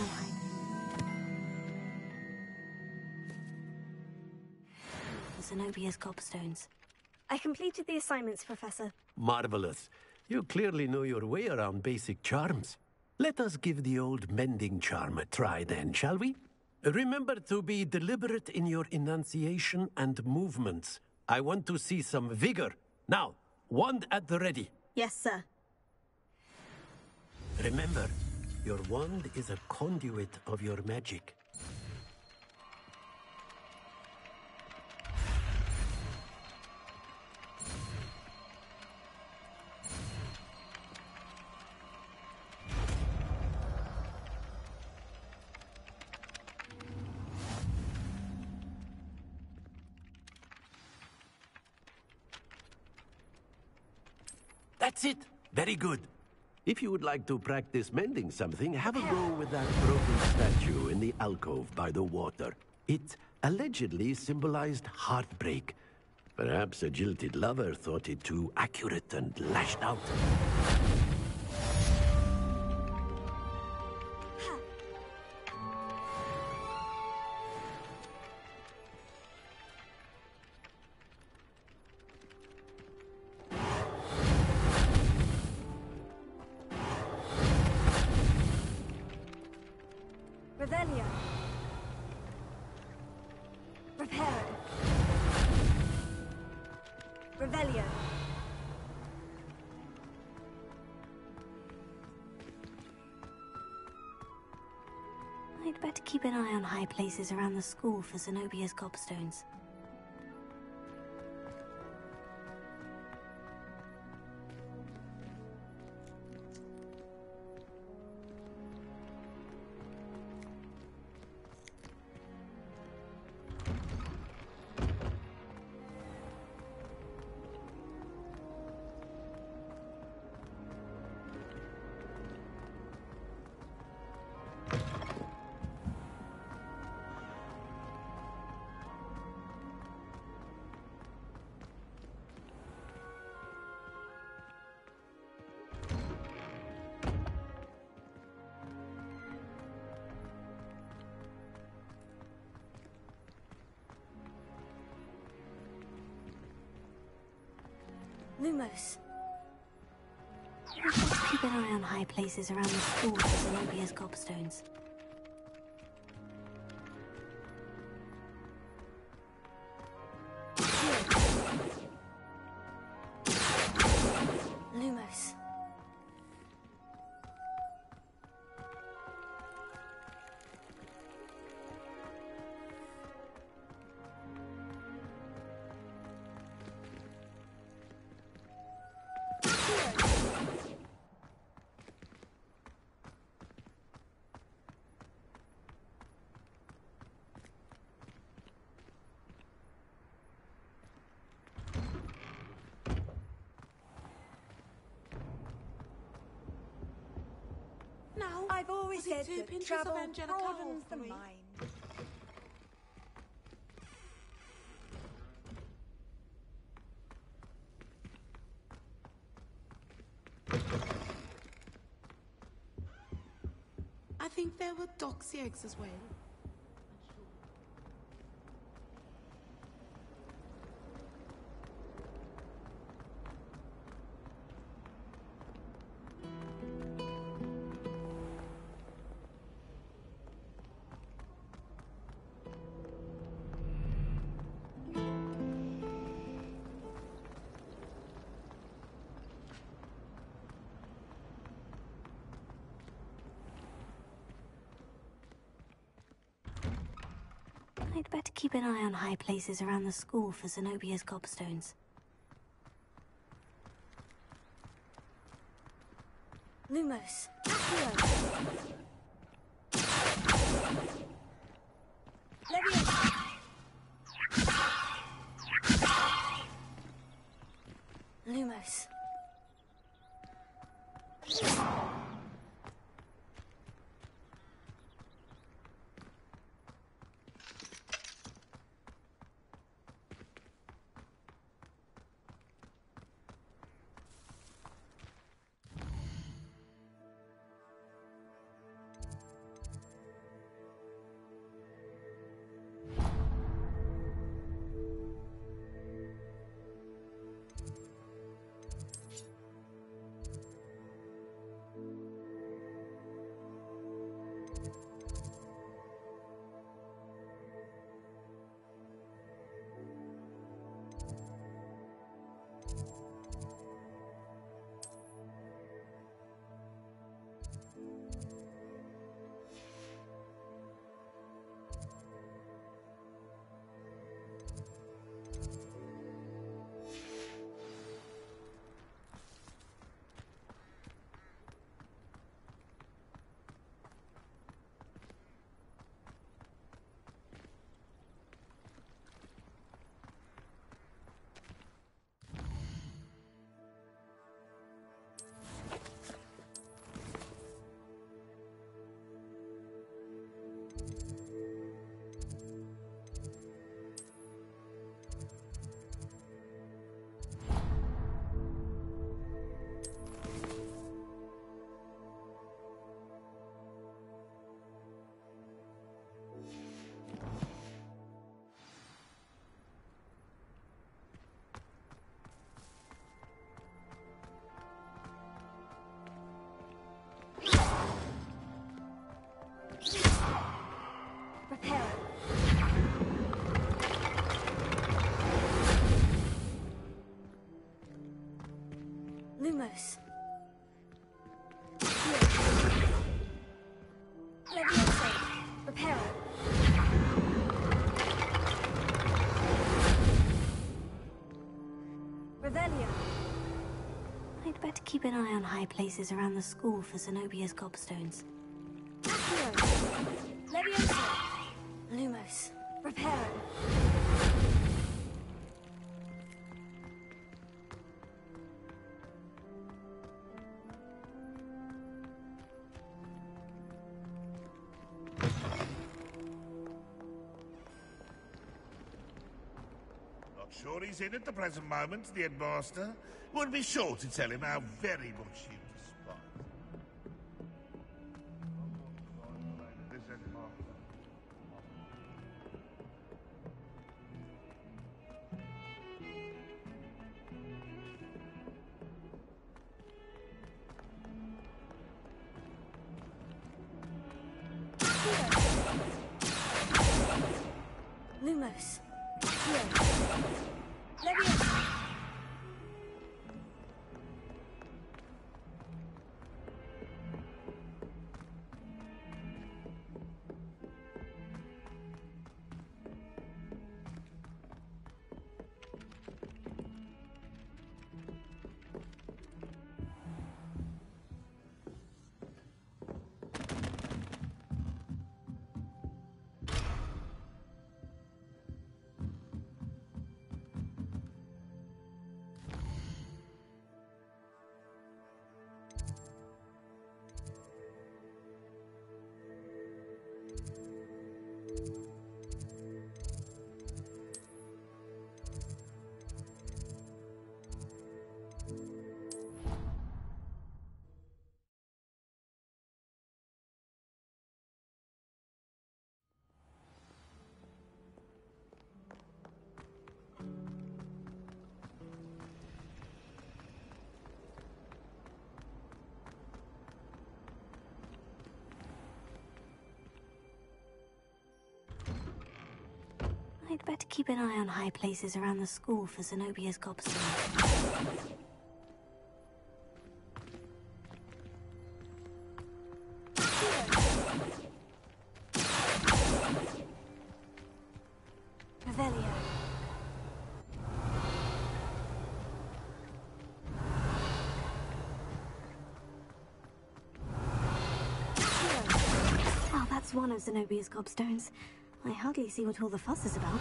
Zenobia's gobstones. I completed the assignments, Professor. Marvelous. You clearly know your way around basic charms. Let us give the old mending charm a try then, shall we? Remember to be deliberate in your enunciation and movements. I want to see some vigor. Now, wand at the ready. Yes, sir. Remember, your wand is a conduit of your magic. That's it. Very good. If you would like to practice mending something, have a go with that broken statue in the alcove by the water. It allegedly symbolized heartbreak. Perhaps a jilted lover thought it too accurate and lashed out. Revelio. Reparo. Revelio. I'd better keep an eye on high places around the school for Zenobia's gobstones. Lumos. Keep an eye on high places around the school for Zenobia's gobstones. Lumos. No, I've always said two that pinches travel of angelica broadens the or three? mind. I think there were doxy eggs as well. I'd better keep an eye on high places around the school for Zenobia's gobstones. Lumos. Accio. Leviosa. Lumos. Prepare. Lumos. Leviosa. Prepare. Revelio. I'd better keep an eye on high places around the school for Zenobia's gobstones. Accio. Leviosa. Lumos. Prepare. Not sure he's in at the present moment, the headmaster. Would be sure to tell him how very much you despise. This headmaster. Lumos. Accio. Leviosa. I'd better keep an eye on high places around the school for Zenobia's gobstones. Revelio. that's one of Zenobia's gobstones. I hardly see what all the fuss is about.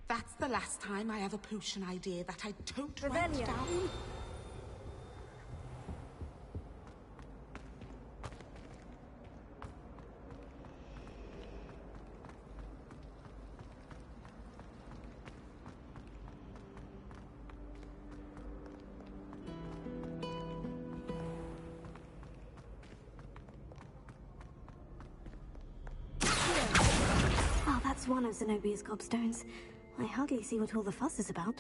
That's the last time I have a potion idea that I don't write Revelio. down. Well, that's one of Zenobia's gobstones. I hardly see what all the fuss is about.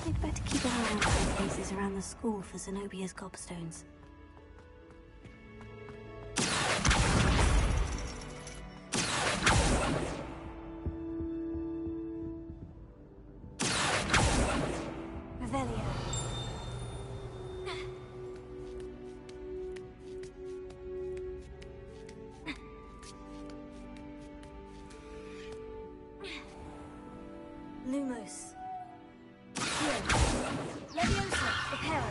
I'd better keep an eye on high places around the school for Zenobia's gobstones. Revelio. Lumos. Leviosa, Reparo.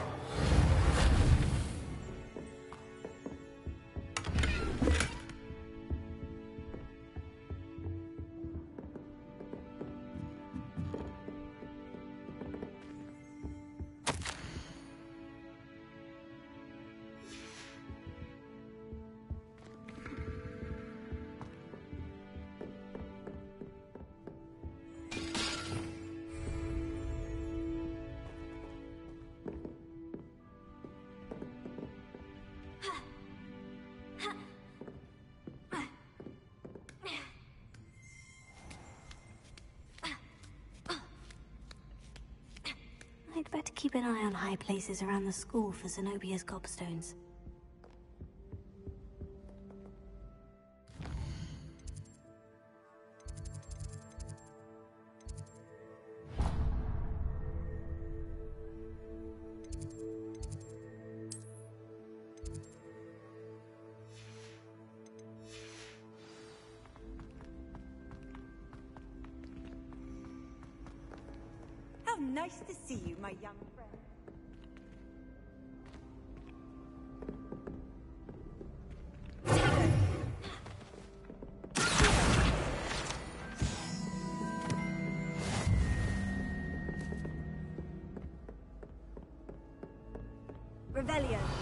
I'd better keep an eye on high places around the school for Zenobia's gobstones. nice to see you, my young friend. Revelio.